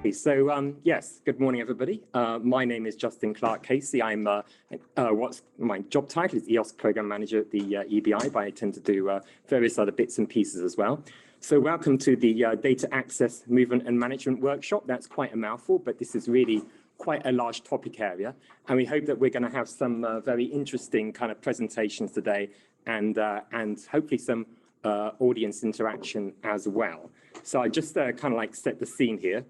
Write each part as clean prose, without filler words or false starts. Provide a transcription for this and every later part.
Yes, good morning, everybody. My name is Justin Clark-Casey. I'm what's my job title is EOS Program Manager at the EBI, but I tend to do various other bits and pieces as well. So welcome to the Data Access Movement and Management Workshop. That's quite a mouthful, but this is really quite a large topic area. And we hope that we're going to have some very interesting kind of presentations today and hopefully some audience interaction as well. So I just kind of like set the scene here.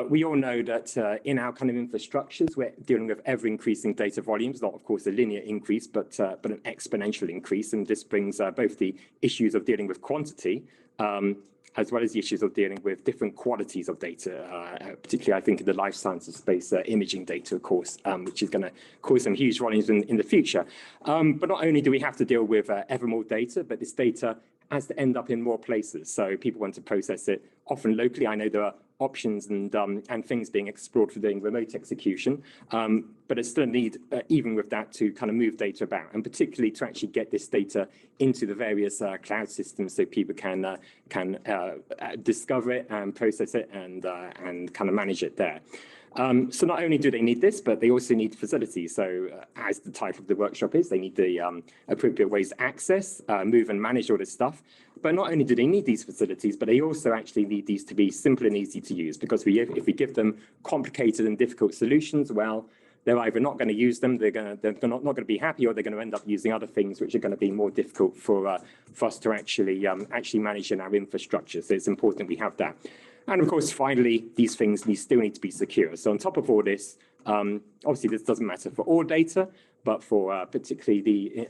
We all know that in our kind of infrastructures, we're dealing with ever-increasing data volumes, not, of course, a linear increase, but an exponential increase. And this brings both the issues of dealing with quantity, as well as the issues of dealing with different qualities of data, particularly, I think, in the life sciences space, imaging data, of course, which is going to cause some huge volumes in the future. But not only do we have to deal with ever more data, but this data has to end up in more places. So people want to process it often locally. I know there are options and things being explored for doing remote execution, but it's still a need, even with that, to kind of move data about, and particularly to actually get this data into the various cloud systems so people can discover it and process it and kind of manage it there. So not only do they need this, but they also need facilities. So as the title of the workshop is, they need the appropriate ways to access, move and manage all this stuff. But not only do they need these facilities, but they also actually need these to be simple and easy to use, because if we give them complicated and difficult solutions, well, they're either not going to use them, they're not going to be happy, or they're going to end up using other things which are going to be more difficult for us to actually manage in our infrastructure. So it's important we have that. And of course, finally, these things still need to be secure. So on top of all this, obviously this doesn't matter for all data, but for particularly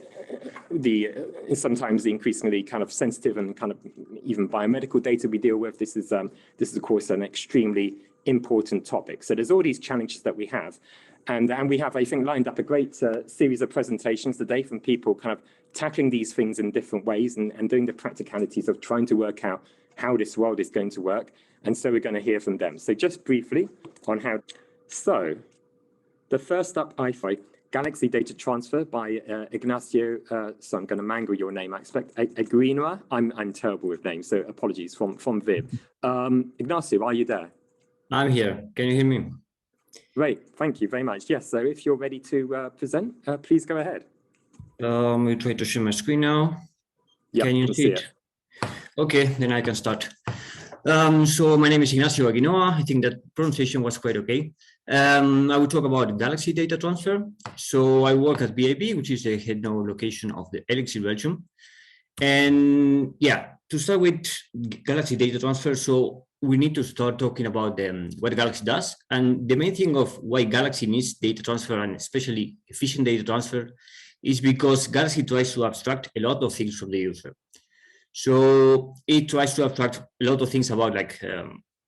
the sometimes the increasingly kind of sensitive and kind of even biomedical data we deal with, this is of course an extremely important topic. So there's all these challenges that we have. And we have, I think, lined up a great series of presentations today from people kind of tackling these things in different ways and doing the practicalities of trying to work out how this world is going to work. And so we're going to hear from them. So just briefly on how. So the first up, Galaxy Data Transfer by Ignacio. So I'm going to mangle your name. I expect Aguinua. I'm terrible with names, so apologies from Viv. Ignacio, are you there? I'm here. Can you hear me? Great. Thank you very much. Yes. So if you're ready to present, please go ahead. We try to share my screen now. Yep, can you see it? Okay, then I can start. So my name is Ignacio Aguinoa. I think that pronunciation was quite okay. I will talk about Galaxy Data Transfer. So I work at BAB, which is the head node location of the Elixir Belgium. And yeah, to start with Galaxy Data Transfer, so we need to start talking about what Galaxy does. And the main thing of why Galaxy needs data transfer, and especially efficient data transfer, is because Galaxy tries to abstract a lot of things from the user. So it tries to abstract a lot of things about like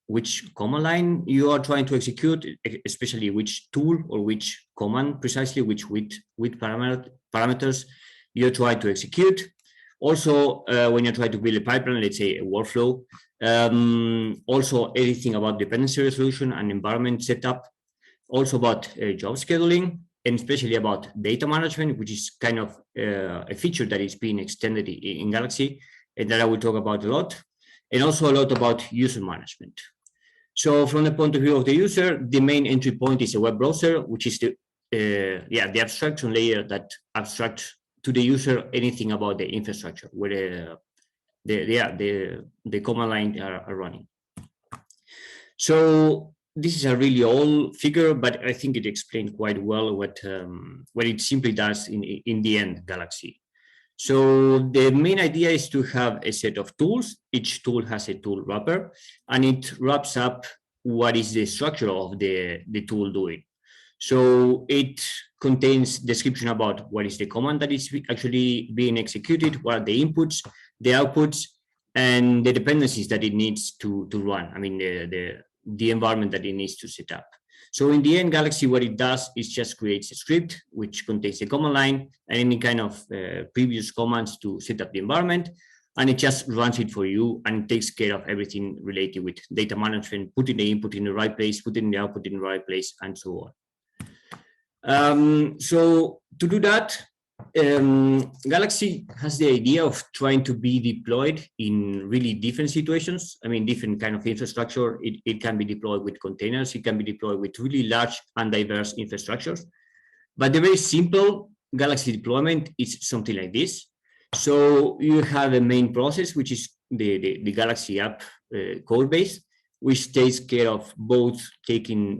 which command line you are trying to execute, especially which tool or which command precisely, which parameters you're trying to execute. Also, when you try to build a pipeline, let's say a workflow, also everything about dependency resolution and environment setup, also about job scheduling, and especially about data management, which is kind of a feature that is being extended in Galaxy, and that I will talk about a lot, and also a lot about user management. So from the point of view of the user, the main entry point is a web browser, which is the abstraction layer that abstracts to the user anything about the infrastructure where the command line are running. So this is a really old figure, but I think it explains quite well what it simply does in the end, Galaxy. So the main idea is to have a set of tools. Each tool has a tool wrapper, and it wraps up what is the structure of the tool doing. So it contains description about what is the command that is actually being executed, what are the inputs, the outputs, and the dependencies that it needs to run. I mean, the environment that it needs to set up. So in the end, Galaxy, what it does is just creates a script which contains a command line and any kind of previous commands to set up the environment, and it just runs it for you and takes care of everything related with data management, putting the input in the right place, putting the output in the right place, and so on. So to do that, Galaxy has the idea of trying to be deployed in really different situations. I mean, different kind of infrastructure. It can be deployed with containers. It can be deployed with really large and diverse infrastructures. But the very simple Galaxy deployment is something like this. So you have a main process, which is the Galaxy app code base, which takes care of both taking,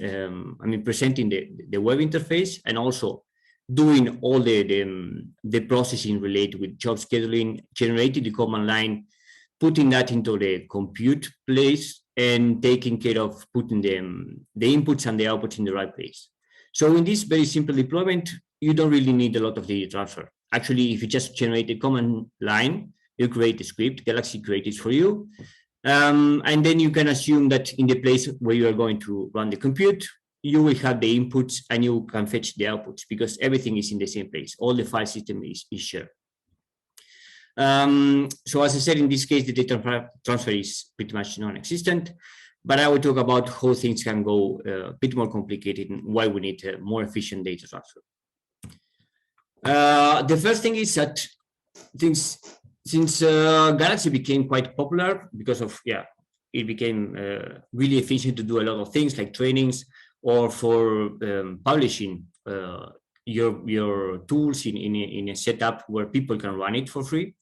presenting the web interface and also doing all the processing related with job scheduling, generating the command line, putting that into the compute place, and taking care of putting the inputs and the outputs in the right place. So in this very simple deployment, you don't really need a lot of data transfer. Actually, if you just generate a command line, you create a script, Galaxy creates it for you. And then you can assume that in the place where you are going to run the compute, you will have the inputs and you can fetch the outputs because everything is in the same place. All the file system is shared. So as I said, in this case, the data transfer is pretty much non-existent, but I will talk about how things can go a bit more complicated and why we need a more efficient data transfer. The first thing is that since Galaxy became quite popular because of, it became really efficient to do a lot of things like trainings or for publishing your tools in a setup where people can run it for free.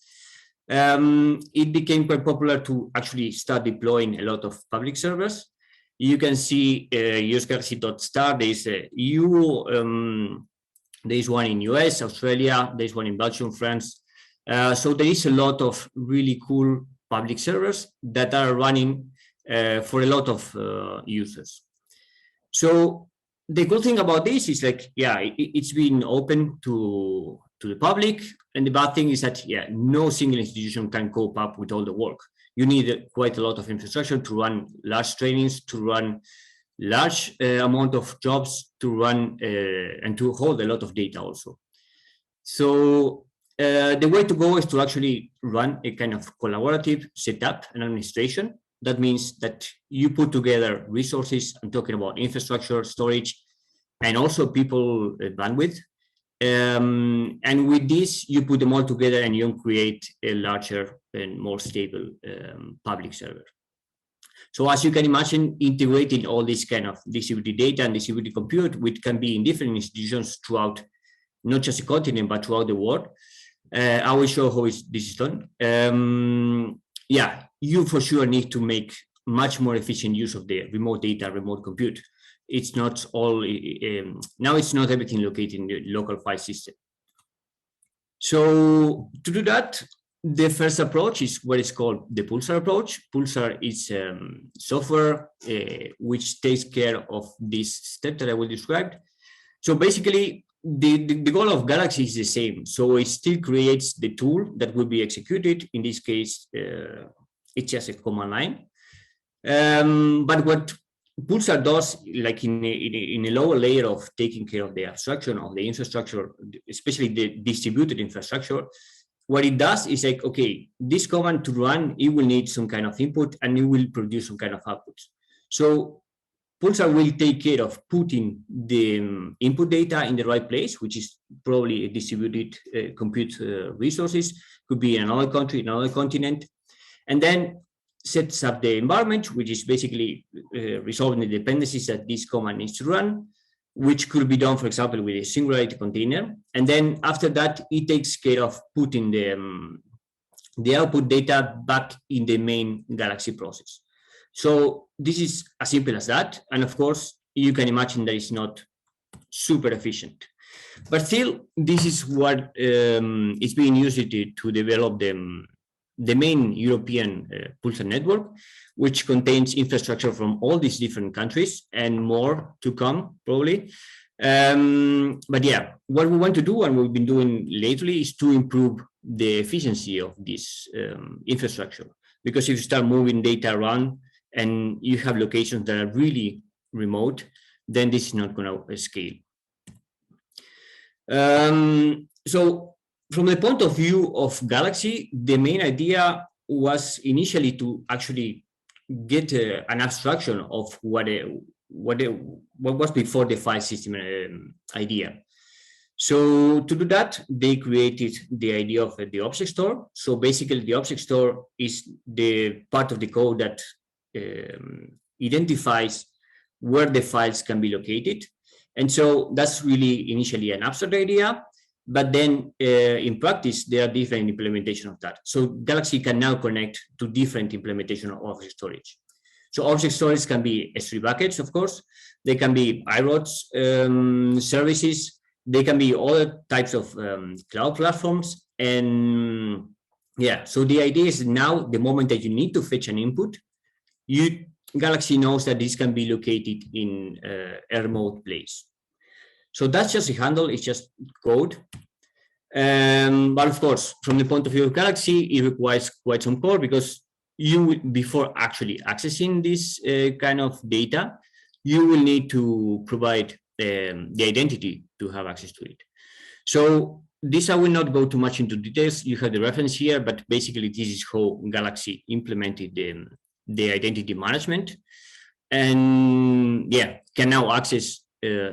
It became quite popular to actually start deploying a lot of public servers. You can see usegalaxy.star. There's a EU, there's one in US, Australia, there's one in Belgium, France. So there is a lot of really cool public servers that are running for a lot of users. So the cool thing about this is like, it's been open to the public. And the bad thing is that, no single institution can cope up with all the work. You need quite a lot of infrastructure to run large trainings, to run large amount of jobs, to run and to hold a lot of data also. So the way to go is to actually run a kind of collaborative setup and administration. That means that you put together resources. I'm talking about infrastructure, storage, and also people bandwidth. And with this, you put them all together and you create a larger and more stable public server. So as you can imagine, integrating all this kind of distributed data and distributed compute, which can be in different institutions throughout not just a continent, but throughout the world. I will show how this is done. You for sure need to make much more efficient use of the remote data, remote compute. It's not all, now it's not everything located in the local file system. So to do that, the first approach is what is called the Pulsar approach. Pulsar is software which takes care of this step that I will describe. So basically, the goal of Galaxy is the same. So it still creates the tool that will be executed. In this case, it's just a command line. But what Pulsar does, like in a lower layer of taking care of the abstraction of the infrastructure, especially the distributed infrastructure, what it does is like, okay, this command to run, it will need some kind of input and it will produce some kind of output. So Pulsar will take care of putting the input data in the right place, which is probably a distributed compute resources, could be in another country, another continent, and then sets up the environment, which is basically resolving the dependencies that this command needs to run, which could be done, for example, with a Singularity container. And then after that, it takes care of putting the output data back in the main Galaxy process. So this is as simple as that. And of course, you can imagine that it's not super efficient. But still, this is what is being used to develop the main European Pulsar network, which contains infrastructure from all these different countries and more to come, probably. But yeah, what we want to do and we've been doing lately is to improve the efficiency of this infrastructure. Because if you start moving data around and you have locations that are really remote, then this is not going to scale. So from the point of view of Galaxy, the main idea was initially to actually get an abstraction of what was before the file system idea. So to do that, they created the idea of the object store. So basically, the object store is the part of the code that identifies where the files can be located. And so that's really initially an abstract idea, but then in practice, there are different implementations of that. So Galaxy can now connect to different implementation of object storage. So object storage can be S3 buckets, of course. They can be iRods services. They can be other types of cloud platforms. And yeah, so the idea is now the moment that you need to fetch an input, Galaxy knows that this can be located in a remote place. So that's just a handle, it's just code. But of course, from the point of view of Galaxy, it requires quite some code because you, before actually accessing this kind of data, you will need to provide the identity to have access to it. So this, I will not go too much into details. You have the reference here, but basically this is how Galaxy implemented the identity management, and yeah, can now access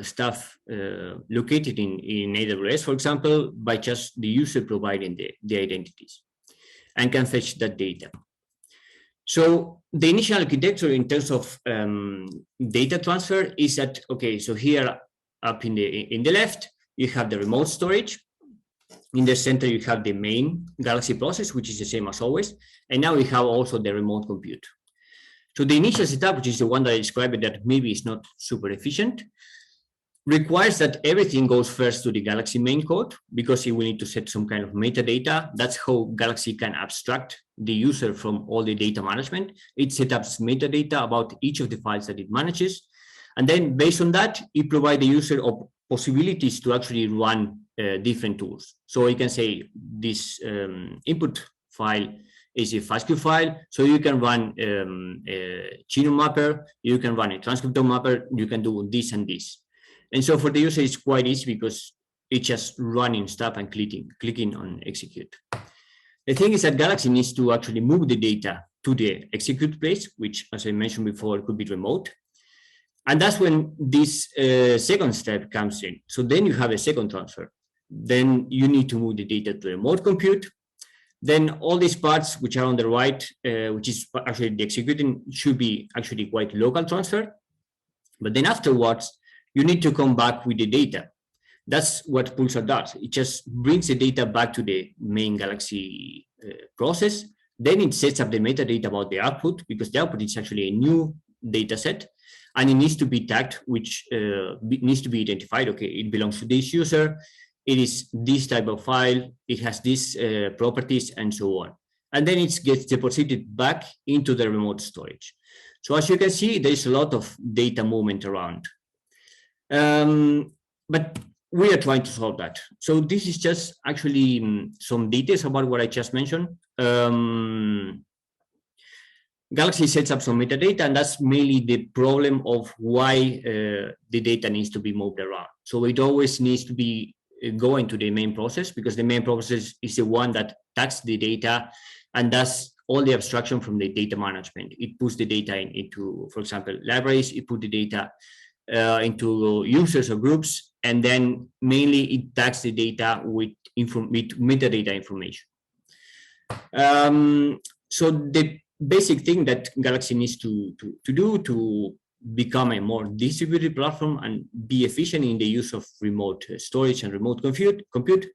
stuff located in AWS, for example, by just the user providing the identities, and can fetch that data. So the initial architecture in terms of data transfer is that, okay, so here up in the left, you have the remote storage. In the center, you have the main Galaxy process, which is the same as always. And now we have also the remote compute. So the initial setup, which is the one that I described that maybe is not super efficient, requires that everything goes first to the Galaxy main code because it will need to set some kind of metadata. That's how Galaxy can abstract the user from all the data management. It sets up metadata about each of the files that it manages. And then based on that, it provides the user of possibilities to actually run different tools. So you can say this input file is a FASTQ file, so you can run a genome mapper, you can run a transcriptome mapper, you can do this and this. And so for the user, it's quite easy because it's just running stuff and clicking on execute. The thing is that Galaxy needs to actually move the data to the execute place, which, as I mentioned before, could be remote. And that's when this second step comes in. So then you have a second transfer. Then you need to move the data to remote compute. Then all these parts which are on the right, which is actually the executing, should be actually quite local transfer. But then afterwards, you need to come back with the data. That's what Pulsar does. It just brings the data back to the main Galaxy process. Then it sets up the metadata about the output, because the output is actually a new data set, and it needs to be tagged, which needs to be identified. Okay, it belongs to this user. It is this type of file. It has these properties and so on. And then it gets deposited back into the remote storage. So as you can see, there's a lot of data movement around. But we are trying to solve that. So this is just actually some details about what I just mentioned. Galaxy sets up some metadata, and that's mainly the problem of why the data needs to be moved around. So it always needs to be going to the main process, because the main process is the one that tags the data and does all the abstraction from the data management. It puts the data into, for example, libraries. It put the data into users or groups, and then mainly it tags the data with metadata information. So the basic thing that Galaxy needs to do to become a more distributed platform and be efficient in the use of remote storage and remote compute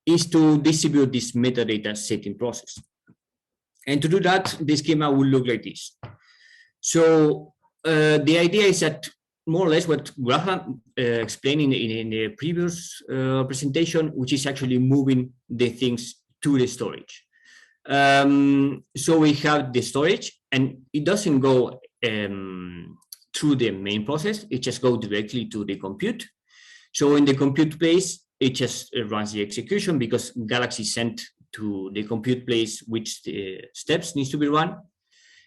is to distribute this metadata setting process. And to do that, the schema will look like this. So the idea is that more or less what Graham explained in the previous presentation, which is actually moving the things to the storage. So we have the storage, and it doesn't go through the main process. It just goes directly to the compute. So in the compute place, it just runs the execution, because Galaxy sent to the compute place which the steps needs to be run.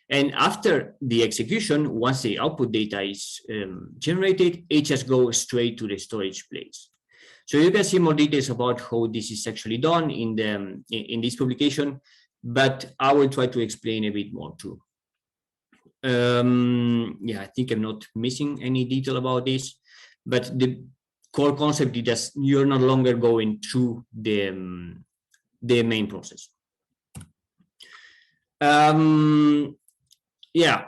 And after the execution, once the output data is generated, it just goes straight to the storage place. So you can see more details about how this is actually done in this publication, but I will try to explain a bit more too. Yeah, I think I'm not missing any detail about this, but core concept is just you're no longer going through the main process. Yeah,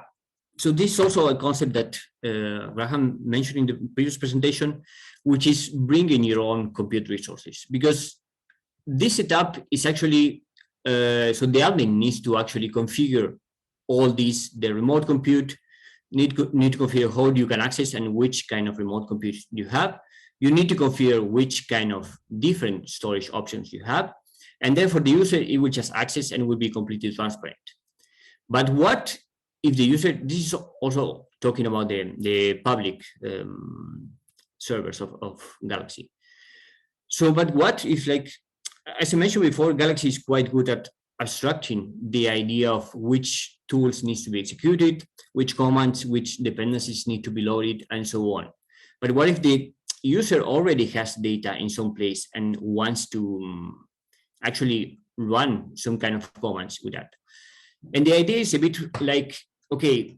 so this is also a concept that Graham mentioned in the previous presentation, which is bringing your own compute resources, because this setup is actually, so the admin needs to actually configure all these, the remote compute, need to configure how you can access and which kind of remote compute you have. You need to configure which kind of different storage options you have. And then for the user, it will just access and will be completely transparent. But what if the user, this is also talking about the public servers of Galaxy. So, but what if, like, as I mentioned before, Galaxy is quite good at abstracting the idea of which tools needs to be executed, which commands, which dependencies need to be loaded, and so on. But what if the user already has data in some place and wants to actually run some kind of commands with that? And the idea is a bit like, okay,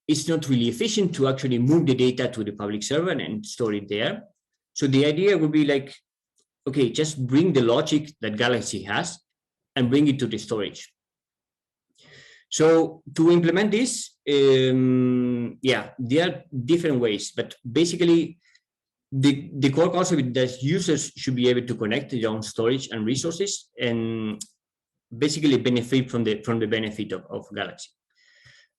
it's not really efficient to actually move the data to the public server and store it there. So the idea would be like, okay, just bring the logic that Galaxy has and bring it to the storage. So to implement this, yeah, there are different ways, but basically the core concept is that users should be able to connect their own storage and resources and basically benefit from the benefit of Galaxy.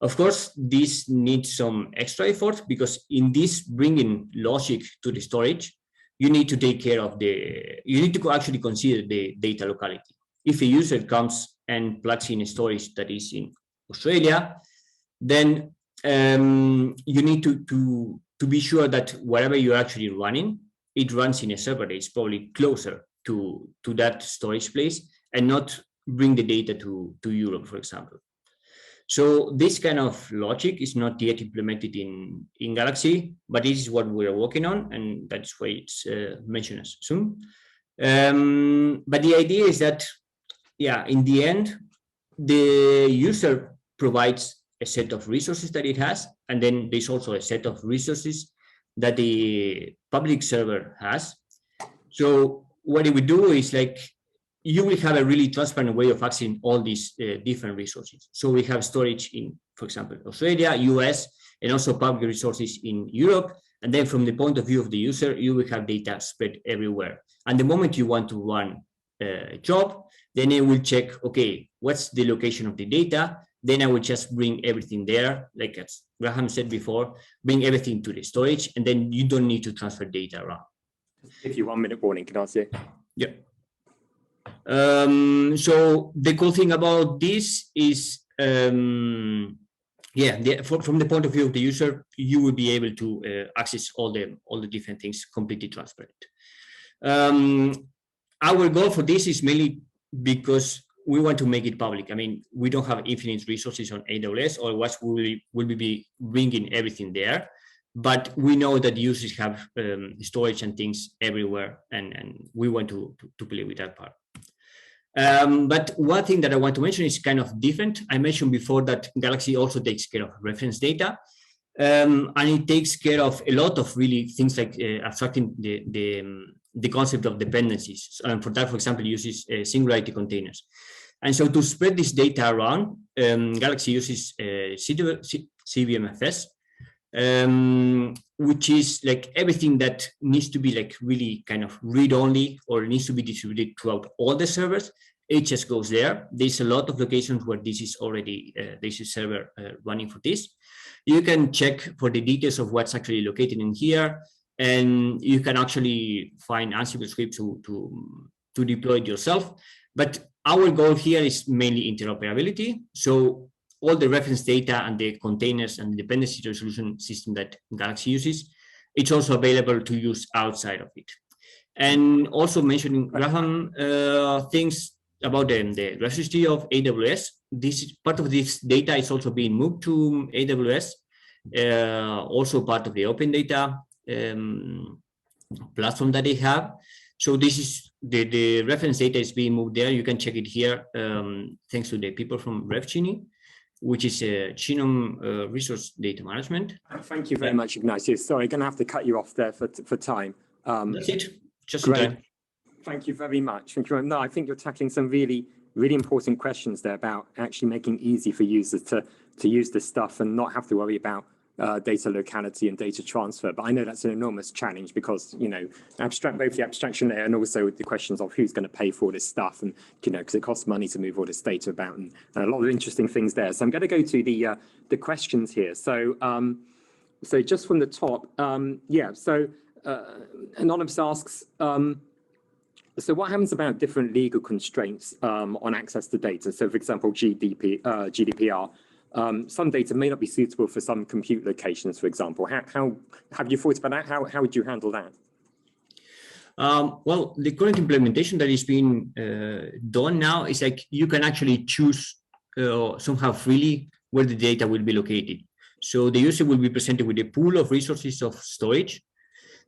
Of course, this needs some extra effort because in this bringing logic to the storage, you need to take care of you need to actually consider the data locality. If a user comes and plugs in a storage that is in Australia, then you need to be sure that whatever you're actually running, it runs in a server that is probably closer to that storage place and not bring the data to Europe, for example. So this kind of logic is not yet implemented in Galaxy, but this is what we're working on, and that's why it's mentioned as soon. But the idea is that, yeah, in the end, the user provides a set of resources that it has, and then there's also a set of resources that the public server has. So what it would do is like, you will have a really transparent way of accessing all these different resources. So we have storage in, for example, Australia, US, and also public resources in Europe. And then from the point of view of the user, you will have data spread everywhere. And the moment you want to run a job, then it will check, okay, what's the location of the data? Then I will just bring everything there. Like as Graham said before, bring everything to the storage, and then you don't need to transfer data around. If you 1 minute warning, can I say? Yeah. So the cool thing about this is, from the point of view of the user, you will be able to access all the different things completely transparent. Our goal for this is mainly because we want to make it public. I mean, we don't have infinite resources on AWS, or what will be bringing everything there. But we know that users have storage and things everywhere, and we want to play with that part. But one thing that I want to mention is kind of different. I mentioned before that Galaxy also takes care of reference data, and it takes care of a lot of really things like abstracting the concept of dependencies. And for that, for example, uses Singularity containers. And so to spread this data around, Galaxy uses CVMFS, which is like everything that needs to be like really kind of read-only or needs to be distributed throughout all the servers. It just goes there. There's a lot of locations where this is already, there's a server running for this. You can check for the details of what's actually located in here, and you can actually find Ansible scripts to deploy it yourself. But our goal here is mainly interoperability. So all the reference data and the containers and the dependency resolution system that Galaxy uses, it's also available to use outside of it. And also mentioning Graham things about the registry of AWS. This part of this data is also being moved to AWS, also part of the open data platform that they have. So this is the reference data is being moved there. You can check it here, thanks to the people from RevGenie, which is a genome resource data management. Thank you very much, Ignacio. Sorry, I'm going to have to cut you off there for time. That's it. Just in Great. time. Thank you very much. Thank you. No, I think you're tackling some really, really important questions there about actually making it easy for users to use this stuff and not have to worry about data locality and data transfer. But I know that's an enormous challenge because, you know, both the abstraction layer and also the questions of who's going to pay for all this stuff, and, you know, because it costs money to move all this data about, and a lot of interesting things there. So I'm going to go to the questions here. So so just from the top, yeah. So Anonymous asks, so what happens about different legal constraints on access to data? So, for example, GDPR. Some data may not be suitable for some compute locations, for example. How have you thought about that? How would you handle that? Well, the current implementation that is being done now is like you can actually choose somehow freely where the data will be located. So the user will be presented with a pool of resources of storage.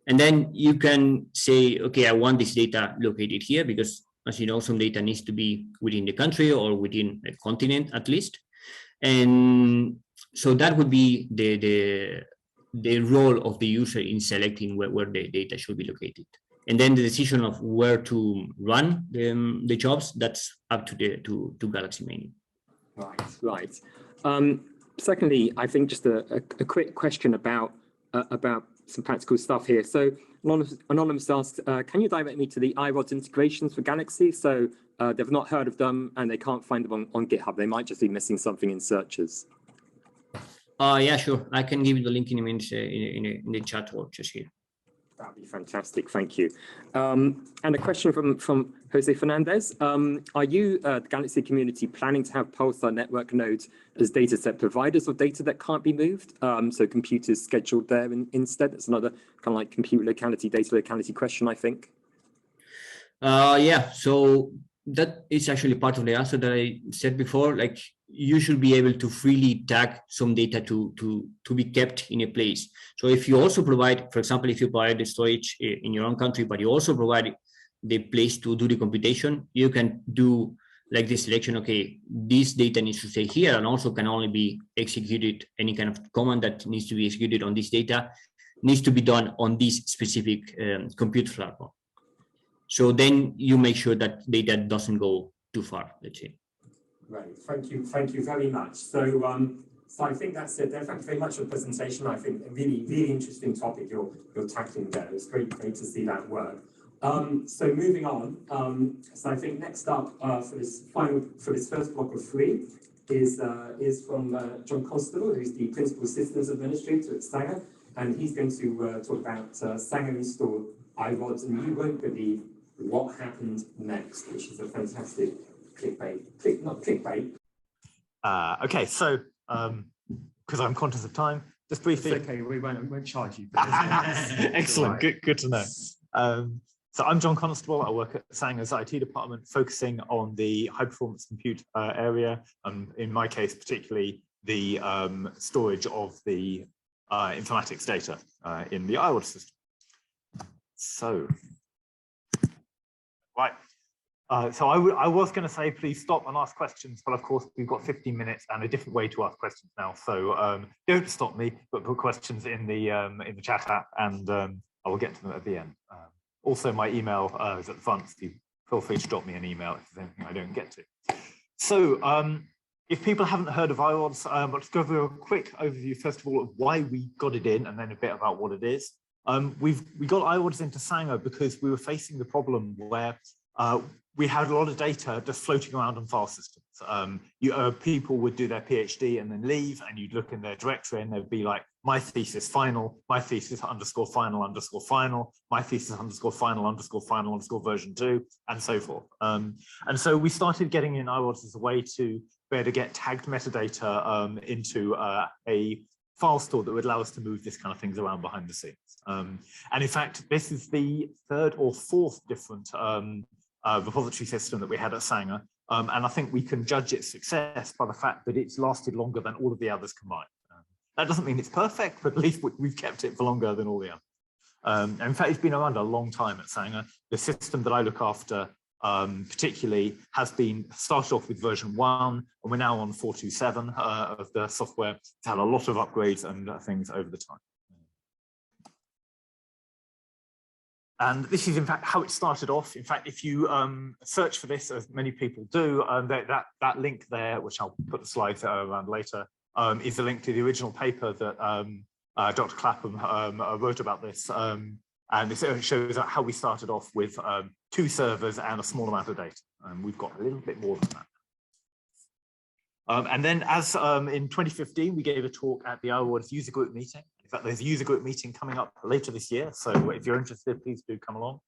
And then you can say, okay, I want this data located here because, as you know, some data needs to be within the country or within a continent at least. And so that would be the role of the user in selecting where the data should be located. And then the decision of where to run the jobs, that's up to Galaxy mainly. Right. Secondly, I think just a quick question about some practical stuff here. So Anonymous asked, can you direct me to the iRODS integrations for Galaxy? So they've not heard of them and they can't find them on GitHub. They might just be missing something in searches. Yeah, sure. I can give you the link in a minute in the chat or just here. That'd be fantastic. Thank you. And a question from Jose Fernandez. Are you, the Galaxy community, planning to have Pulsar network nodes as dataset providers of data that can't be moved? So computers scheduled there instead? That's another kind of like compute locality, data locality question, I think. Yeah, so that is actually part of the answer that I said before. Like, you should be able to freely tag some data to be kept in a place. So if you also provide, for example, if you provide the storage in your own country, but you also provide the place to do the computation, you can do like this selection. Okay, this data needs to stay here and also can only be executed. Any kind of command that needs to be executed on this data needs to be done on this specific compute platform. So then you make sure that data doesn't go too far, let's say. Right, thank you very much. So, so I think that's it there. Thank you very much for the presentation. I think a really, really interesting topic you're tackling there. It's great to see that work. So moving on, so I think next up for this first block of three is from John Constable, who's the Principal Systems Administrator at Sanger, and he's going to talk about Sanger installed iRODS, and you won't believe what happened next, which is a fantastic not clickbait. Okay, so because I'm conscious of time, just briefly. It's okay, we won't charge you. Excellent, Right. good to know. So I'm John Constable. I work at Sanger's IT department, focusing on the high performance compute area, and in my case, particularly the storage of the informatics data in the iRODS system. So, right. So I was going to say, please stop and ask questions, but of course we've got 15 minutes and a different way to ask questions now. So don't stop me, but put questions in the chat app, and I will get to them at the end. Also, my email is at the front. So feel free to drop me an email if there's anything I don't get to. So if people haven't heard of iRODS, let's go over a quick overview first of all of why we got it in, and then a bit about what it is. We got iRODS into Sanger because we were facing the problem where we had a lot of data just floating around on file systems. People would do their PhD and then leave, and you'd look in their directory and there'd be like, my thesis final, my thesis _ final, my thesis _ final _ version 2, and so forth. And so we started getting in iRODS as a way to be able to get tagged metadata into a file store that would allow us to move this kind of things around behind the scenes. And in fact, this is the third or fourth different repository system that we had at Sanger, and I think we can judge its success by the fact that it's lasted longer than all of the others combined. That doesn't mean it's perfect, but at least we've kept it for longer than all the others. And in fact, it's been around a long time at Sanger. The system that I look after particularly has been started off with version 1, and we're now on 4.27 of the software. It's had a lot of upgrades and things over the time. And this is, in fact, how it started off. In fact, if you search for this, as many people do, that link there, which I'll put the slides around later, is a link to the original paper that Dr. Clapham wrote about this. And it shows how we started off with 2 servers and a small amount of data. And we've got a little bit more than that. And then as in 2015, we gave a talk at the iWords user group meeting. In fact, there's a user group meeting coming up later this year. So if you're interested, please do come along.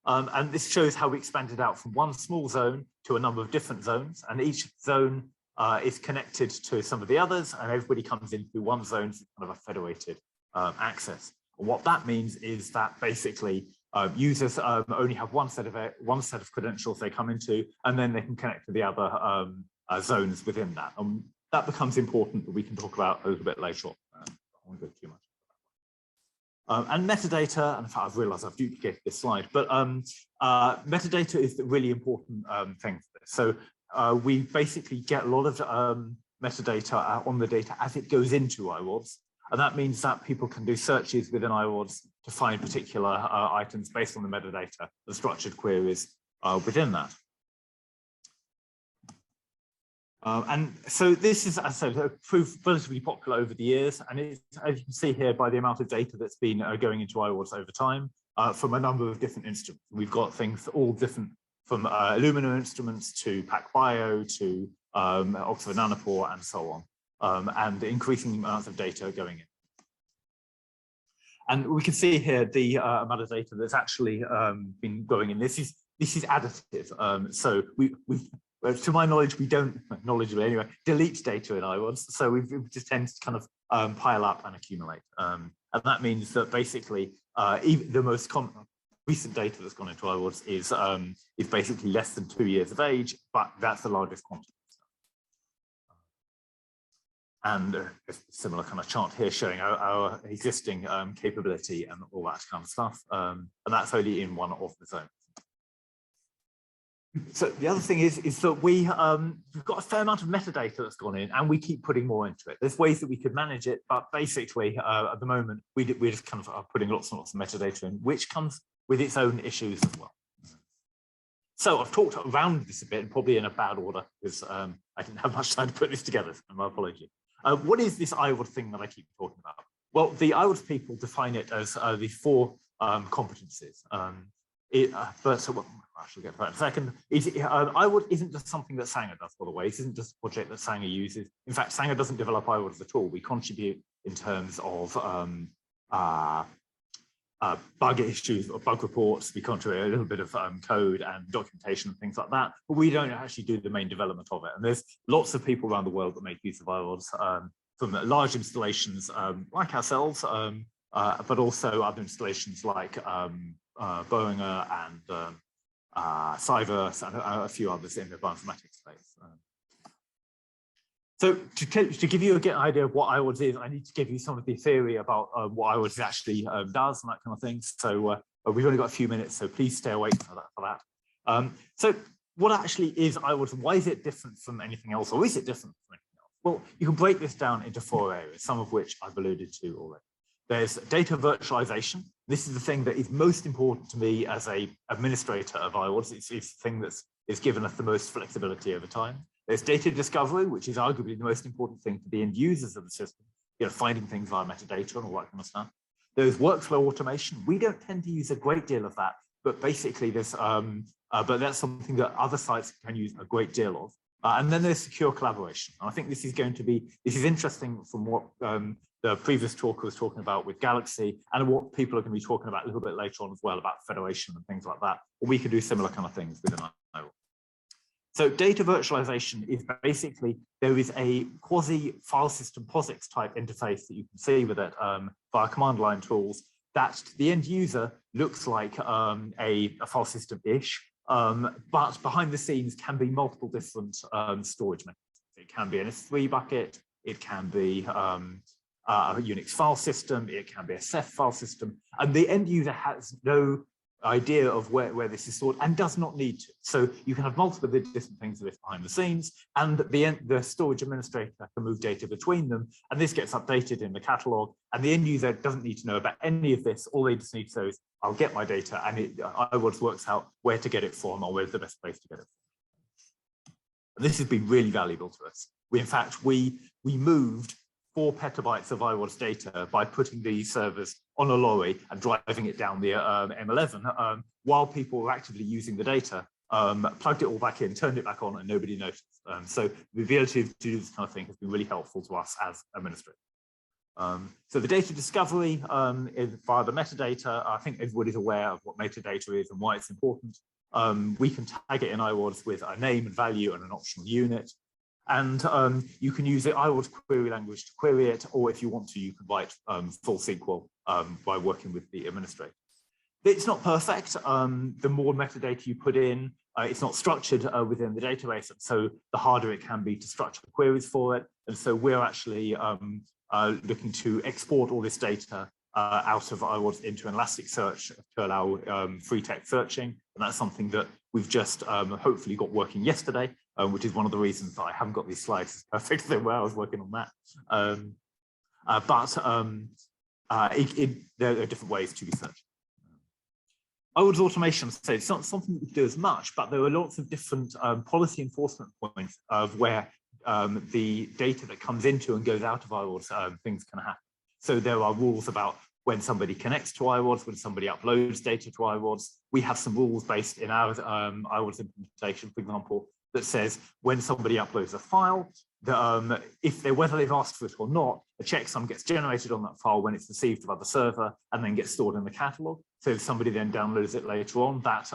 And this shows how we expanded out from one small zone to a number of different zones. And each zone is connected to some of the others, and everybody comes in through one zone for kind of a federated access. And what that means is that basically users only have one set of credentials they come into, and then they can connect to the other zones within that. That becomes important, but we can talk about a little bit later on. I won't go too much. And metadata, and in fact, I've realized I've duplicated this slide, but metadata is the really important thing for this. So we basically get a lot of metadata on the data as it goes into iWords. And that means that people can do searches within iWords to find particular items based on the metadata, the structured queries within that. And so this is, as I said, proved relatively popular over the years. And it's, as you can see here, by the amount of data that's been going into iWords over time from a number of different instruments. We've got things all different, from Illumina instruments to PacBio to Oxford Nanopore and so on, and increasing amounts of data going in. And we can see here the amount of data that's actually been going in. This is additive. So to my knowledge, we don't, anyway, delete data in iWords. So we just tend to kind of pile up and accumulate. And that means that basically even the most recent data that's gone into iWords is basically less than 2 years of age, but that's the largest quantity. And a similar kind of chart here showing our existing capability and all that kind of stuff. And that's only in one of the zones. So the other thing is that we've got a fair amount of metadata that's gone in, and we keep putting more into it. There's ways that we could manage it, but basically at the moment we're just kind of putting lots and lots of metadata in, which comes with its own issues as well. So I've talked around this a bit, and probably in a bad order, because I didn't have much time to put this together, so my apology. What is this iWords thing that I keep talking about? Well, the iWords people define it as the 4 competencies. But I shall get to that in a second. iWords isn't just something that Sanger does, by the way. It isn't just a project that Sanger uses. In fact, Sanger doesn't develop iWords at all. We contribute in terms of bug issues or bug reports. We contribute a little bit of code and documentation and things like that, but we don't actually do the main development of it. And there's lots of people around the world that make use of iWords, from large installations like ourselves, but also other installations like Boehringer and Cyverse and a few others in the bioinformatics space. So to give you an idea of what iWords is, I need to give you some of the theory about what iWords actually does and that kind of thing. So we've only got a few minutes, so please stay awake for that. So what actually is iWords, and why is it different from anything else, or is it different from anything else? Well, you can break this down into 4 areas, some of which I've alluded to already. There's data virtualization. This is the thing that is most important to me as an administrator of iWords. It's the thing that's given us the most flexibility over time. There's data discovery, which is arguably the most important thing for the end users of the system, finding things via metadata and all that kind of stuff. There's workflow automation. We don't tend to use a great deal of that, but basically there's, but that's something that other sites can use a great deal of. And then there's secure collaboration. And I think this is interesting from what the previous talker was talking about with Galaxy, and what people are going to be talking about a little bit later on as well about federation and things like that. We can do similar kind of things within iWords. So data virtualization is basically, there is a quasi file system POSIX type interface that you can see with it via command line tools that to the end user looks like a file system-ish, but behind the scenes can be multiple different storage mechanisms. It can be an S3 bucket, it can be a Unix file system, it can be a Ceph file system, and the end user has no idea of where this is stored and does not need to. So you can have multiple different things of this behind the scenes, and the storage administrator can move data between them, and this gets updated in the catalog, and the end user doesn't need to know about any of this. All they just need to know is, I'll get my data, and iWads works out where to get it from or where's the best place to get it from. This has been really valuable to us. In fact, we moved 4 petabytes of iWads data by putting these servers on a lorry and driving it down the M11 while people were actively using the data, plugged it all back in, turned it back on, and nobody noticed. So the ability to do this kind of thing has been really helpful to us as administrators. So the data discovery is via the metadata. I think everybody's aware of what metadata is and why it's important. We can tag it in iWads with a name and value and an optional unit. And you can use the iWads query language to query it, or if you want to, you can write full SQL by working with the administrator. It's not perfect. The more metadata you put in, it's not structured within the database, and so the harder it can be to structure the queries for it. And so we're actually looking to export all this data out of iWads into an Elasticsearch to allow free text searching. And that's something that we've just hopefully got working yesterday, which is one of the reasons that I haven't got these slides as perfect as where I was working on that. There are different ways to be searched. iWads automation, so it's not something we do as much, but there are lots of different policy enforcement points of where the data that comes into and goes out of iWads, things can happen. So there are rules about when somebody connects to iWads, when somebody uploads data to iWads. We have some rules based in our iWads implementation, for example, that says when somebody uploads a file, whether they've asked for it or not, a checksum gets generated on that file when it's received by the server and then gets stored in the catalog. So if somebody then downloads it later on, that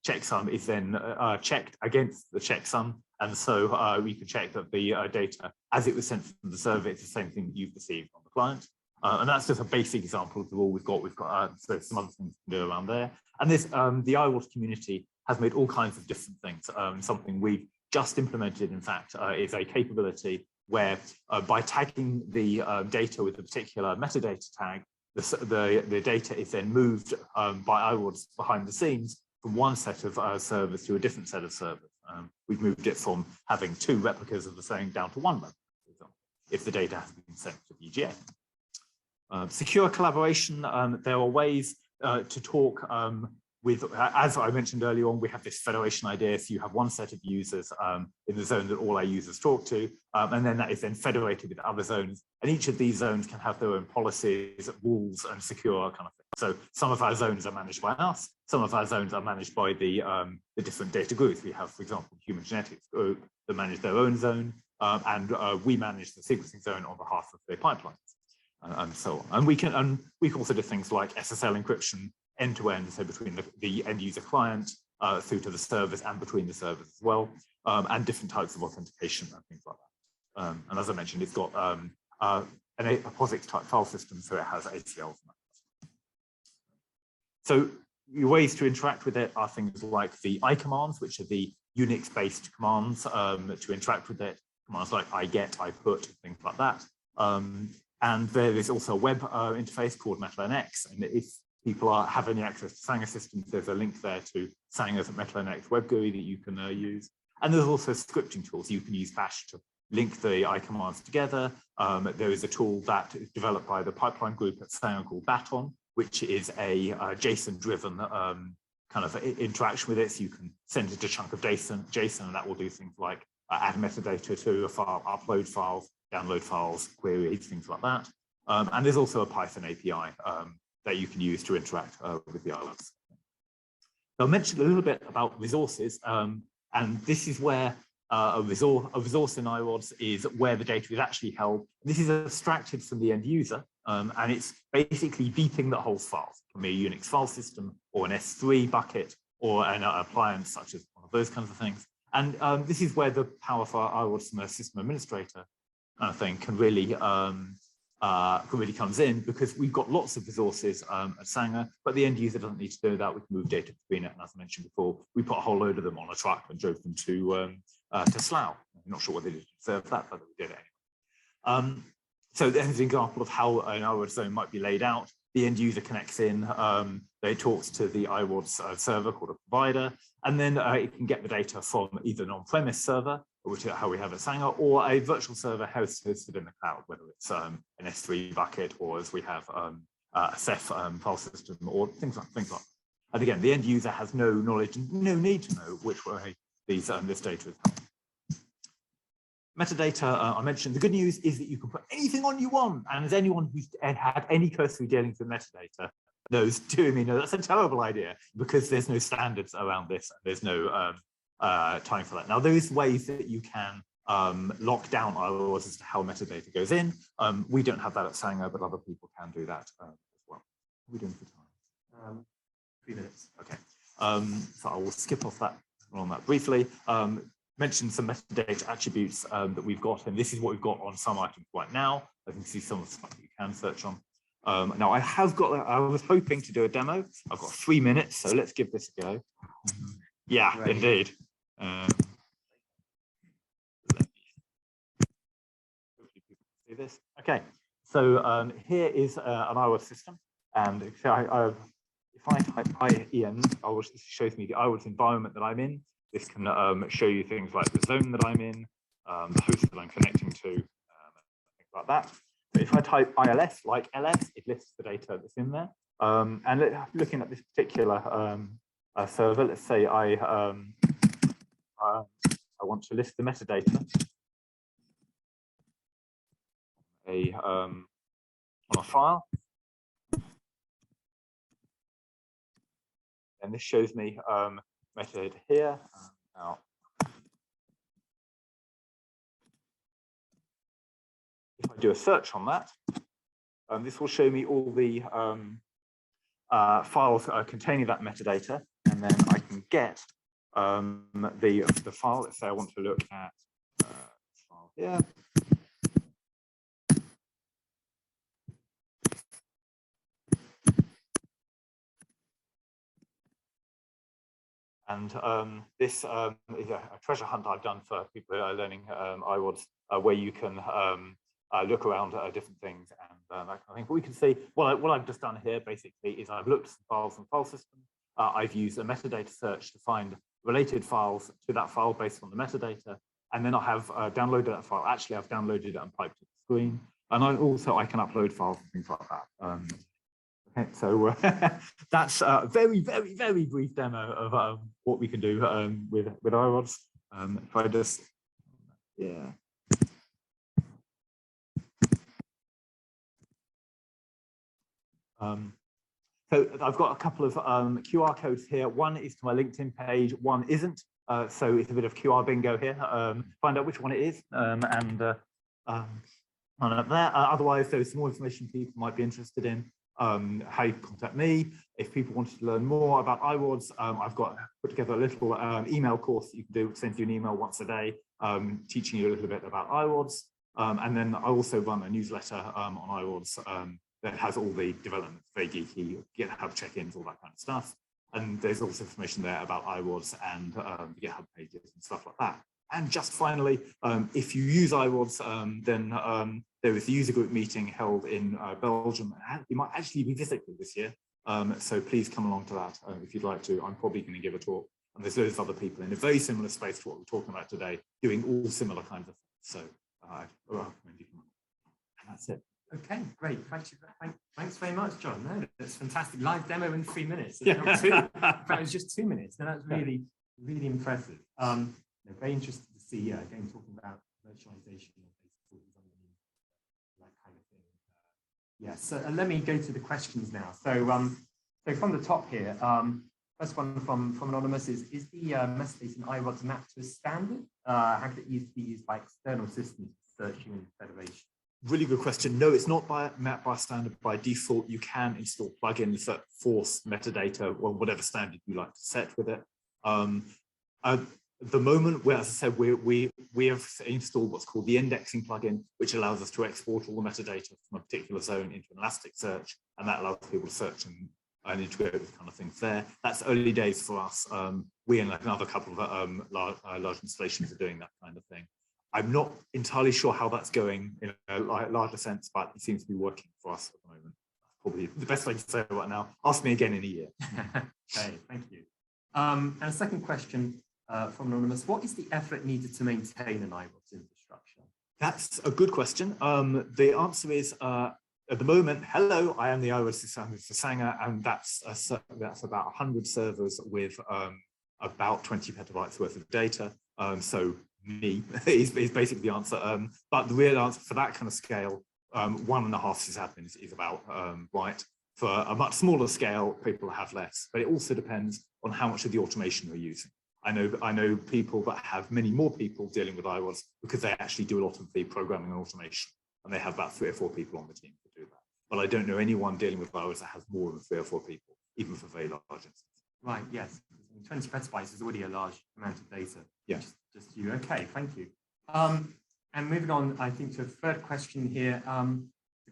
checksum is then checked against the checksum. And so we can check that the data, as it was sent from the server, it's the same thing that you've received on the client. And that's just a basic example of the rule we've got. We've got so some other things to do around there. And this, the iWads community has made all kinds of different things. Something we've just implemented, in fact, is a capability where by tagging the data with a particular metadata tag, the data is then moved by iWads behind the scenes from one set of servers to a different set of servers. We've moved it from having 2 replicas of the same down to 1 replica, for example, if the data has been sent to VGA. Secure collaboration, there are ways to talk with, as I mentioned earlier on, we have this federation idea. So you have one set of users in the zone that all our users talk to, and then that is then federated with other zones. And each of these zones can have their own policies, rules, and secure kind of thing. So some of our zones are managed by us. Some of our zones are managed by the different data groups. We have, for example, human genetics group that manage their own zone, and we manage the sequencing zone on behalf of their pipelines, and so on. And we can also do things like SSL encryption end-to-end, so between the end user client through to the servers and between the servers as well, and different types of authentication and things like that. And as I mentioned, it's got an POSIX type file system, so it has ACLs. So ways to interact with it are things like the I commands, which are the Unix-based commands to interact with it. Commands like iget, iput, things like that. And there is also a web interface called MetalNX, and if people have any access to Sanger systems, there's a link there to Sanger's MetalNX web GUI that you can use. And there's also scripting tools. You can use Bash to link the I commands together. There is a tool that is developed by the pipeline group at Sanger called Baton, which is a JSON-driven kind of interaction with it. So you can send it a chunk of JSON, and that will do things like add metadata to a file, upload files, download files, queries, things like that. And there's also a Python API that you can use to interact with the iWads. I'll mention a little bit about resources, and this is where a resource in iWads is where the data is actually held. This is abstracted from the end user, and it's basically beeping that holds files. It can be a Unix file system or an S3 bucket or an appliance such as one of those kinds of things. And this is where the power for iWads from a system administrator kind of thing can really comes in, because we've got lots of resources at Sanger, but the end user doesn't need to do that. We can move data between it, and as I mentioned before, we put a whole load of them on a truck and drove them to Slough. I'm not sure what they did to deserve that, but we did it anyway. So there's an example of how an iWads zone might be laid out. the end user connects in, it talks to the iWARDS server called a provider, and then it can get the data from either an on-premise server, which is how we have at Sanger, or a virtual server hosted in the cloud, whether it's an S3 bucket or as we have a Ceph file system or things like that. And again, the end user has no knowledge and no need to know which way this data is coming. Metadata, I mentioned, the good news is that you can put anything on you want. And as anyone who's had any cursory dealings with metadata knows, that's a terrible idea because there's no standards around this. And there's no time for that. Now, there is ways that you can lock down iWARDS as to how metadata goes in. We don't have that at Sanger, but other people can do that as well. What are we doing for time? 3 minutes. Okay. So I will skip off that on that briefly. Mention some metadata attributes that we've got, and this is what we've got on some items right now. I can see some of the stuff that you can search on. Now I have got, I was hoping to do a demo. I've got 3 minutes, so let's give this a go. Yeah, right. Indeed. Hopefully people can see this. Okay, so here is an iWARDS system, and if I type IEN, it shows me the iWARDS environment that I'm in. This can show you things like the zone that I'm in, the host that I'm connecting to, things like that. So if I type ILS, like LS, it lists the data that's in there. And looking at this particular server, let's say I want to list the metadata on a file. And this shows me metadata here. Now, if I do a search on that, this will show me all the files containing that metadata, and then I can get the file. Let's say I want to look at this file here. And this is a treasure hunt I've done for people who are learning iWARDS, where you can look around different things and that kind of thing. But we can see what I've just done here basically is I've looked at some files and file systems. I've used a metadata search to find related files to that file based on the metadata, and then I have downloaded that file. Actually, I've downloaded it and piped it to the screen, and I can upload files and things like that. Okay, so that's a very, very, very brief demo of what we can do with iWARDS. If I just, yeah. So I've got a couple of QR codes here. One is to my LinkedIn page, one isn't. So it's a bit of QR bingo here. Find out which one it is and up there. Otherwise, there's some more information people might be interested in. How you can contact me. If people wanted to learn more about iWARDS, I've put together a little email course that you can do, send you an email once a day, teaching you a little bit about iWARDS. And then I also run a newsletter on iWARDS that has all the development, very geeky, GitHub check-ins, all that kind of stuff. And there's also information there about iWARDS and GitHub pages and stuff like that. And just finally, if you use iWARDS, then there is the user group meeting held in Belgium. You might actually be visiting this year. So please come along to that if you'd like to. I'm probably going to give a talk. And there's loads of other people in a very similar space to what we're talking about today, doing all similar kinds of things. So I recommend you come on. And that's it. Okay, great. Thanks very much, John. No, that's fantastic. Live demo in 3 minutes. Not two. In fact, it was just 2 minutes. No, that's really, really impressive. Very interested to see, again, talking about virtualization of that kind of thing. Yeah, so let me go to the questions now. So, so from the top here, first one from Anonymous is the metadata in iWARDS mapped to a standard? How could it be used by external systems searching in Federation? Really good question. No, it's not mapped by standard. By default, you can install plugins that force metadata or whatever standard you like to set with it. At the moment, as I said, we have installed what's called the indexing plugin, which allows us to export all the metadata from a particular zone into an Elasticsearch, and that allows people to search and integrate with kind of things there. That's early days for us. We and another couple of large installations are doing that kind of thing. I'm not entirely sure how that's going in a larger sense, but it seems to be working for us at the moment. probably the best way to say it right now. Ask me again in a year. Okay, thank you. And a second question from Anonymous. What is the effort needed to maintain an iWorks infrastructure? That's a good question. The answer is, at the moment, hello, I am the iWorks Sasanger, and that's about 100 servers with about 20 petabytes worth of data. So me is basically the answer. But the real answer for that kind of scale, 1.5 sysadmins is about right. For a much smaller scale, people have less, but it also depends on how much of the automation they're using. I know people that have many more people dealing with iWorks because they actually do a lot of the programming and automation, and they have about 3 or 4 people on the team to do that. But I don't know anyone dealing with iWorks that has more than 3 or 4 people, even for very large instances. Right, yes. 20 petabytes is already a large amount of data. Yeah. Just you. Okay, thank you. And moving on, I think, to a third question here,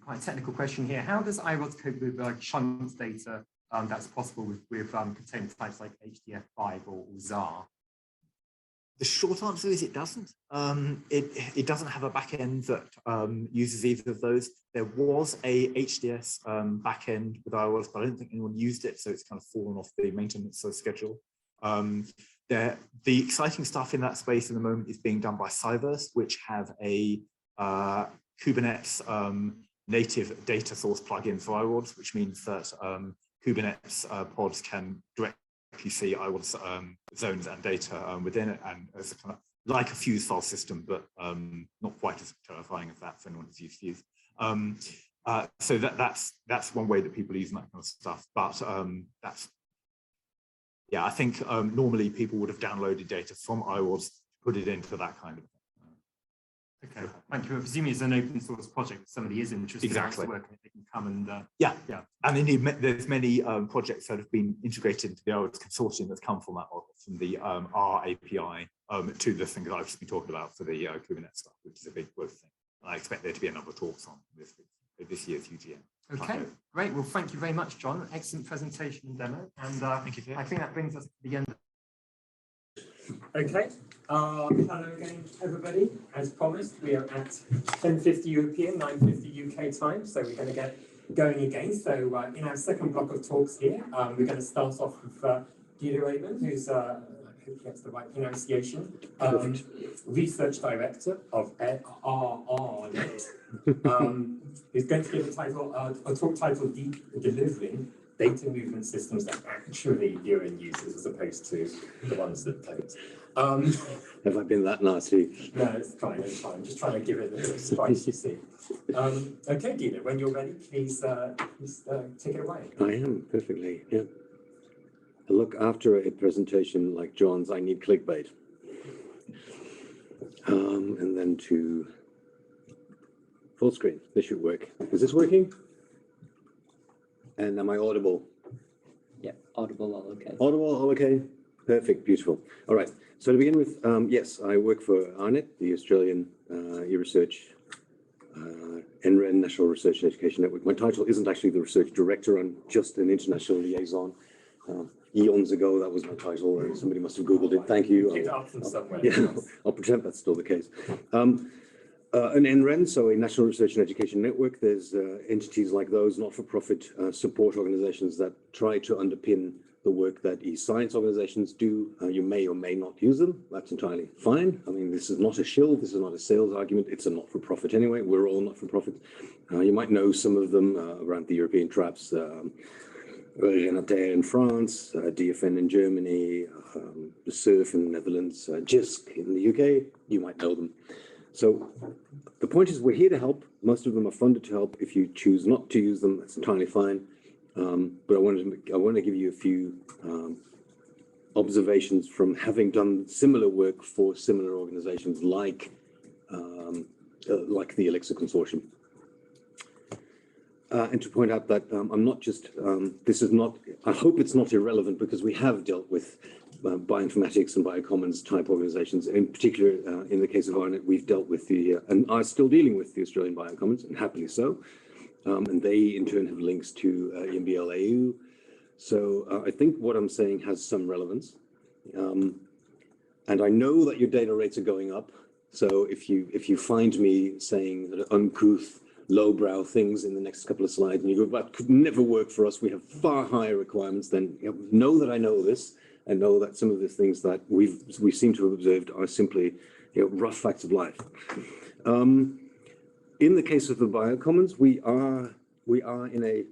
quite a technical question here. How does iWorks cope with shunt data that's possible with container types like HDF5 or ZAR? The short answer is it doesn't. It doesn't have a backend that uses either of those. There was a HDS backend with iWorks, but I don't think anyone used it, so it's kind of fallen off the maintenance schedule. The exciting stuff in that space at the moment is being done by Cyverse, which have a Kubernetes native data source plugin for iWorks, which means that Kubernetes pods can directly see iWorks zones and data within it, and as a kind of like a Fuse file system, but not quite as terrifying as that for anyone who's used Fuse. So that's one way that people are using that kind of stuff. But yeah, I think normally people would have downloaded data from iWorks, put it into that kind of thing. Okay, thank you. Presumably it's an open source project. Somebody is interested exactly. in work, they can come and yeah. And indeed, there's many projects that have been integrated into the iWorks consortium that's come from that model, from the R API to the thing that I've just been talking about for the Kubernetes stuff, which is a big work thing. And I expect there to be a number of talks on this year's UGM. Okay, great. Well, thank you very much, John. Excellent presentation and demo. And thank you. I think that brings us to the end. Okay. Hello again, everybody. As promised, we are at 10:50 European, 9:50 UK time, so we're going to get going again. So in our second block of talks here, we're going to start off with Guido Raymond, who's I hope that's the right pronunciation, research director of RRNet, who's going to give a talk titled Delivering Data Movement Systems that actually Bureau uses, as opposed to the ones that don't. Have I been that nasty? No, it's fine, it's fine. I'm just trying to give it a little spice, you see. Okay, Guido, when you're ready, please take it away. I am, perfectly, yeah. Look, after a presentation like John's, I need clickbait. And then to full screen. This should work. Is this working? And am I audible? Yeah, audible, all okay. Audible, all okay? Perfect, beautiful. All right, so to begin with, yes, I work for ARNet, the Australian e-research NREN, National Research and Education Network. My title isn't actually the research director, I'm just an international liaison. Eons ago, that was my title, or somebody must have Googled it. Thank you. Yeah, I'll pretend that's still the case. An NREN, so a National Research and Education Network, there's entities like those, not-for-profit support organizations that try to underpin the work that e-science organizations do. You may or may not use them. That's entirely fine. I mean, this is not a shill. This is not a sales argument. It's a not-for-profit anyway. We're all not-for-profit. You might know some of them around the European traps. Renater in France, DFN in Germany, SURF in the Netherlands, JISC in the UK. You might know them. So the point is, we're here to help. Most of them are funded to help. If you choose not to use them, that's entirely fine. But I want to give you a few observations from having done similar work for similar organizations like the Elixir Consortium. And to point out that I'm not just, this is not, I hope it's not irrelevant, because we have dealt with bioinformatics and biocommons type organizations. In particular, in the case of ARNet, we've dealt with and are still dealing with the Australian biocommons, and happily so. And they in turn have links to EMBL-AU. So I think what I'm saying has some relevance. And I know that your data rates are going up. So if you find me saying that uncouth lowbrow things in the next couple of slides, and you go, that could never work for us. We have far higher requirements. Then know that I know this, and know that some of the things that we seem to have observed are simply rough facts of life. In the case of the biocommons, we are in a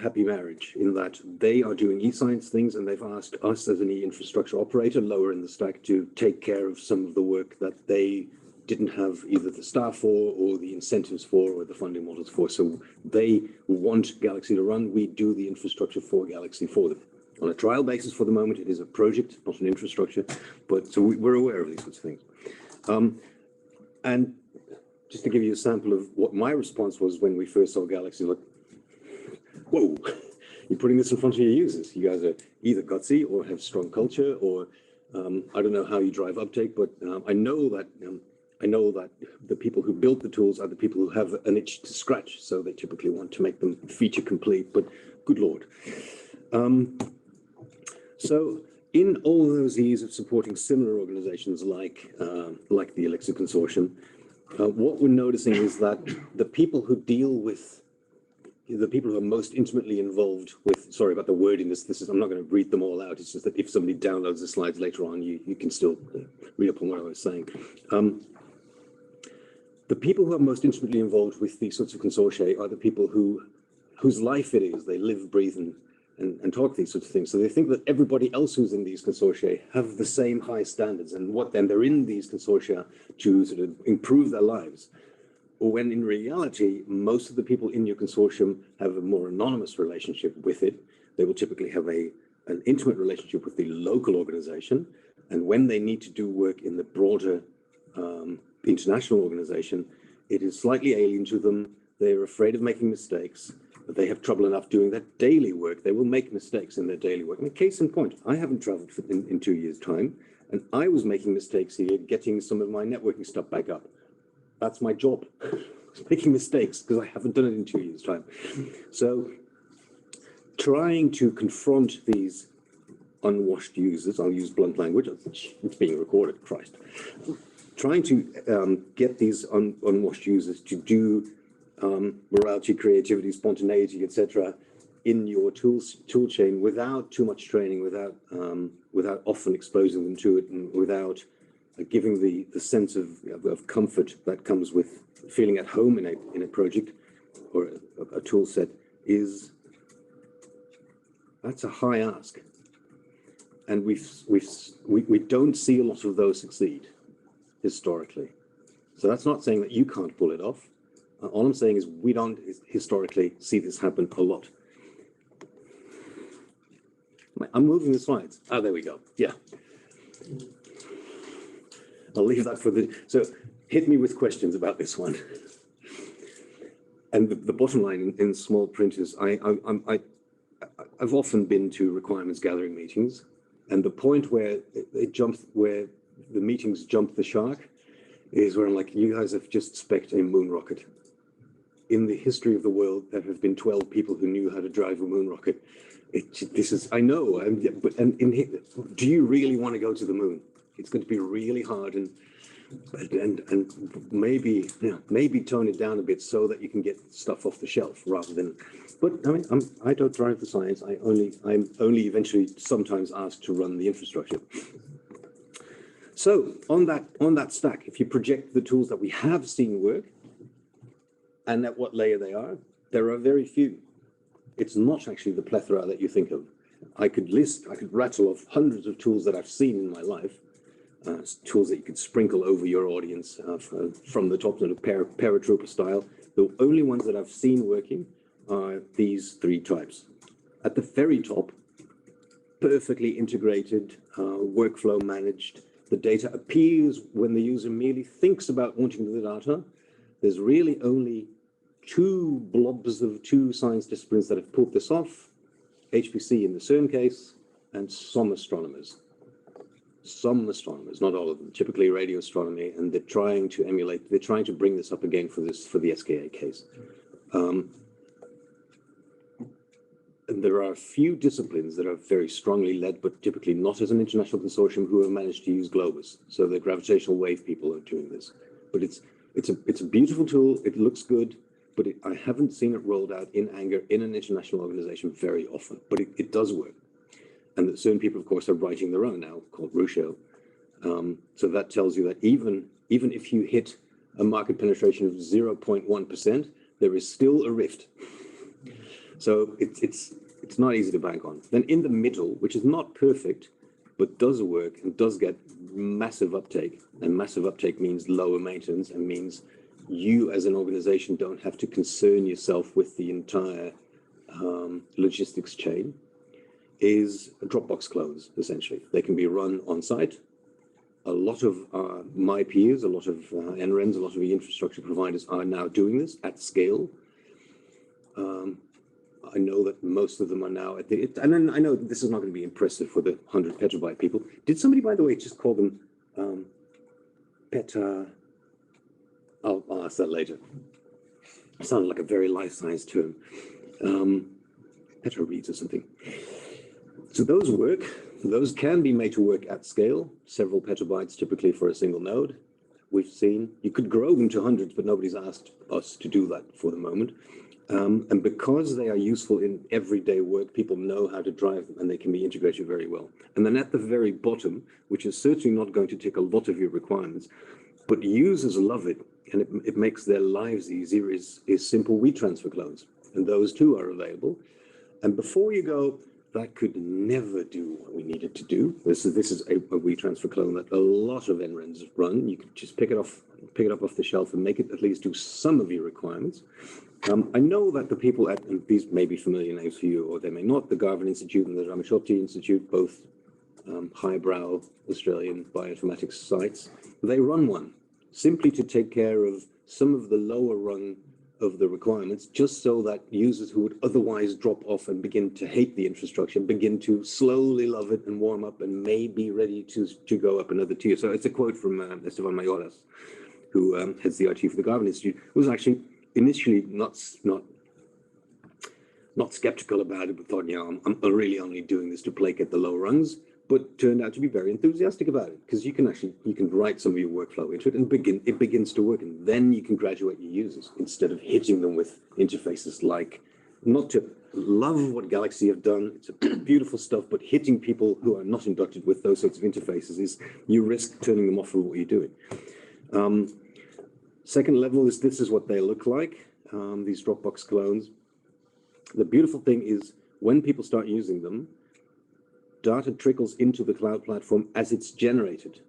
happy marriage in that they are doing e-science things, and they've asked us as an e-infrastructure operator lower in the stack to take care of some of the work that they didn't have either the staff for or the incentives for or the funding models for. So they want Galaxy to run. We do the infrastructure for Galaxy for them. On a trial basis for the moment, it is a project, not an infrastructure, but so we're aware of these sorts of things. And just to give you a sample of what my response was when we first saw Galaxy, like, whoa, you're putting this in front of your users. You guys are either gutsy or have strong culture, or I don't know how you drive uptake, but I know that the people who built the tools are the people who have an itch to scratch, so they typically want to make them feature complete, but good Lord. So in all those years of supporting similar organizations like the Elixir Consortium, what we're noticing is that the people who deal with, the people who are most intimately involved with, sorry about the wording, I'm not going to read them all out, it's just that if somebody downloads the slides later on, you can still read up on what I was saying. The people who are most intimately involved with these sorts of consortia are the people whose life it is. They live, breathe, and talk these sorts of things. So they think that everybody else who's in these consortia have the same high standards, and then they're in these consortia to sort of improve their lives. When in reality, most of the people in your consortium have a more anonymous relationship with it. They will typically have an intimate relationship with the local organization. And when they need to do work in the broader international organization, it is slightly alien to them. They're afraid of making mistakes. They have trouble enough doing their daily work. They will make mistakes in their daily work. I mean, case in point, I haven't traveled in 2 years' time, and I was making mistakes here, getting some of my networking stuff back up. That's my job, making mistakes, because I haven't done it in 2 years' time. So trying to confront these unwashed users, I'll use blunt language, it's being recorded, Christ. Trying to get these unwashed users to do morality, creativity, spontaneity, etc., in your tool chain without too much training, without often exposing them to it, and without giving the sense of comfort that comes with feeling at home in a project or a tool set, that's a high ask, and we don't see a lot of those succeed historically. So that's not saying that you can't pull it off. All I'm saying is we don't historically see this happen a lot. I'm moving the slides. Oh, there we go. Yeah. I'll leave that for so hit me with questions about this one. And the bottom line in small print is I've often been to requirements gathering meetings, and the point where where the meetings jump the shark is where I'm like, you guys have just spec'd a moon rocket. In the history of the world, there have been 12 people who knew how to drive a moon rocket. I know, but do you really want to go to the moon? It's going to be really hard, and maybe tone it down a bit so that you can get stuff off the shelf rather than. But I mean, I don't drive the science. I'm only eventually sometimes asked to run the infrastructure. So on that stack, if you project the tools that we have seen work, and at what layer they are, there are very few. It's not actually the plethora that you think of. I could rattle off hundreds of tools that I've seen in my life, tools that you could sprinkle over your audience from the top, sort of paratrooper style. The only ones that I've seen working are these three types. At the very top, perfectly integrated, workflow managed. The data appears when the user merely thinks about wanting the data. There's really only two blobs of two science disciplines that have pulled this off, HPC in the CERN case, and some astronomers. Some astronomers, not all of them, typically radio astronomy, and they're trying to bring this up again for the SKA case. And there are a few disciplines that are very strongly led, but typically not as an international consortium, who have managed to use Globus. So the gravitational wave people are doing this. But it's a beautiful tool, it looks good, but I haven't seen it rolled out in anger in an international organization very often, but it does work. And that certain people, of course, are writing their own now called Rusho. So that tells you that even if you hit a market penetration of 0.1%, there is still a rift. So it's not easy to bank on. Then in the middle, which is not perfect, but does work and does get massive uptake, and massive uptake means lower maintenance and means you as an organization don't have to concern yourself with the entire logistics chain, is Dropbox clones, essentially. They can be run on site. A lot of my peers, a lot of NRENs, a lot of the infrastructure providers are now doing this at scale. I know that most of them are now at the, and then I know this is not going to be impressive for the 100 petabyte people. Did somebody, by the way, just call them I'll ask that later. It sounded like a very life-size term. Peta reads or something. So those work. Those can be made to work at scale, several petabytes typically for a single node. We've seen, you could grow them to hundreds, but nobody's asked us to do that for the moment. And because they are useful in everyday work, people know how to drive them and they can be integrated very well. And then at the very bottom, which is certainly not going to tick a lot of your requirements, but users love it and it makes their lives easier, is simple WeTransfer clones. And those too are available. And before you go, that could never do what we needed to do. This is a WeTransfer clone that a lot of NRENs run. You can just pick it up off the shelf and make it at least do some of your requirements. I know that the people at, and these may be familiar names for you, or they may not, the Garvan Institute and the Ramachopti Institute, both highbrow Australian bioinformatics sites, they run one simply to take care of some of the lower rung of the requirements, just so that users who would otherwise drop off and begin to hate the infrastructure begin to slowly love it and warm up and may be ready to go up another tier. So it's a quote from Esteban Mayoras, who heads the IT for the Garvan Institute, who was actually initially not skeptical about it, but thought, yeah, I'm really only doing this to placate the low rungs, but turned out to be very enthusiastic about it, because you can write some of your workflow into it and it begins to work, and then you can graduate your users instead of hitting them with interfaces like, not to love what Galaxy have done, it's beautiful stuff, but hitting people who are not inducted with those sorts of interfaces is, you risk turning them off from what you're doing. Second level is, this is what they look like, these Dropbox clones. The beautiful thing is, when people start using them, data trickles into the cloud platform as it's generated.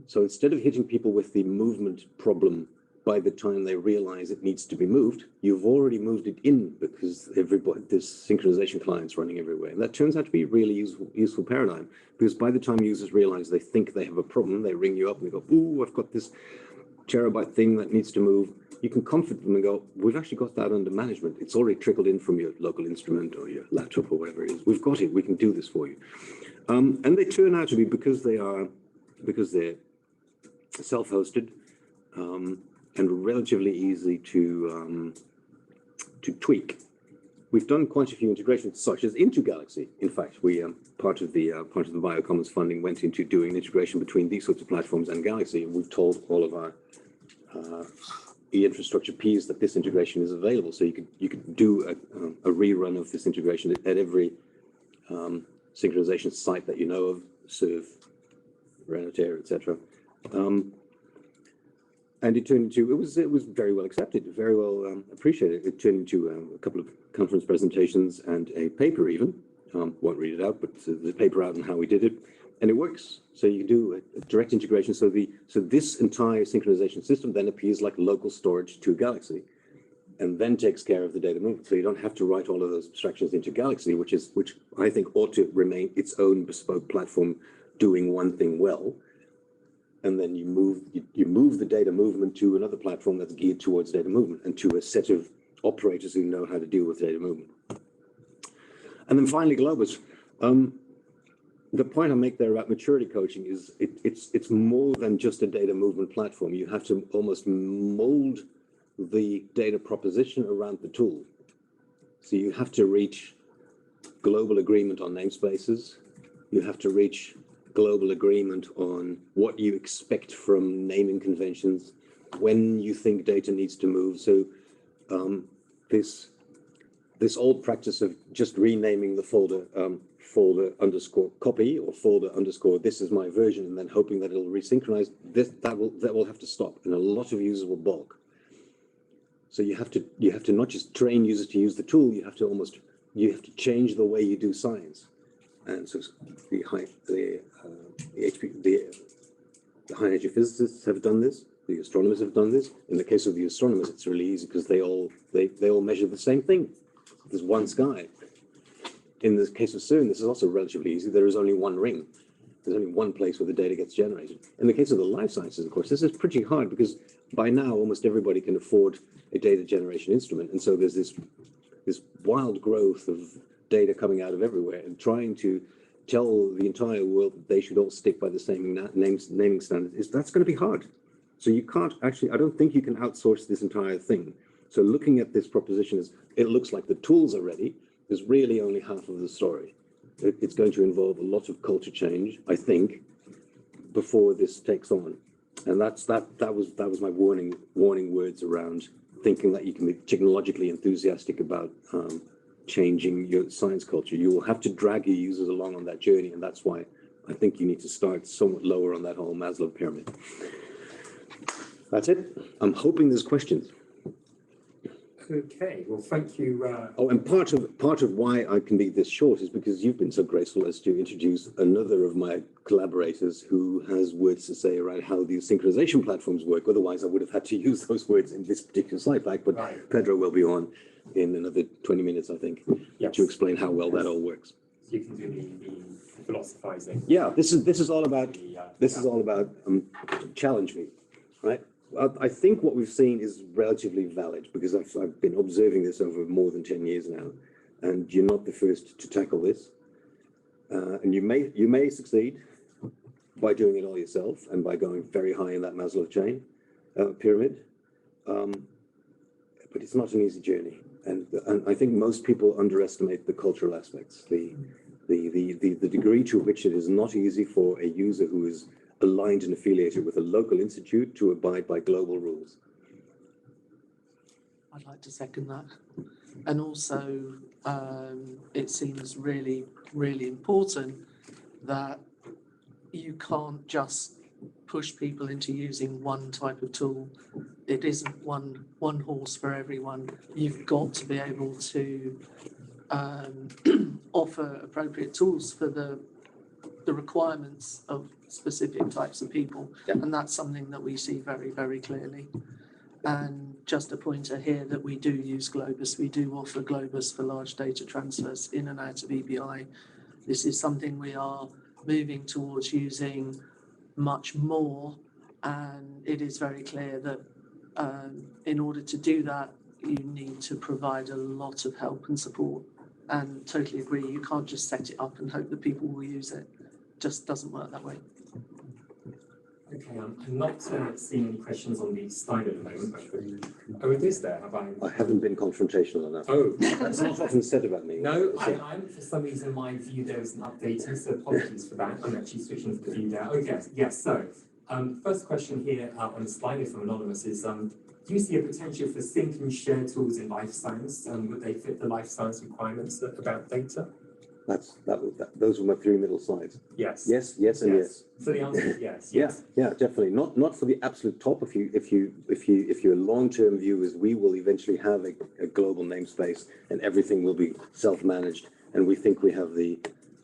So instead of hitting people with the movement problem by the time they realize it needs to be moved, you've already moved it in, because there's synchronization clients running everywhere. And that turns out to be a really useful paradigm, because by the time users realize they think they have a problem, they ring you up and they go, ooh, I've got this terabyte thing that needs to move. You can comfort them and go, we've actually got that under management. It's already trickled in from your local instrument or your laptop or whatever it is. We've got it, we can do this for you. And they turn out to be, because they're self-hosted and relatively easy to tweak. We've done quite a few integrations, such as into Galaxy. In fact, we part of the Biocommons funding went into doing integration between these sorts of platforms and Galaxy, and we've told all of our e-infrastructure peers that this integration is available. So you could do a rerun of this integration at every synchronization site that you know of, Serve, Renater, etc. And it turned into, it was very well accepted, very well appreciated. It turned into a couple of conference presentations and a paper even. Won't read it out, but the paper out on how we did it. And it works. So you can do a direct integration. So this entire synchronization system then appears like local storage to Galaxy, and then takes care of the data movement. So you don't have to write all of those abstractions into Galaxy, which I think ought to remain its own bespoke platform doing one thing well. And then you move the data movement to another platform that's geared towards data movement and to a set of operators who know how to deal with data movement. And then finally, Globus. The point I make there about maturity coaching is it's more than just a data movement platform. You have to almost mold the data proposition around the tool. So you have to reach global agreement on namespaces. You have to reach global agreement on what you expect from naming conventions. when you think data needs to move. So this old practice of just renaming the folder folder underscore copy or folder underscore this is my version, and then hoping that it'll resynchronize, that will have to stop, and a lot of users will balk. So you have to not just train users to use the tool, you have to change the way you do science. And so the high energy physicists have done this, the astronomers have done this. In the case of the astronomers, it's really easy because they all measure the same thing. There's one sky. In the case of CERN, this is also relatively easy. There is only one ring. There's only one place where the data gets generated. In the case of the life sciences, of course, this is pretty hard because by now almost everybody can afford a data generation instrument. And so there's this wild growth of data coming out of everywhere, and trying to tell the entire world that they should all stick by the same naming standard, that's going to be hard. So you can't actually, I don't think you can outsource this entire thing. So looking at this proposition is, it looks like the tools are ready, is really only half of the story. It's going to involve a lot of culture change, I think, before this takes on. And that was my warning words around thinking that you can be technologically enthusiastic about changing your science culture. You will have to drag your users along on that journey, and that's why I think you need to start somewhat lower on that whole Maslow pyramid. That's it. I'm hoping there's questions. Okay, well, thank you. Oh, and part of why I can be this short is because you've been so graceful as to introduce another of my collaborators who has words to say around how these synchronization platforms work. Otherwise, I would have had to use those words in this particular slide pack, but right. Pedro will be on in another 20 minutes, I think, yes, to explain how well that all works. So you can do the philosophizing. Yeah, this is all about challenge me, right? I think what we've seen is relatively valid because I've been observing this over more than 10 years now, and you're not the first to tackle this. And you may succeed by doing it all yourself and by going very high in that Maslow pyramid, but it's not an easy journey. And I think most people underestimate the cultural aspects, the degree to which it is not easy for a user who is aligned and affiliated with a local institute to abide by global rules. I'd like to second that. And also, it seems really, really important that you can't just push people into using one type of tool. It isn't one horse for everyone. You've got to be able to offer appropriate tools for the requirements of specific types of people. Yep. And that's something that we see very, very clearly. And just a pointer here that we do use Globus. We do offer Globus for large data transfers in and out of EBI. This is something we are moving towards using much more, and it is very clear that in order to do that, you need to provide a lot of help and support. And totally agree, you can't just set it up and hope that people will use it. Just doesn't work that way. Okay, I'm not seeing any questions on the slide at the moment. Oh, it is there, have I? I haven't been confrontational enough. Oh. That's not often said about me. No, I'm for some reason my view there isn't updating, so apologies for that. I'm actually switching to the view there. Okay, yes, so first question here on the slide from Anonymous is, do you see a potential for sync and share tools in life science? Would they fit the life science requirements about data? Those were my three middle slides. Yes. Yes, yes, and yes. So the answer is yes. Yes. Yeah, definitely. Not for the absolute top. If your long-term view is we will eventually have a global namespace and everything will be self-managed, and we think we have the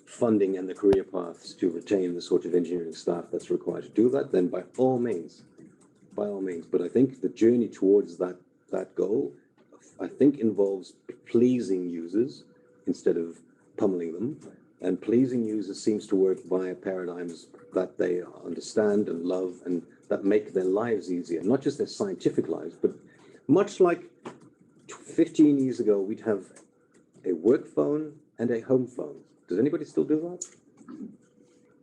funding and the career paths to retain the sort of engineering staff that's required to do that, then by all means. But I think the journey towards that goal, I think, involves pleasing users instead of pummeling them, and pleasing users seems to work via paradigms that they understand and love and that make their lives easier, not just their scientific lives, but much like 15 years ago, we'd have a work phone and a home phone. Does anybody still do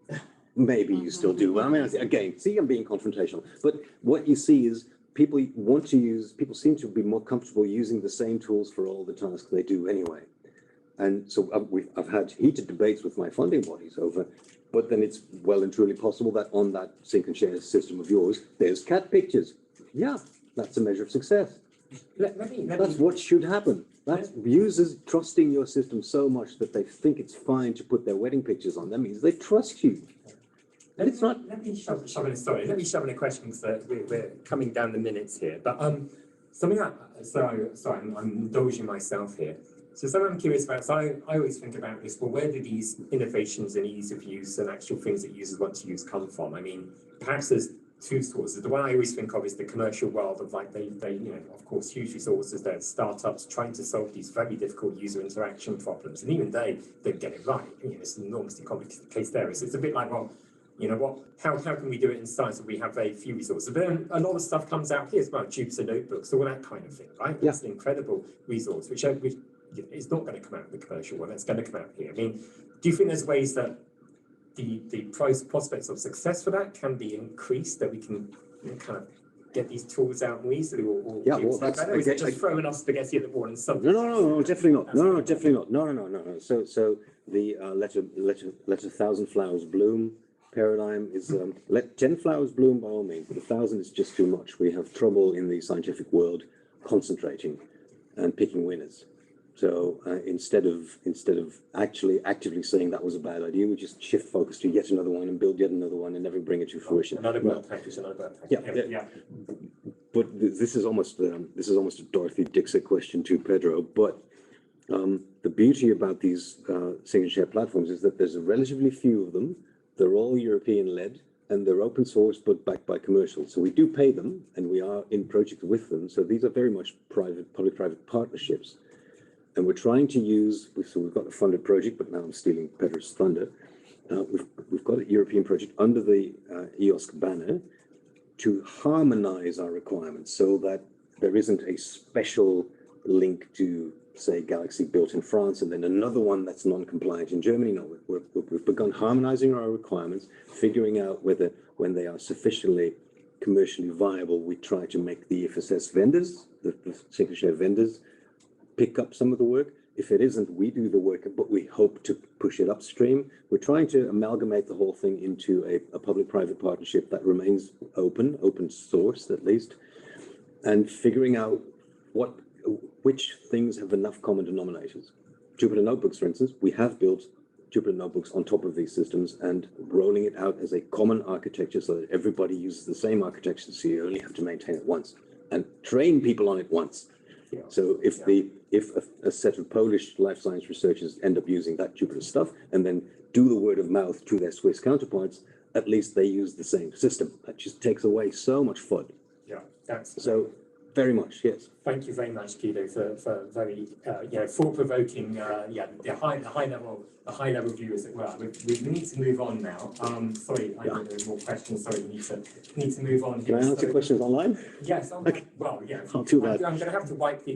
that? Maybe you still do. I mean, again, see, I'm being confrontational, but what you see is people seem to be more comfortable using the same tools for all the tasks they do anyway. And so I've had heated debates with my funding bodies over, but then it's well and truly possible that on that sync and share system of yours, there's cat pictures. Yeah, that's a measure of success. Let That's what should happen. That's users trusting your system so much that they think it's fine to put their wedding pictures on. That means they trust you. And it's not. Let me shove in a question because we're coming down the minutes here. But something I'm indulging myself here. So something I'm curious about. So I always think about this. Well, where do these innovations and ease of use and actual things that users want to use come from? I mean, perhaps there's two sources. The one I always think of is the commercial world of like they of course huge resources. They're startups trying to solve these very difficult user interaction problems, and even they don't get it right. It's an enormously complicated case there. So it's a bit like, well, you know what? How can we do it in science if we have very few resources? But then a lot of stuff comes out here as well, Jupyter notebooks, all that kind of thing, right? Yeah. That's an incredible resource, which is not going to come out in the commercial one. It's going to come out here. I mean, do you think there's ways that the prospects of success for that can be increased, that we can kind of get these tools out more easily, or Yeah, well, that's is it just throwing enough spaghetti at the wall and something? No, definitely not. No, definitely not. No. So the let a thousand flowers bloom paradigm is let 10 flowers bloom by all means, but 1,000 is just too much. We have trouble in the scientific world concentrating and picking winners. So instead of actually actively saying that was a bad idea, we just shift focus to yet another one and build yet another one and never bring it to fruition. Another bad practice. Yeah. But this is almost a Dorothy Dixit question to Pedro. But the beauty about these single share platforms is that there's a relatively few of them. They're all European led and they're open source but backed by commercials. So we do pay them and we are in projects with them. So these are very much public-private partnerships. And we're trying to use, so we've got a funded project, but now I'm stealing Pedro's thunder. We've got a European project under the EOSC banner to harmonize our requirements so that there isn't a special link to, say, Galaxy built in France and then another one that's non-compliant in Germany. No, we've begun harmonizing our requirements, figuring out whether when they are sufficiently commercially viable, we try to make the EFSS vendors, the single share vendors, pick up some of the work. If it isn't, we do the work, but we hope to push it upstream. We're trying to amalgamate the whole thing into a public-private partnership that remains open source at least, and figuring out which things have enough common denominators. Jupyter Notebooks, for instance, we have built Jupyter Notebooks on top of these systems and rolling it out as a common architecture so that everybody uses the same architecture, so you only have to maintain it once and train people on it once. So if a set of Polish life science researchers end up using that Jupyter stuff and then do the word of mouth to their Swiss counterparts, at least they use the same system. That just takes away so much FUD. Yeah, that's so very much, yes. Thank you very much, Guido, for very thought-provoking, the high level view, as it were. We need to move on now. Sorry, I know there's more questions. Sorry, we need to move on. Can I answer questions online? Yes. Okay. Well, yeah. Not too bad. I'm going to have to archive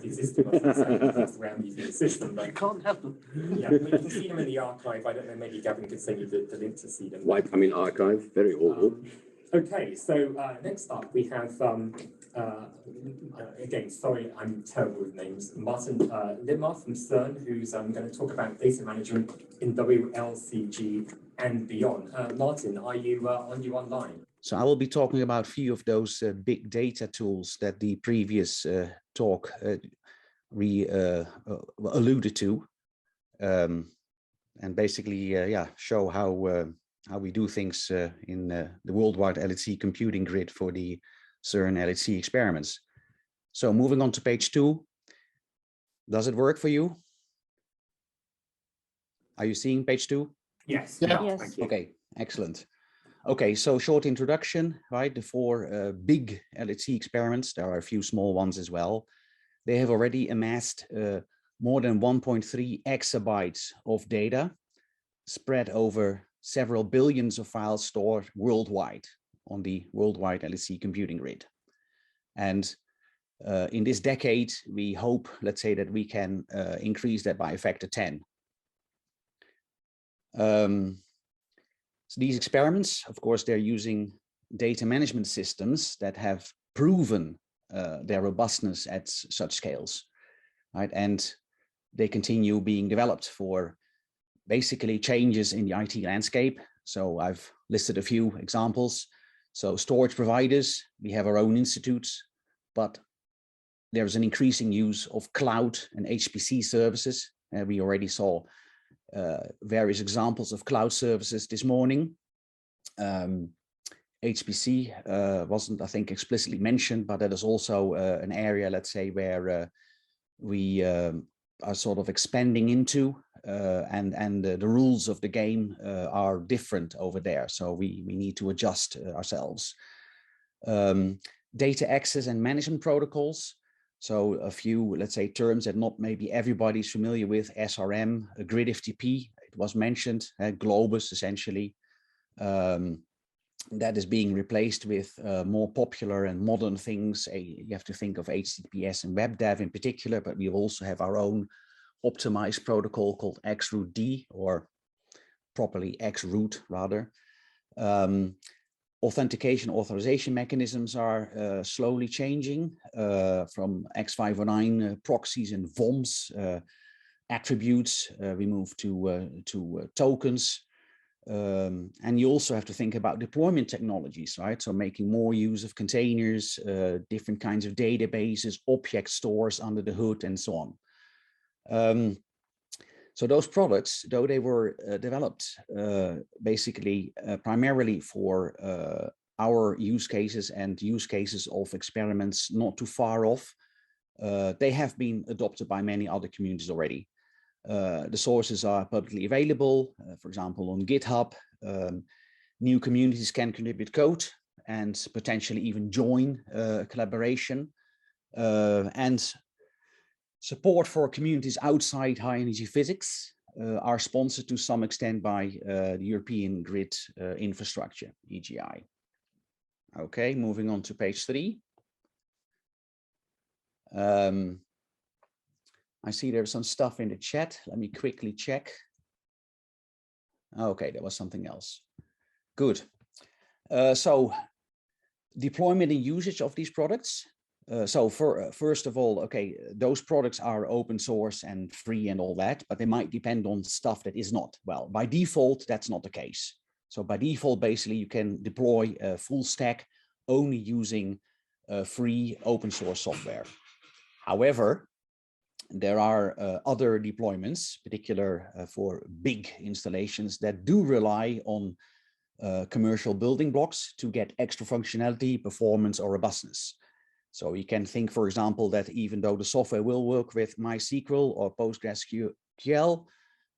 the existing ones around the system. But You can't have them. yeah, we can see them in the archive. I don't know. Maybe Gavin could send you the link to see them. Archive, very awful. Okay, so next up we have, again, sorry, I'm terrible with names, Martin Littmar from CERN, who's going to talk about data management in WLCG and beyond. Martin, are you online? So I will be talking about a few of those big data tools that the previous talk alluded to, and basically, show how we do things in the worldwide LHC computing grid for the CERN LHC experiments. So moving on to page 2, does it work for you? Are you seeing page 2? Yes. Yeah. Yes. Yes. Okay, excellent. Okay, so short introduction, right? The 4 big LHC experiments, there are a few small ones as well. They have already amassed more than 1.3 exabytes of data spread over several billions of files stored worldwide on the worldwide LHC computing grid. And in this decade, we hope, let's say, that we can increase that by a factor 10. So these experiments, of course, they're using data management systems that have proven their robustness at such scales, right? And they continue being developed for basically changes in the IT landscape. So I've listed a few examples. So storage providers, we have our own institutes, but there's an increasing use of cloud and HPC services. We already saw various examples of cloud services this morning. HPC wasn't, I think, explicitly mentioned, but that is also an area, let's say, where we are sort of expanding into, and the rules of the game are different over there. So we need to adjust ourselves. Data access and management protocols. So a few, let's say, terms that not maybe everybody's familiar with: SRM, Grid FTP, it was mentioned, Globus essentially. That is being replaced with more popular and modern things. You have to think of HTTPS and WebDAV in particular, but we also have our own optimized protocol called XRootD, or properly XRoot rather. Authentication authorization mechanisms are slowly changing from X509 proxies and VOMs, attributes. We move to tokens. And you also have to think about deployment technologies, right? So making more use of containers, different kinds of databases, object stores under the hood, and so on. So those products, though they were developed basically primarily for our use cases and use cases of experiments not too far off, they have been adopted by many other communities already. The sources are publicly available, for example, on GitHub. New communities can contribute code and potentially even join collaboration. And support for communities outside high energy physics are sponsored to some extent by the European Grid Infrastructure, EGI. Okay, moving on to page 3. I see there's some stuff in the chat. Let me quickly check. Okay, there was something else. Good. So deployment and usage of these products. First of all, okay, those products are open source and free and all that, but they might depend on stuff that is not. Well, by default, that's not the case. So by default, basically, you can deploy a full stack only using free open source software. However, there are other deployments, particular for big installations, that do rely on commercial building blocks to get extra functionality, performance, or robustness. So you can think, for example, that even though the software will work with MySQL or PostgreSQL,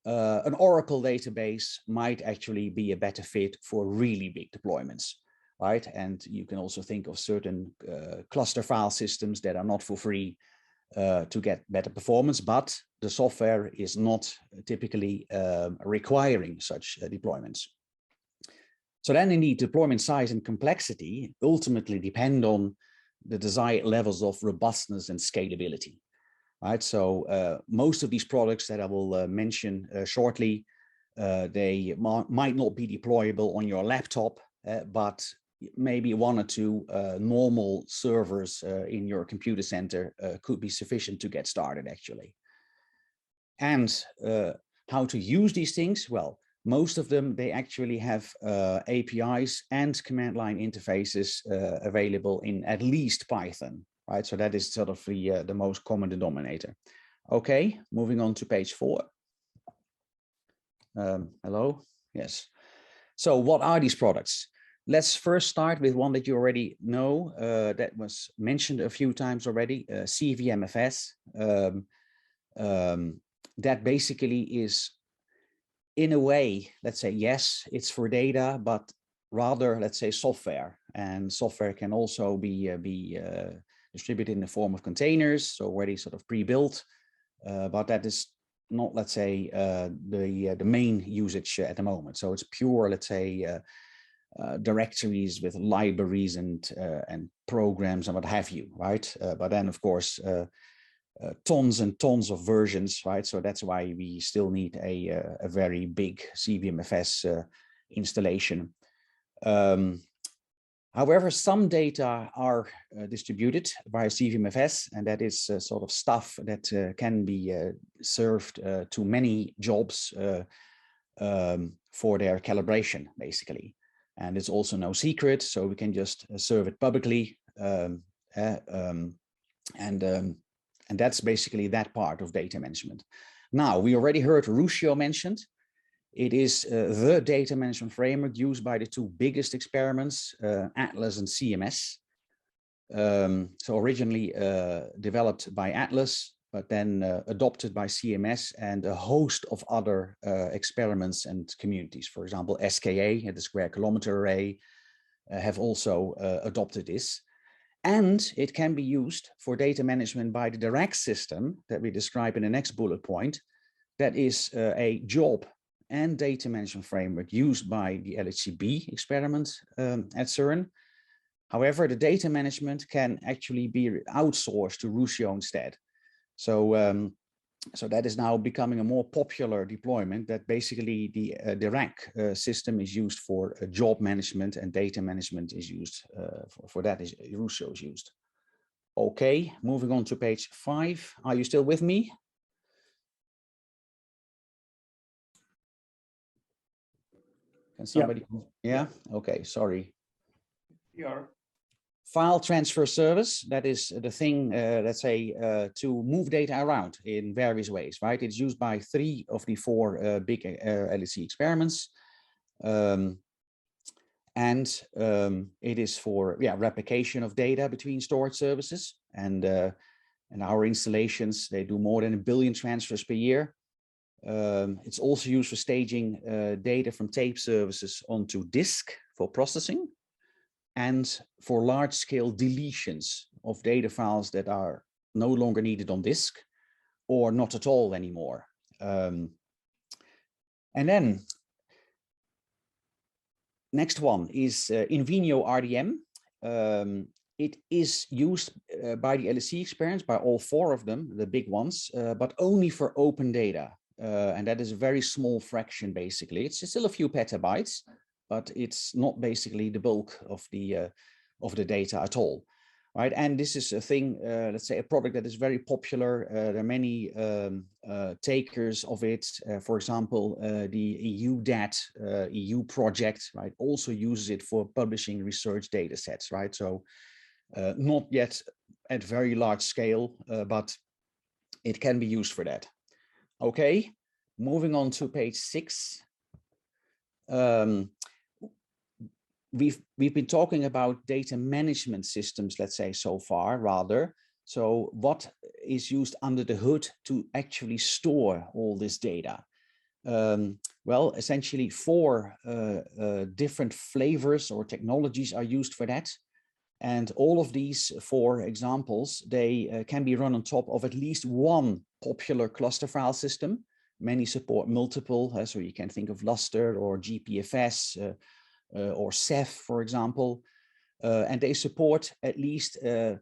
an Oracle database might actually be a better fit for really big deployments, right? And you can also think of certain cluster file systems that are not for free, to get better performance, but the software is not typically requiring such deployments. So then indeed, deployment size and complexity ultimately depend on the desired levels of robustness and scalability, right? So most of these products that I will mention shortly, they might not be deployable on your laptop, but maybe 1 or 2 normal servers in your computer center could be sufficient to get started, actually. And how to use these things? Well, most of them, they actually have APIs and command line interfaces available in at least Python, right? So that is sort of the most common denominator. Okay, moving on to page 4. Hello, yes. So what are these products? Let's first start with one that you already know, that was mentioned a few times already, CVMFS. That basically is, in a way, let's say, yes, it's for data, but rather, let's say, software. And software can also be distributed in the form of containers, so already sort of pre-built, but that is not, let's say, the main usage at the moment. So it's pure, let's say, directories with libraries and programs and what have you, right? But then, of course, tons and tons of versions, right? So that's why we still need a very big CVMFS installation. However, some data are distributed via CVMFS, and that is sort of stuff that can be served to many jobs for their calibration, basically. And it's also no secret, so we can just serve it publicly. And that's basically that part of data management. Now, we already heard Ruscio mentioned. It is the data management framework used by the two biggest experiments, Atlas and CMS. So originally developed by Atlas, but then adopted by CMS and a host of other experiments and communities. For example, SKA, the Square Kilometer Array, have also adopted this. And it can be used for data management by the DIRAC system that we describe in the next bullet point. That is a job and data management framework used by the LHCb experiment at CERN. However, the data management can actually be outsourced to Ruscio instead. So, so that is now becoming a more popular deployment, that basically the DIRAC system is used for job management, and data management is used for that is Ruscio is used. Okay, moving on to page 5. Are you still with me? Can somebody? Yeah. Okay. Sorry. Yeah. File transfer service, that is the thing, let's say, to move data around in various ways, right? It's used by 3 of the 4 big LHC experiments. And it is for replication of data between storage services. And our installations, they do more than 1 billion transfers per year. It's also used for staging data from tape services onto disk for processing, and for large-scale deletions of data files that are no longer needed on disk or not at all anymore. And then next one is Invenio RDM. It is used by the LHC experiments, by all 4 of them, the big ones, but only for open data. And that is a very small fraction, basically. It's still a few petabytes, but it's not basically the bulk of the data at all, right? And this is a thing, let's say, a product that is very popular. There are many takers of it. For example, the EUDAT EU project, right, also uses it for publishing research data sets, right? So not yet at very large scale, but it can be used for that. Okay, moving on to page 6. We've been talking about data management systems, let's say, so far, rather. So what is used under the hood to actually store all this data? Well, essentially 4 different flavors or technologies are used for that. And all of these 4 examples, they can be run on top of at least one popular cluster file system. Many support multiple, so you can think of Lustre or GPFS, or Ceph, for example, and they support at least 2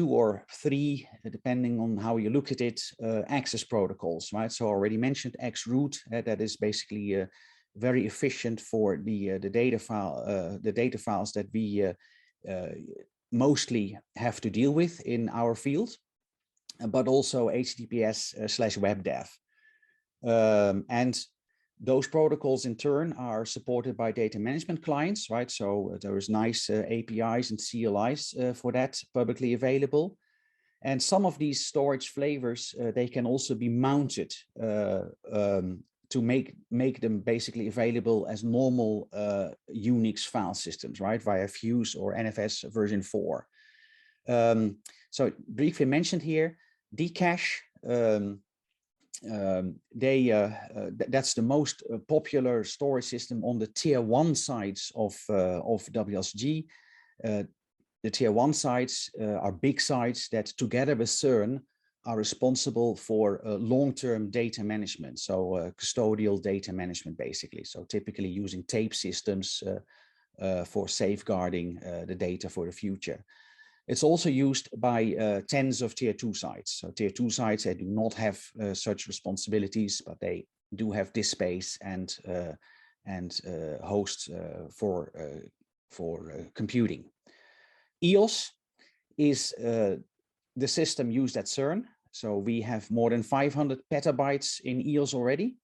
or 3, depending on how you look at it, access protocols, right? So I already mentioned XRoot, that is basically very efficient for the data files that we mostly have to deal with in our field, but also HTTPS/WebDAV. And those protocols in turn are supported by data management clients, right? So there is nice APIs and CLIs for that publicly available. And some of these storage flavors, they can also be mounted to make them basically available as normal Unix file systems, right? Via Fuse or NFS version 4. So briefly mentioned here, Dcache, that's the most popular storage system on the tier 1 sites of WSG. The tier 1 sites are big sites that together with CERN are responsible for long-term data management. So custodial data management, basically. So typically using tape systems for safeguarding the data for the future. It's also used by tens of tier 2 sites. So tier 2 sites, they do not have such responsibilities, but they do have disk space and hosts for computing. EOS is the system used at CERN. So we have more than 500 petabytes in EOS already.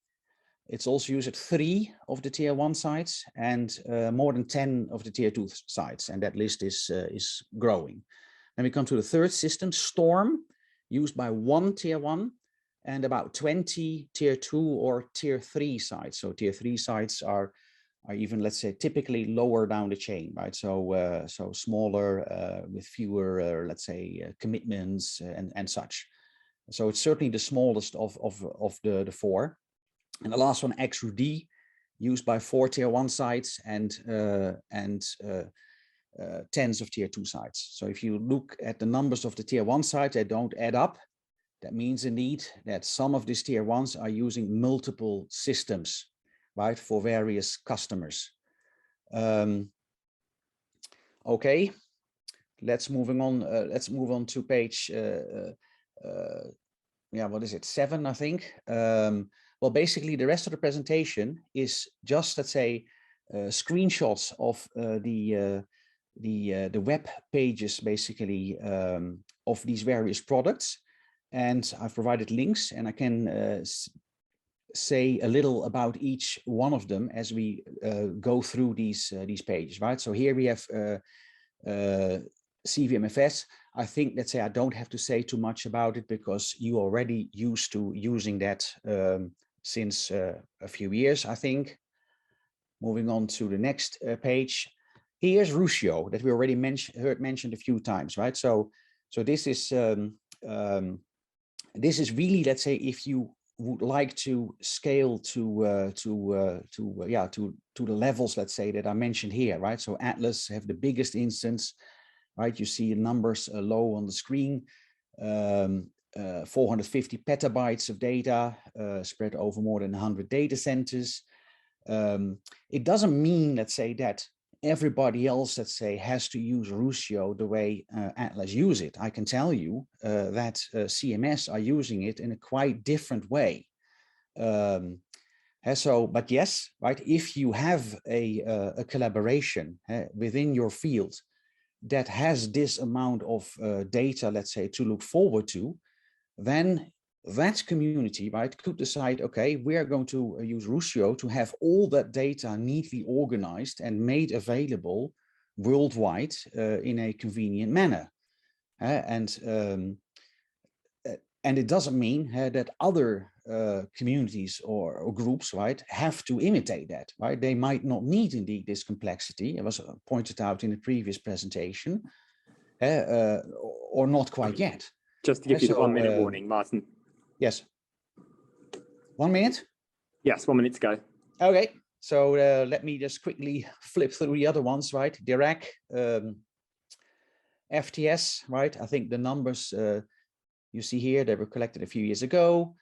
It's also used at 3 of the tier 1 sites and more than 10 of the tier 2 sites, and that list is growing. Then we come to the third system, Storm, used by 1 tier 1 and about 20 tier 2 or tier 3 sites. So tier 3 sites are even, let's say, typically lower down the chain, right? So so smaller with fewer, let's say, commitments and such. So it's certainly the smallest of the 4. And the last one, XRD, used by 4 tier 1 sites and tens of tier 2 sites. So if you look at the numbers of the tier 1 sites, they don't add up. That means indeed that some of these tier 1s are using multiple systems, right, for various customers. Okay, let's move on to page, yeah, what is it, 7, I think. Well, basically the rest of the presentation is just, let's say, screenshots of the web pages, basically, of these various products. And I've provided links, and I can say a little about each one of them as we go through these pages, right? So here we have CVMFS. I think, let's say, I don't have to say too much about it because you already used to using that since a few years, I think. Moving on to the next page. Here's Ruscio that we already heard mentioned a few times, right? So this is really, let's say, if you would like to scale to the levels, let's say, that I mentioned here, right? So Atlas have the biggest instance, right? You see numbers low on the screen, 450 petabytes of data spread over more than 100 data centers. It doesn't mean, let's say, that everybody else, let's say, has to use Ruscio the way Atlas use it. I can tell you that CMS are using it in a quite different way. But yes, right, if you have a collaboration within your field that has this amount of data, let's say, to look forward to, then that community, right, could decide, okay, we are going to use Ruscio to have all that data neatly organized and made available worldwide in a convenient manner. And it doesn't mean that other communities or groups, right, have to imitate that, right? They might not need indeed this complexity. It was pointed out in the previous presentation, or not quite yet. Just to give you the 1 minute warning, Martin. Yes. 1 minute? Yes, 1 minute to go. Okay, so let me just quickly flip through the other ones, right? Dirac, FTS, right? I think the numbers you see here, they were collected a few years ago.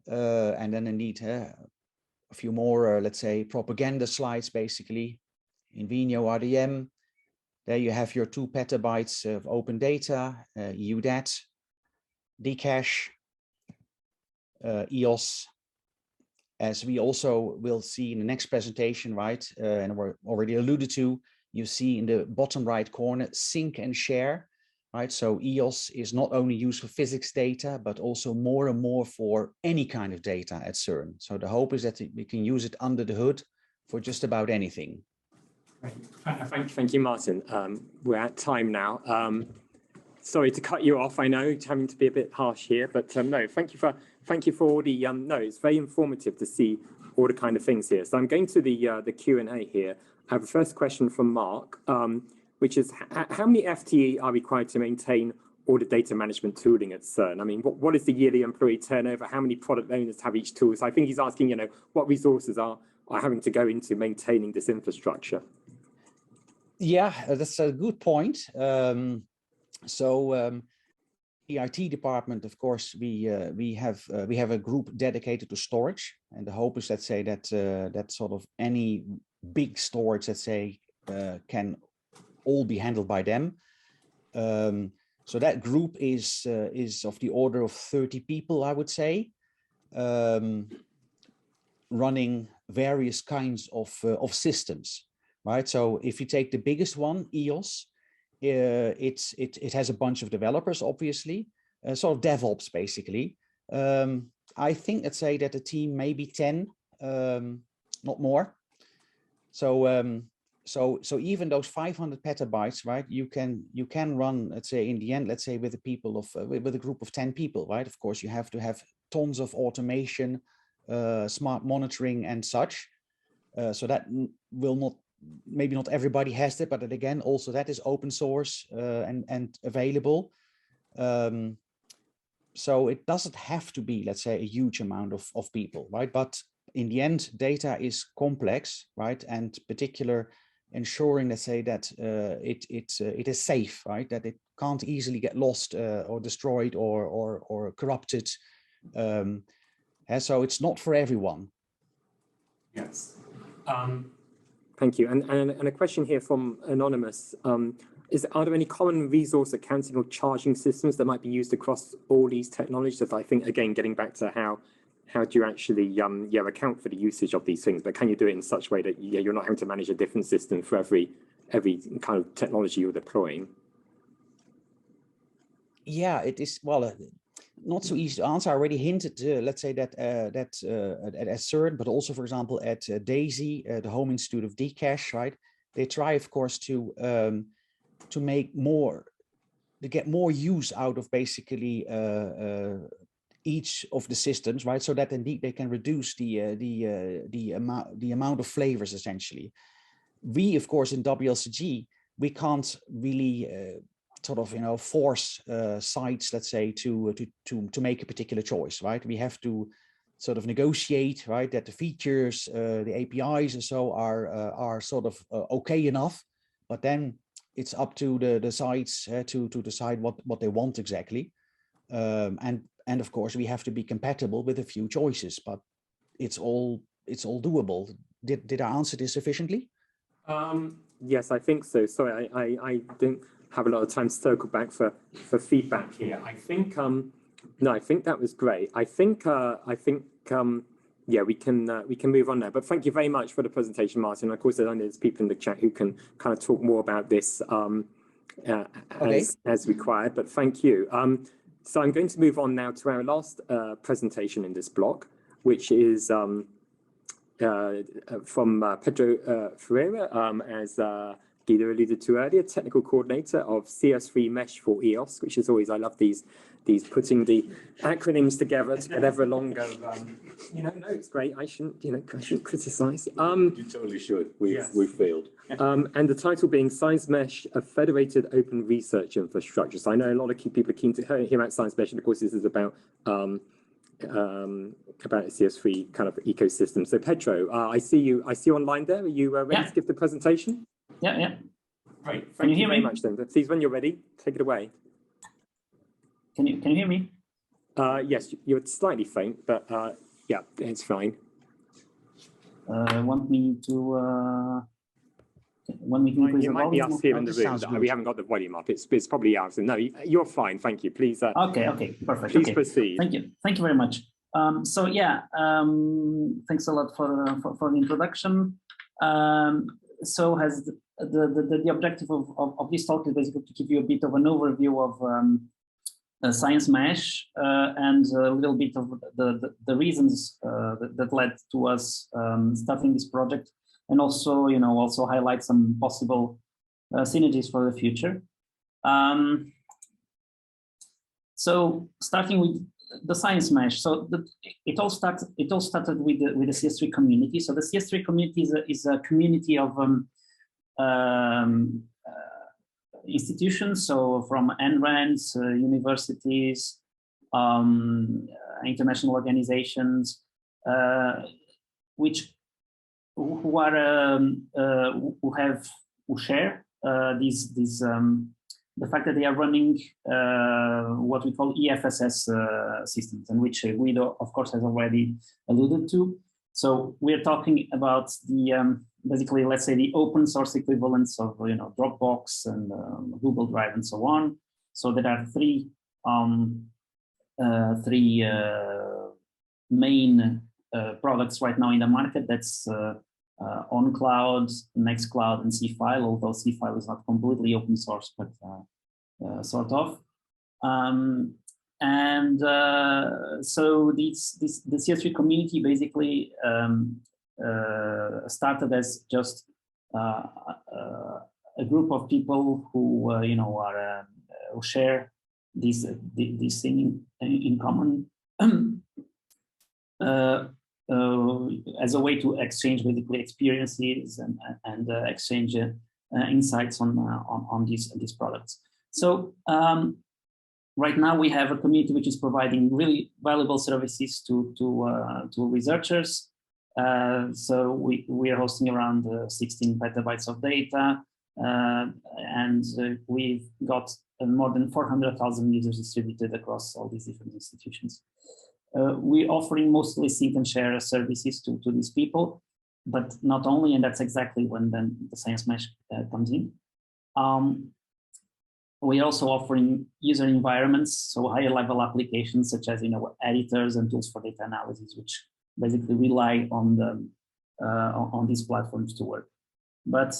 And then indeed a few more, let's say, propaganda slides, basically. Invenio RDM, there you have your 2 petabytes of open data, EUDAT, Dcache, EOS, as we also will see in the next presentation, right? And we're already alluded to, you see in the bottom right corner, sync and share, right? So EOS is not only used for physics data, but also more and more for any kind of data at CERN. So the hope is that we can use it under the hood for just about anything. Thank you, Martin. We're at time now. Sorry to cut you off. I know having to be a bit harsh here, but no, thank you for all the no. It's very informative to see all the kind of things here. So I'm going to the Q&A here. I have a first question from Mark, which is how many FTE are required to maintain all the data management tooling at CERN? I mean, what is the yearly employee turnover? How many product owners have each tool? So I think he's asking, you know, what resources are having to go into maintaining this infrastructure. Yeah, that's a good point. So the IT department, of course, we have a group dedicated to storage, and the hope is, let's say, that that sort of any big storage, let's say, can all be handled by them. So that group is of the order of 30 people, I would say, running various kinds of systems, right? So if you take the biggest one, EOS, it has a bunch of developers, obviously, sort of DevOps, basically. I think, let's say, that the team may be 10 not more. So so even those 500 petabytes, right? You can run, let's say, in the end, let's say, with a people of with a group of 10 people, right? Of course, you have to have tons of automation, smart monitoring, and such. So that will not, maybe not everybody has that, but then again, also that is open source and available. So it doesn't have to be, let's say, a huge amount of people, right? But in the end, data is complex, right? And particular ensuring, let's say, that it is safe, right? That it can't easily get lost or destroyed or corrupted. And so it's not for everyone. Yes. Thank you. And a question here from Anonymous. Are there any common resource accounting or charging systems that might be used across all these technologies? If I think, again, getting back to how do you actually account for the usage of these things, but can you do it in such a way that you're not having to manage a different system for every kind of technology you're deploying? Yeah, it is, well, not so easy to answer. I already hinted, let's say that at CERN, but also, for example, at DAISY, the Home Institute of Dcache, right? They try, of course, to make more, to get more use out of basically each of the systems, right? So that indeed they can reduce the amount of flavors essentially. We, of course, in WLCG, we can't really sort of, you know, force sites, let's say, to make a particular choice, right? We have to sort of negotiate, right, that the features, the APIs and so are sort of okay enough, but then it's up to the sites to decide what they want exactly. And of course, we have to be compatible with a few choices, but it's all doable. Did I answer this sufficiently? Yes, I think so. Sorry, I didn't have a lot of time to circle back for feedback here. I think no, I think that was great. I think yeah, we can move on now. But thank you very much for the presentation, Martin. Of course, I know there's people in the chat who can kind of talk more about this as required. But thank you. So I'm going to move on now to our last presentation in this block, which is from Pedro Ferreira, as Guido alluded to earlier, technical coordinator of CS3 Mesh for EOS, which is always, I love these putting the acronyms together to get ever longer. No, it's great. I shouldn't criticize. You totally should. We've failed. And the title being Science Mesh, a federated open research infrastructure. So I know a lot of people are keen to hear about Science Mesh, and of course this is about a CS3 kind of ecosystem. So Pedro, I see you online there. Are you ready to give the presentation? Yeah. Great. Thank you very much then. Please, when you're ready, take it away. Can you hear me? Yes, you're slightly faint, but yeah, it's fine. Want me to increase you the might be volume? us here in the room. We haven't got the volume up. It's probably ours. No, you're fine. Thank you. Please. Okay, perfect. Please proceed. Thank you very much. So yeah, thanks a lot for the introduction. So has the objective of this talk is basically to give you a bit of an overview of Science Mesh and a little bit of the reasons that led to us starting this project, and also also highlight some possible synergies for the future. So starting with the Science Mesh, so it all started with the CS3 community. So the CS3 community is a community of institutions, so from NRANs, universities, international organizations, who share the fact that they are running what we call EFSS systems, and which Guido, of course, has already alluded to. So we're talking about the basically, let's say, the open source equivalents of Dropbox and Google Drive and so on. So there are three main products right now in the market. That's OnCloud, Nextcloud, and Seafile, although Seafile is not completely open source, but sort of. And so the CS3 community basically started as just a group of people who who share this thing in common as a way to exchange basically experiences and exchange insights on these products. So right now we have a community which is providing really valuable services to researchers. So we are hosting around 16 petabytes of data, and we've got more than 400,000 users distributed across all these different institutions. We're offering mostly sync and share services to these people, but not only, and that's exactly when then the Science Mesh comes in. We're also offering user environments, so higher level applications such as editors and tools for data analysis, which basically rely on these platforms to work. But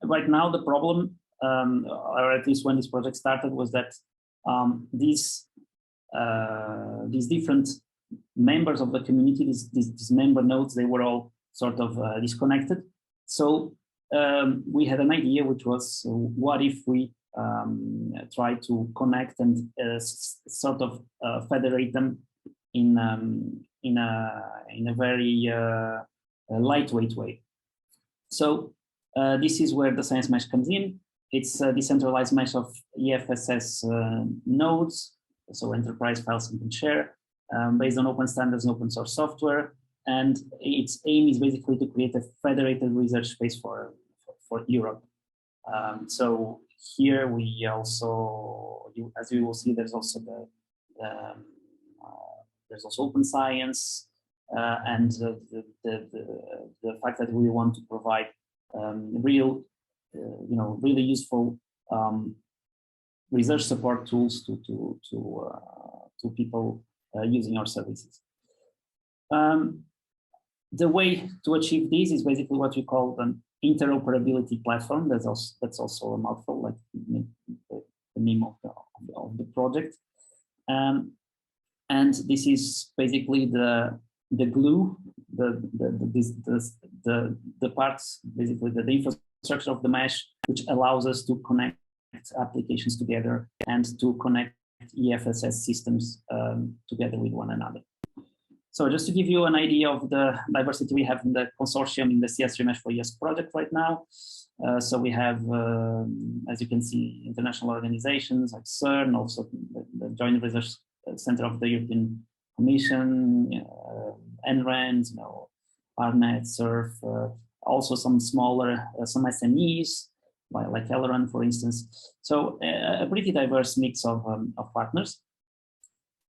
right now the problem, or at least when this project started, was that these different members of the community, these member nodes, they were all sort of disconnected. So we had an idea, which was, what if we try to connect and sort of federate them in a very lightweight way. So this is where the Science Mesh comes in. It's a decentralized mesh of EFSS nodes, so enterprise file sync and share, based on open standards and open source software. And its aim is basically to create a federated research space for Europe. So here we also, as you will see, there's also there's also open science, and the fact that we want to provide really useful research support tools to people using our services. The way to achieve this is basically what we call an interoperability platform. That's also a mouthful, like the name of the project. And this is basically the glue, the parts, basically the infrastructure of the mesh, which allows us to connect applications together and to connect EFSS systems together with one another. So just to give you an idea of the diversity we have in the consortium in the CS3 Mesh for ES project right now. So we have, as you can see, international organizations like CERN, also the Joint Research Center of the European Commission, NRENs, ARNet, SURF, also some smaller, some SMEs, like Eleron, for instance. So a pretty diverse mix of partners.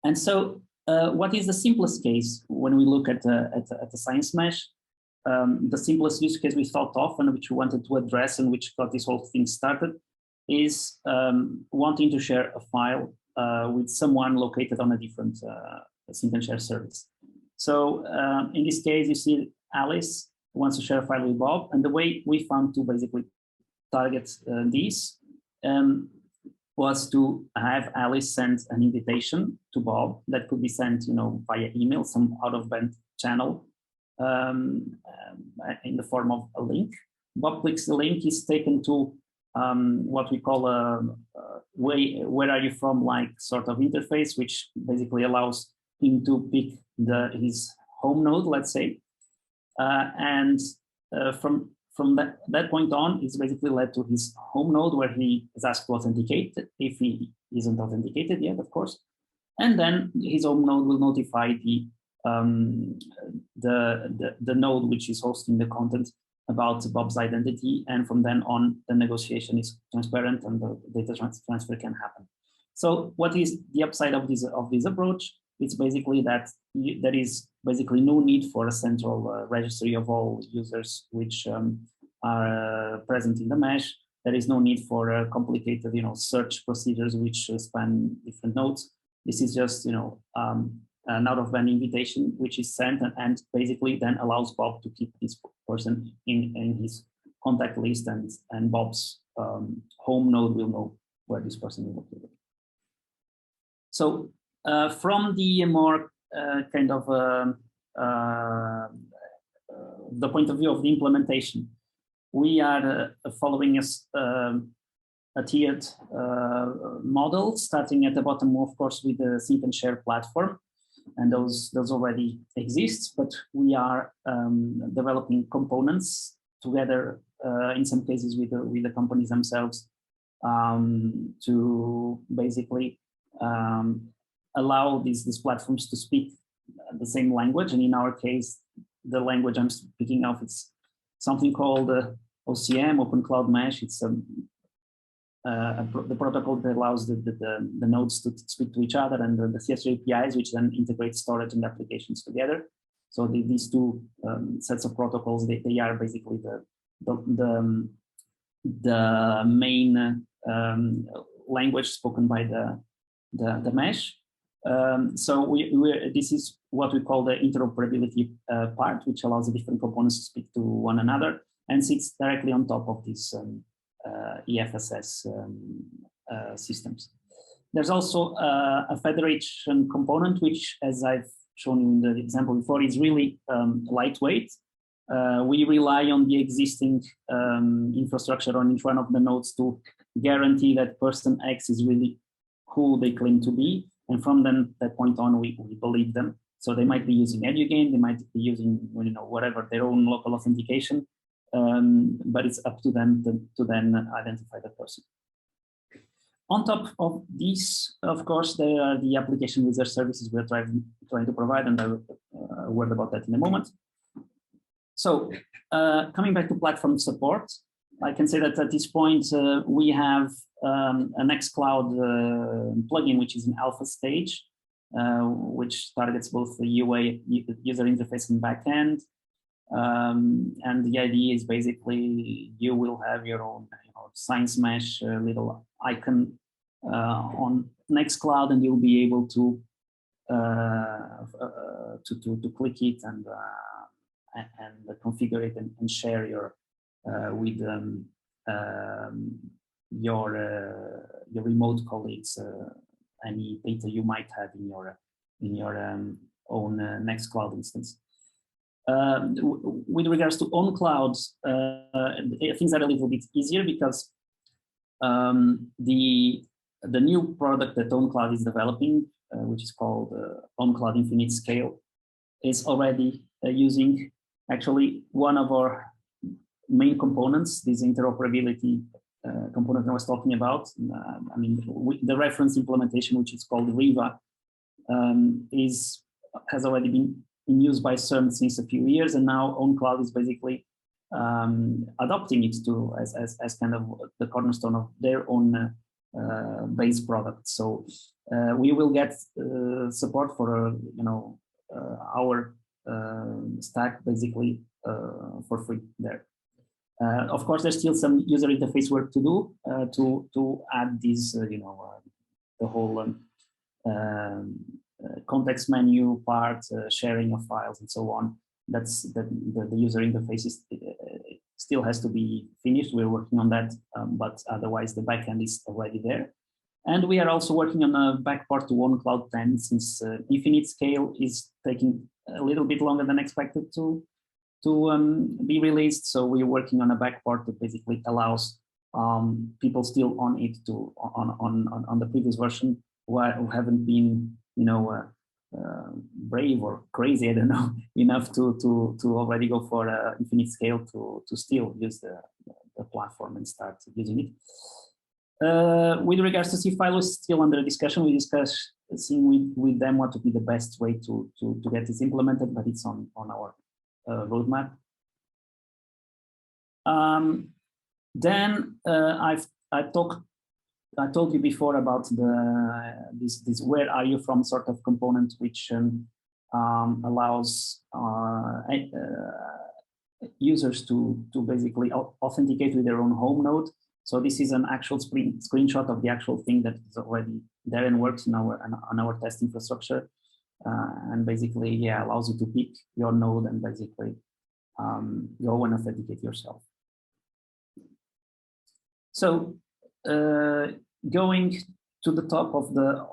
And so what is the simplest case when we look at the Science Mesh? The simplest use case we thought of and which we wanted to address and which got this whole thing started is wanting to share a file with someone located on a different sync and share service. So in this case, you see Alice wants to share a file with Bob, and the way we found to basically target these was to have Alice send an invitation to Bob that could be sent, via email, some out-of-band channel in the form of a link. Bob clicks the link, he's taken to what we call a where are you from like sort of interface, which basically allows him to pick his home node, let's say, and from that point on, it's basically led to his home node where he is asked to authenticate if he isn't authenticated yet, of course. And then his home node will notify the node which is hosting the content about Bob's identity. And from then on, the negotiation is transparent and the data transfer can happen. So what is the upside of this approach? It's basically that there is basically no need for a central registry of all users which are present in the mesh. There is no need for complicated, search procedures which span different nodes. This is just, an out-of-band invitation which is sent and basically then allows Bob to keep this person in his contact list, and Bob's home node will know where this person is located. So From the more kind of the point of view of the implementation, we are following a tiered model, starting at the bottom, of course, with the Sync and Share platform, and those already exist. But we are developing components together, in some cases with the companies themselves, to basically allow these platforms to speak the same language. And in our case, the language I'm speaking of, it's something called OCM, Open Cloud Mesh. It's the protocol that allows the nodes to speak to each other, and the CSV APIs, which then integrate storage and applications together. So these two sets of protocols, they are basically the main language spoken by the mesh. So this is what we call the interoperability part, which allows the different components to speak to one another and sits directly on top of these EFSS systems. There's also a federation component, which, as I've shown you in the example before, is really lightweight. We rely on the existing infrastructure on each one of the nodes to guarantee that person X is really who they claim to be. And from then, that point on, we believe them. So they might be using EduGain, they might be using, whatever, their own local authentication, but it's up to them to then identify the person. On top of these, of course, there are the application research services we're trying to provide, and I'll word about that in a moment. So coming back to platform support, I can say that at this point, we have an Nextcloud plugin, which is in alpha stage, which targets both the UA, user interface, and backend. And the idea is basically you will have your own Science Mesh little icon on Nextcloud, and you'll be able to click it and configure it and share your with your remote colleagues any data you might have in your own Nextcloud instance. With regards to on clouds, things are a little bit easier because the new product that OnCloud is developing, which is called OnCloud Infinite Scale, is already using actually one of our main components, this interoperability component I was talking about. I mean, the reference implementation, which is called Riva, has already been in use by CERN since a few years, and now OnCloud is basically adopting it to as kind of the cornerstone of their own base product. So we will get support for our stack basically for free there. Of course, there's still some user interface work to do to add these, the whole context menu part, sharing of files, and so on. That's the user interface still has to be finished. We're working on that, but otherwise the backend is already there. And we are also working on a back part to OnCloud 10, since Infinite Scale is taking a little bit longer than expected to be released. So we're working on a back part that basically allows people still on it to on the previous version who haven't been brave or crazy, I don't know, enough to already go for Infinite Scale to still use the platform and start using it. With regards to cFile, it's still under discussion. We discuss seeing with them what would be the best way to get this implemented, but it's on our roadmap. Then I told you before about this where are you from sort of component, which allows users to basically authenticate with their own home node. So this is an actual screenshot of the actual thing that is already there and works on our test infrastructure, and basically allows you to pick your node and basically go and authenticate yourself. So going to the top of the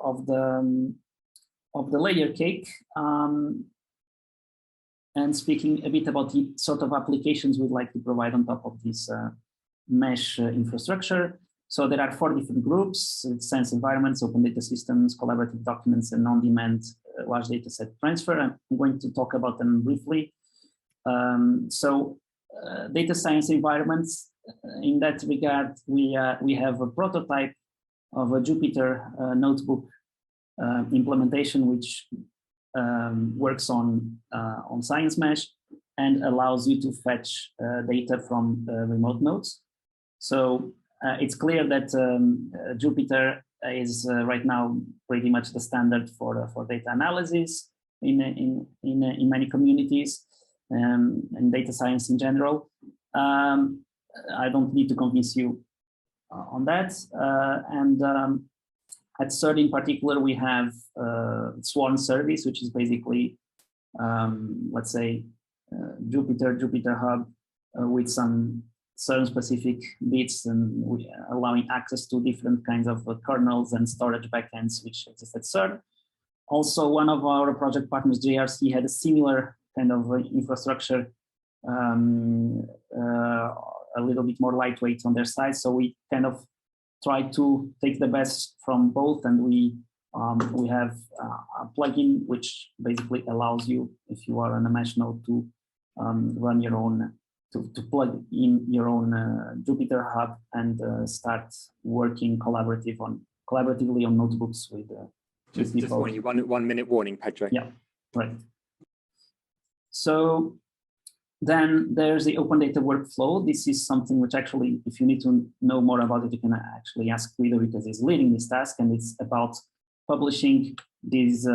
of the layer cake, and speaking a bit about the sort of applications we'd like to provide on top of this mesh infrastructure. So there are 4 different groups: science environments, open data systems, collaborative documents, and on-demand large data set transfer. I'm going to talk about them briefly. Data science environments, in that regard, we have a prototype of a Jupyter notebook implementation, which works on Science Mesh and allows you to fetch data from remote nodes. So it's clear that Jupyter is right now pretty much the standard for data analysis in many communities and data science in general. I don't need to convince you on that. At CERN in particular, we have Swarm service, which is basically, let's say, Jupyter Hub with some CERN-specific bits and allowing access to different kinds of kernels and storage backends, which exist at CERN. Also, one of our project partners, JRC, had a similar kind of infrastructure, a little bit more lightweight on their side. So we kind of try to take the best from both, and we have a plugin which basically allows you, if you are on a mesh node, to run your own, to plug in your own Jupyter Hub and start working collaboratively on notebooks with just warning you, 1 minute warning, Pedro. Yeah, right. So then there's the open data workflow. This is something which actually, if you need to know more about it, you can actually ask Guido, because he's leading this task, and it's about publishing these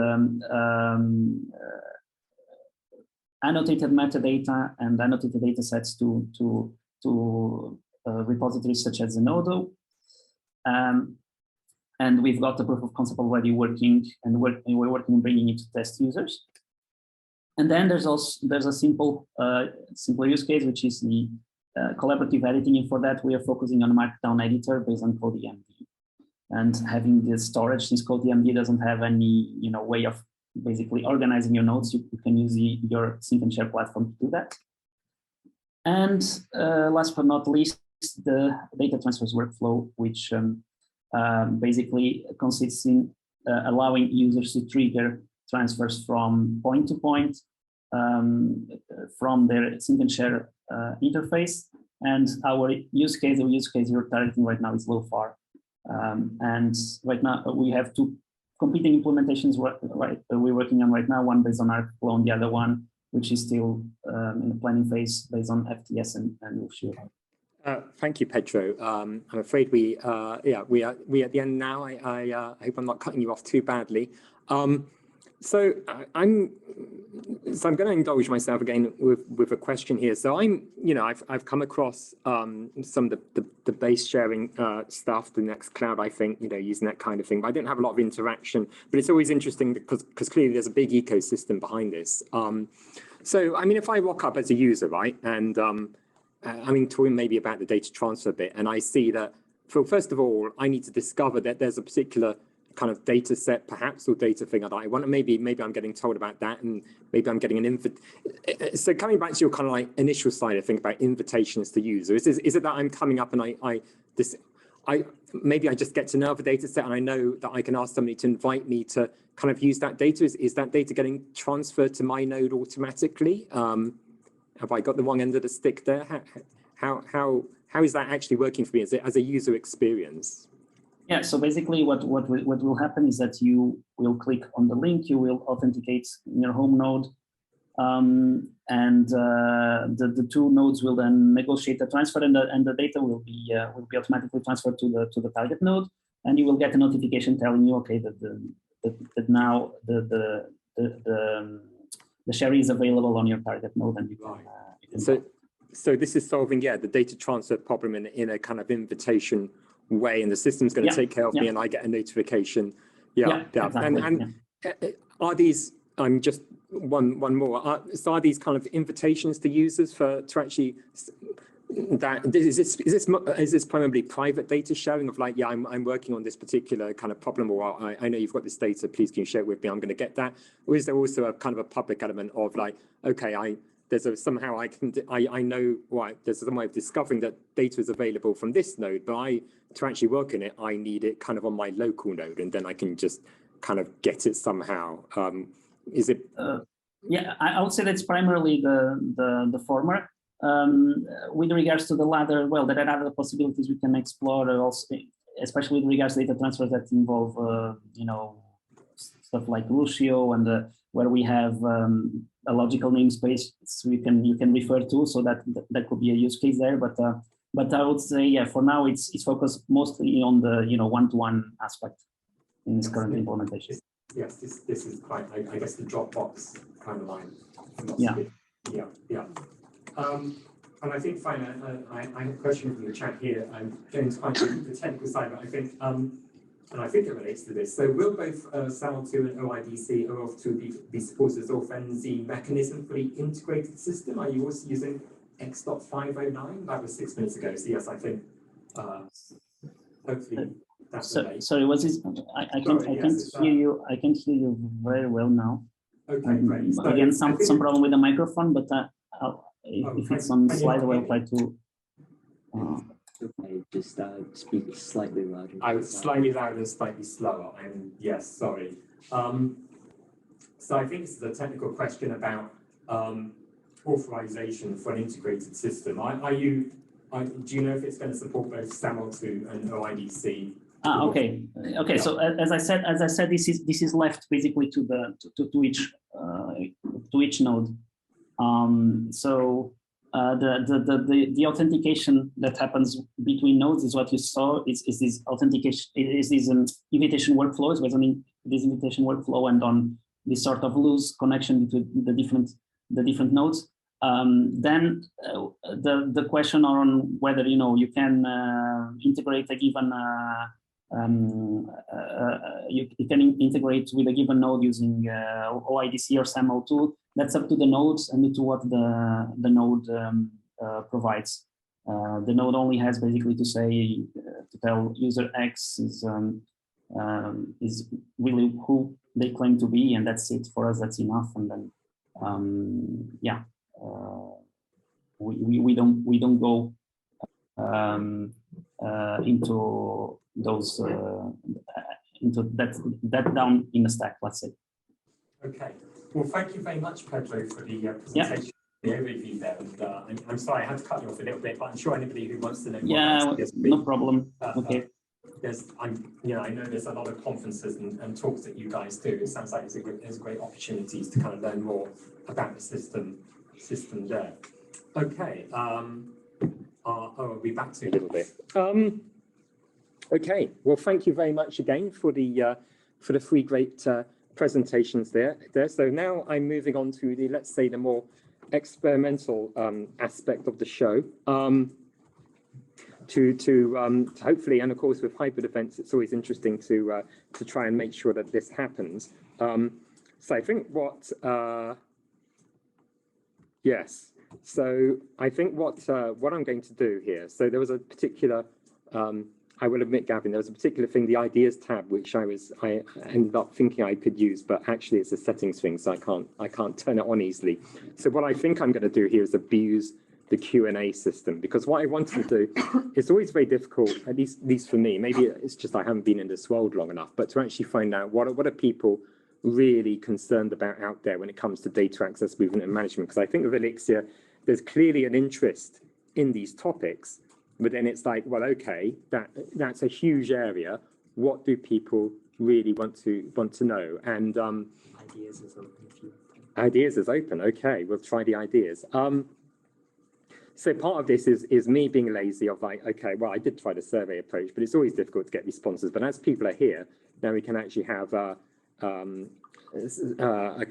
annotated metadata and annotated data sets to repositories such as Zenodo. And we've got the proof of concept already working, and we're working on bringing it to test users. And then there's a simple use case, which is the collaborative editing. And for that, we are focusing on a Markdown editor based on CodeMD, and having the storage, since CodeMD doesn't have any way of basically organizing your nodes. You can use your sync and share platform to do that. And last but not least, the data transfers workflow, which basically consists in allowing users to trigger transfers from point to point from their sync and share interface. And our use case we're targeting right now is LOFAR. And right now we have 2 competing implementations we're working on right now, one based on Arcflow and the other one, which is still in the planning phase, based on FTS and Wolfshield. Thank you, Pedro. I'm afraid we are at the end now. I hope I'm not cutting you off too badly. So I'm going to indulge myself again with a question here. So I've come across some of the base sharing stuff, the Nextcloud, I think, using that kind of thing. But I didn't have a lot of interaction. But it's always interesting because clearly there's a big ecosystem behind this. So I mean, if I rock up as a user, right, and talking maybe about the data transfer bit, and I see that, first of all, I need to discover that there's a particular kind of data set, perhaps, or data thing that I want, and maybe I'm getting told about that, and maybe I'm getting an invite. So coming back to your kind of like initial slide, I think about invitations to users. Is it that I'm coming up and maybe I just get to know the data set, and I know that I can ask somebody to invite me to kind of use that data? Is that data getting transferred to my node automatically? Have I got the wrong end of the stick there? How is that actually working for me as a user experience? Yeah, so basically what will happen is that you will click on the link, you will authenticate in your home node, and the 2 nodes will then negotiate the transfer, and the data will be automatically transferred to the target node, and you will get a notification telling you, okay, that now the share is available on your target node, and you can so this is solving the data transfer problem in a kind of invitation way, and the system's going to take care of me, and I get a notification. Exactly. And are these? I'm just one more. So are these kind of invitations to users to actually Is this primarily private data sharing of like, yeah, I'm working on this particular kind of problem, or I know you've got this data, please can you share it with me, I'm going to get that? Or is there also a kind of a public element of like, okay, there's some way of discovering that data is available from this node, but to actually work in it, I need it kind of on my local node, and then I can just kind of get it somehow. Is it? Yeah, I would say that's primarily the former. With regards to the latter, well, there are other possibilities we can explore also, especially with regards to data transfers that involve, stuff like Lucio and where we have a logical namespace you can refer to, so that could be a use case there. But I would say, yeah, for now it's focused mostly on the one-to-one aspect in this current implementation. Yes, this is quite, I guess, the Dropbox kind of line. Yeah. Yeah. And I think finally, I have a question from the chat here. James, quite the technical side, but I think, and I think it relates to this. So will both SAML2 and OIDC OAuth2 be supported as ORF-NZ mechanism for the integrated system? Are you also using X.509? That was 6 minutes ago. So yes, I think hopefully that's related. Sorry, was this? I can't hear you. I can't hear you very well now. Okay, great. So again, some problem with the microphone, but if it's on the slide, I will try to. I just speak slightly louder. I was slightly louder and slightly slower. Yes, sorry. So I think this is a technical question about authorization for an integrated system. Do you know if it's going to support both SAML2 and OIDC? Okay. So as I said, this is left basically to each node. So the authentication that happens between nodes is what you saw. Is this authentication? Is this invitation workflows? Based on this invitation workflow and on this sort of loose connection between the different nodes. Then the question on whether you can integrate a given. You can integrate with a given node using OIDC or SAML2. That's up to the nodes and to what the node provides. The node only has basically to say to tell user X is really who they claim to be, and that's it. For us, that's enough. And then we don't go into those into that down in the stack, let's say. Okay. Well, thank you very much, Pedro, for the presentation, the overview there. And I'm sorry I had to cut you off a little bit, but I'm sure anybody who wants to know more. No problem. Okay. I know there's a lot of conferences and talks that you guys do. It sounds like there's great opportunities to kind of learn more about the system there. Okay. I'll be back to you a little bit. Okay. Well, thank you very much again for the 3 great presentations there. So now I'm moving on to let's say the more experimental aspect of the show. To hopefully, and of course with hybrid events, it's always interesting to try and make sure that this happens. So I think what I'm going to do here. So there was a particular. I will admit, Gavin, there was a particular thing, the ideas tab, which I ended up thinking I could use, but actually it's a settings thing, so I can't turn it on easily. So what I think I'm going to do here is abuse the Q&A system, because what I wanted to do, it's always very difficult, at least for me, maybe it's just I haven't been in this world long enough, but to actually find out what are people really concerned about out there when it comes to data access movement and management. Because I think with Elixir, there's clearly an interest in these topics, but then it's like, well, okay, that's a huge area. What do people really want to know? And ideas is open. Ideas is open. Okay, we'll try the ideas. So part of this is me being lazy of like, okay, well, I did try the survey approach, but it's always difficult to get responses. But as people are here, now we can actually have a kind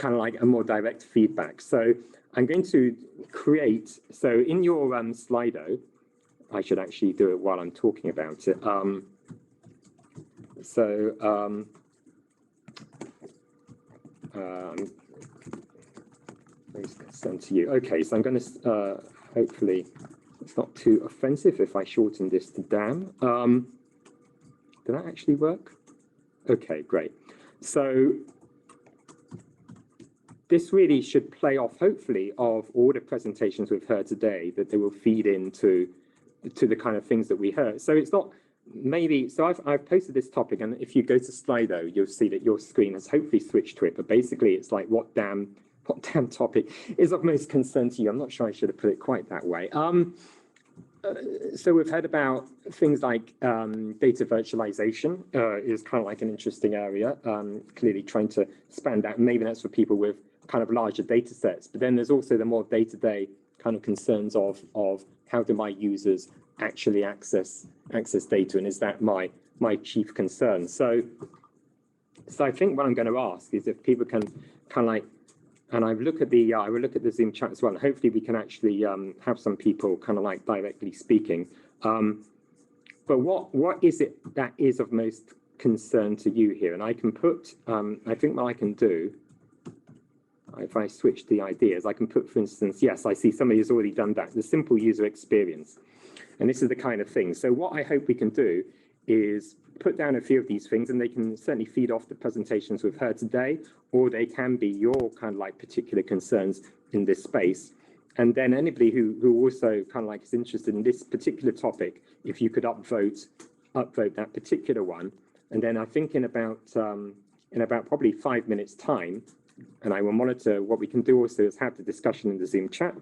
of like a more direct feedback. So I'm going to create, so in your Slido, I should actually do it while I'm talking about it. I'm going to send to you. Okay, so I'm going to hopefully it's not too offensive if I shorten this to DAM. Did that actually work? Okay, great. So this really should play off, hopefully, of all the presentations we've heard today, that they will feed into the kind of things that we heard. So it's not maybe, so I've posted this topic, and if you go to Slido, you'll see that your screen has hopefully switched to it, but basically it's like what damn topic is of most concern to you. I'm not sure I should have put it quite that way. So we've heard about things like data virtualization is kind of like an interesting area, clearly trying to expand that. Maybe that's for people with kind of larger data sets, but then there's also the more day-to-day kind of concerns of how do my users actually access data, and is that my chief concern? So I think what I'm going to ask is if people can kind of like, and I will look at the Zoom chat as well, and hopefully we can actually have some people kind of like directly speaking. But what is it that is of most concern to you here? And I can put, I think what I can do, if I switch the ideas, I can put, for instance, yes, I see somebody has already done that, the simple user experience. And this is the kind of thing. So what I hope we can do is put down a few of these things, and they can certainly feed off the presentations we've heard today, or they can be your kind of like particular concerns in this space. And then anybody who also kind of like is interested in this particular topic, if you could upvote that particular one. And then I think in about probably 5 minutes time, and I will monitor, what we can do also is have the discussion in the Zoom chat,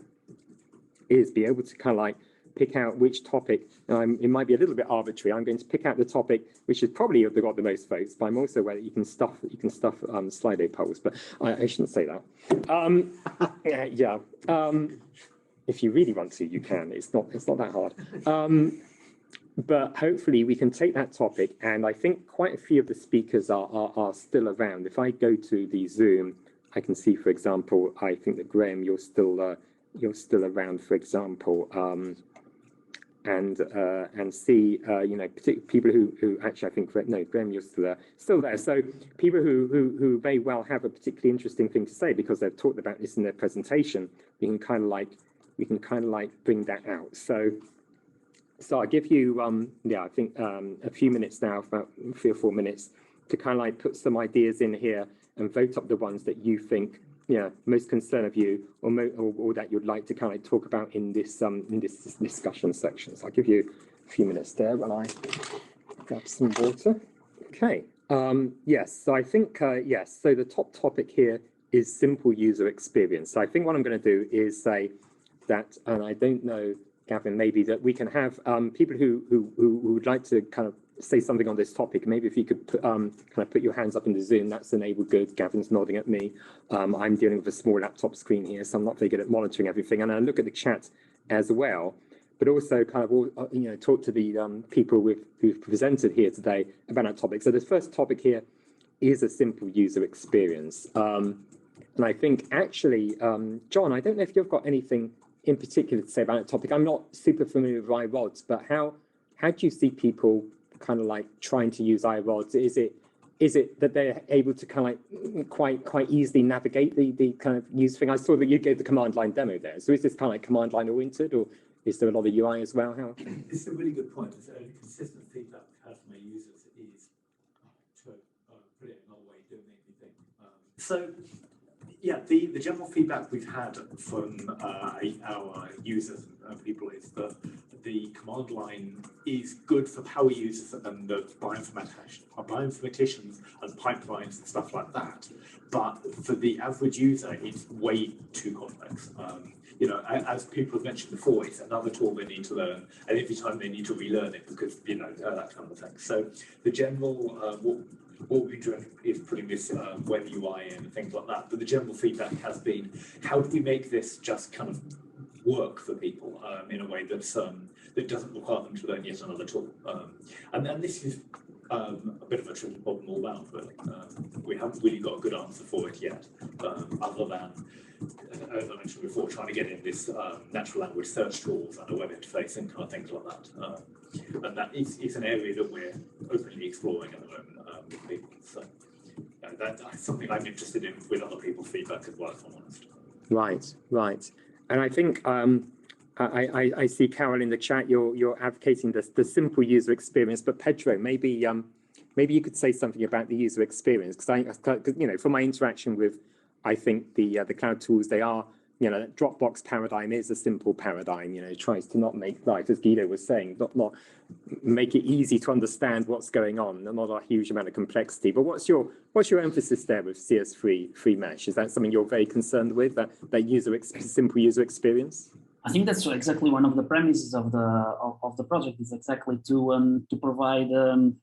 is be able to kind of like pick out which topic, it might be a little bit arbitrary. I'm going to pick out the topic which is probably got the most votes, but I'm also aware that you can stuff Slido polls, but I shouldn't say that. Yeah. If you really want to, you can. It's not that hard. But hopefully we can take that topic, and I think quite a few of the speakers are still around. If I go to the Zoom, I can see, for example, I think that Graham, you're still around, for example, and see, you know, particular people who actually, I think, no, Graham, you're still there. So people who may well have a particularly interesting thing to say because they've talked about this in their presentation, we can kind of like bring that out. So I'll give you, yeah, I think a few minutes now, about 3 or 4 minutes, to kind of like put some ideas in here and vote up the ones that you think, yeah, most concern of you, or that you'd like to kind of talk about in this discussion section. So I'll give you a few minutes there while I grab some water. Okay. Yes. So I think yes. So the top topic here is simple user experience. So I think what I'm going to do is say that, and I don't know, Gavin, maybe that we can have people who would like to kind of say something on this topic. Maybe if you could put, kind of put your hands up in the Zoom, that's enabled. Good. Gavin's nodding at me. I'm dealing with a small laptop screen here, so I'm not very good at monitoring everything. And I look at the chat as well, but also kind of, you know, talk to the people who've presented here today about that topic. So the first topic here is a simple user experience. And I think actually, John, I don't know if you've got anything in particular to say about that topic. I'm not super familiar with iRods, but how do you see people kind of like trying to use iRods? Is it that they're able to kind of like quite easily navigate the kind of use thing? I saw that you gave the command line demo there. So is this kind of like command line oriented, or is there a lot of UI as well? How? It's a really good point. It's a consistent feedback we've had from our users is to put it another way, don't make me think. So yeah, the general feedback we've had from our users and people is that the command line is good for power users and the bioinformaticians and pipelines and stuff like that. But for the average user, it's way too complex. You know, as people have mentioned before, it's another tool they need to learn, and every time they need to relearn it because, you know, that kind of thing. So the general, what we've been doing is putting this web UI in and things like that. But the general feedback has been, how do we make this just kind of work for people in a way that's that doesn't require them to learn yet another tool? And this is a bit of a tricky problem all round, but we haven't really got a good answer for it yet, other than, as I mentioned before, trying to get in this natural language search tools and a web interface and kind of things like that. And that is an area that we're openly exploring at the moment with people. So that's something I'm interested in with other people's feedback as well, if I'm honest. Right. And I think I see Carol in the chat. You're advocating the simple user experience, but Pedro, maybe maybe you could say something about the user experience, because you know, from my interaction with, I think the cloud tools, they are, you know, that Dropbox paradigm is a simple paradigm. You know, it tries to not make life, as Guido was saying, not make it easy to understand what's going on, and not a huge amount of complexity. But what's your emphasis there with CS3 Mesh? Is that something you're very concerned with, that simple user experience? I think that's exactly one of the premises of the project, is exactly to provide an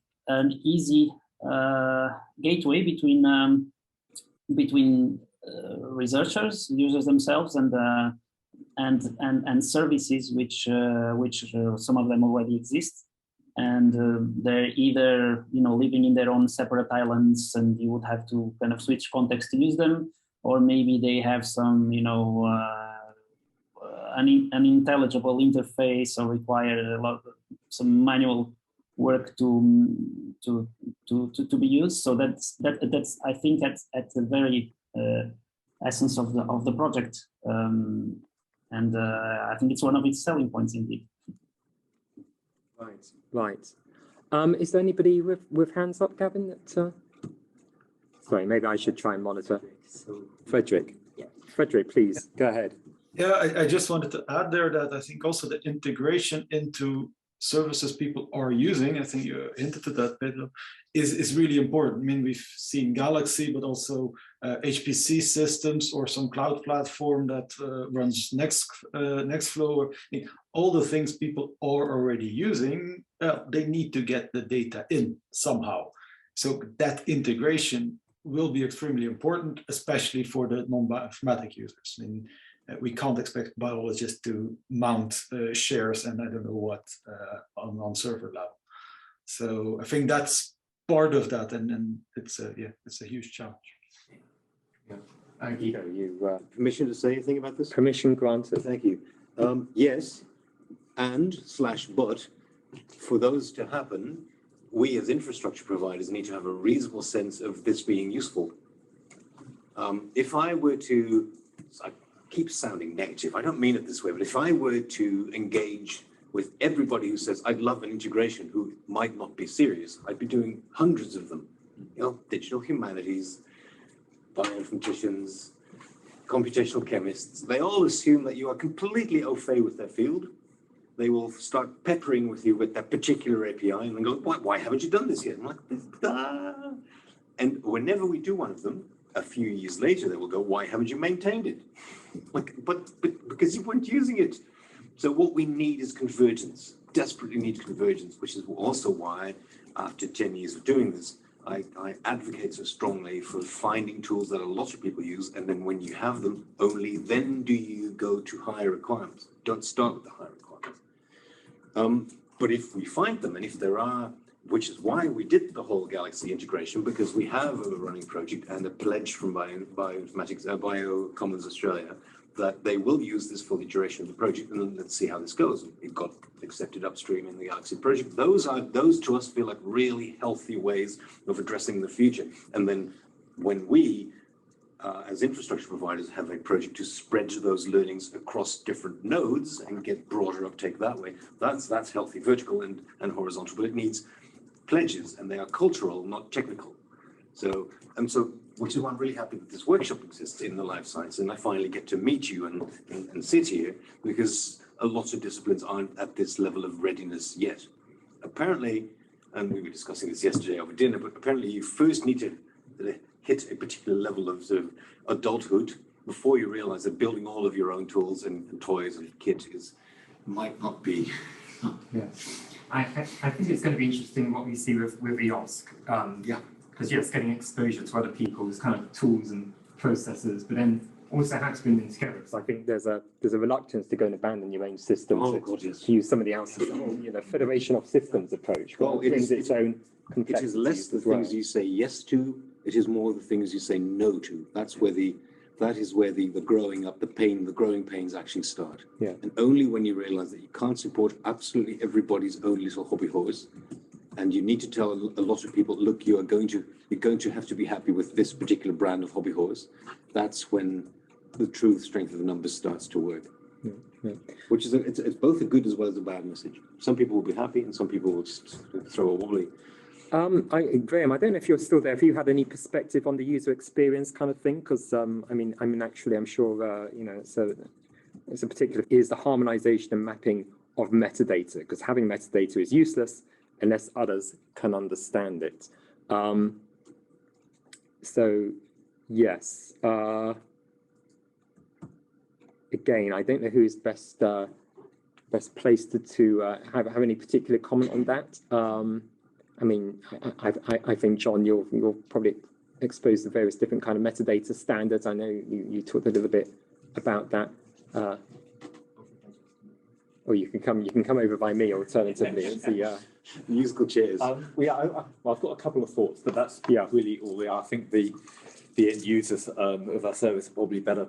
easy gateway between researchers, users themselves, and services which some of them already exist, and they're either, you know, living in their own separate islands, and you would have to kind of switch context to use them, or maybe they have some, you know, an intelligible interface, or require some manual work to be used. So that's I think at the very essence of the project, and I think it's one of its selling points indeed. Right. Is there anybody with hands up, Gavin? That sorry, maybe I should try and monitor. Frederick. Yeah. Frederick, please go ahead. Yeah, I just wanted to add there that I think also the integration into services people are using, I think you hinted to that, Pedro, is really important. I mean, we've seen Galaxy, but also HPC systems, or some cloud platform that runs Nextflow. All the things people are already using, they need to get the data in somehow. So that integration will be extremely important, especially for the non-bioinformatic users. I mean, we can't expect biologists to mount shares and I don't know what on server level. So I think that's part of that, and it's a huge challenge. Yeah. Guido, you Permission to say anything about this? permission granted. Thank you. Yes, but for those to happen, we as infrastructure providers need to have a reasonable sense of this being useful. If I were to, I keep sounding negative, I don't mean it this way, but if I were to engage with everybody who says, I'd love an integration, who might not be serious, I'd be doing hundreds of them. You know, digital humanities, bioinformaticians, computational chemists, they all assume that you are completely au fait with their field. They will start peppering with you with that particular API and then go, why haven't you done this yet? I'm like, ah. And whenever we do one of them, a few years later, they will go, why haven't you maintained it? Like, but because you weren't using it. So what we need is convergence, desperately need convergence, which is also why after 10 years of doing this, I advocate so strongly for finding tools that a lot of people use, and then when you have them, only then do you go to higher requirements. Don't start with the higher requirements. But if we find them, and if there are, which is why we did the whole Galaxy integration, because we have a running project and a pledge from Bioinformatics, Biocommons Australia, that they will use this for the duration of the project, and then let's see how this goes. It got accepted upstream in the Galaxy project. Those to us feel like really healthy ways of addressing the future. And then when we, as infrastructure providers, have a project to spread those learnings across different nodes and get broader uptake that way, that's healthy, vertical and horizontal, but it needs pledges, and they are cultural, not technical. So, which is why I'm really happy that this workshop exists in the life science, and I finally get to meet you and sit here, because a lot of disciplines aren't at this level of readiness yet. Apparently, and we were discussing this yesterday over dinner, but apparently you first need to hit a particular level of sort of adulthood before you realize that building all of your own tools and toys and kit might not be. Yeah. I think it's going to be interesting what we see with EOSC. Yeah. Because yes, getting exposure to other people's kind of tools and processes, but then also how to bring them together. Because I think there's a reluctance to go and abandon your own systems to use somebody else's, federation of systems approach. Well, it is its own complexity. It is less the things you say yes to, it is more the things you say no to. That is where the growing up, the growing pains actually start. Yeah. And only when you realize that you can't support absolutely everybody's own little hobby horse, and you need to tell a lot of people, look, you're going to have to be happy with this particular brand of hobby horse. That's when the true strength of the numbers starts to work. Yeah. Which is it's both a good as well as a bad message. Some people will be happy, and some people will just throw a wobbly. Graham, I don't know if you're still there. If you had any perspective on the user experience kind of thing, because I mean, actually, I'm sure you know. So, it's a particular is the harmonization and mapping of metadata, because having metadata is useless unless others can understand it. So, yes. Again, I don't know who's best placed to have any particular comment on that. I mean, I think, John, you're probably exposed to various different kind of metadata standards. I know you talked a little bit about that. Or you can come over by me alternatively and see musical chairs. Well, I've got a couple of thoughts, but that's really all we are. I think the end users of our service are probably better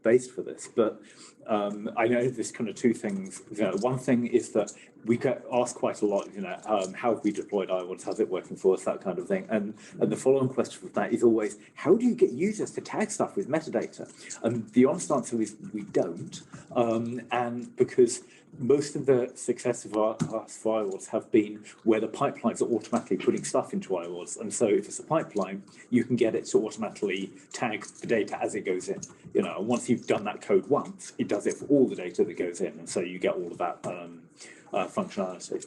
based for this, but I know there's kind of two things. You know, one thing is that we get asked quite a lot, you know, how have we deployed iWords, how's it working for us, that kind of thing. And the following question from that is always, how do you get users to tag stuff with metadata? And the honest answer is we don't. And because most of the success of our iWords have been where the pipelines are automatically putting stuff into iWords. And so if it's a pipeline, you can get it to automatically tag the data as it goes in. You know, and once you've done that code once, it does it for all the data that goes in. And so you get all of that functionality.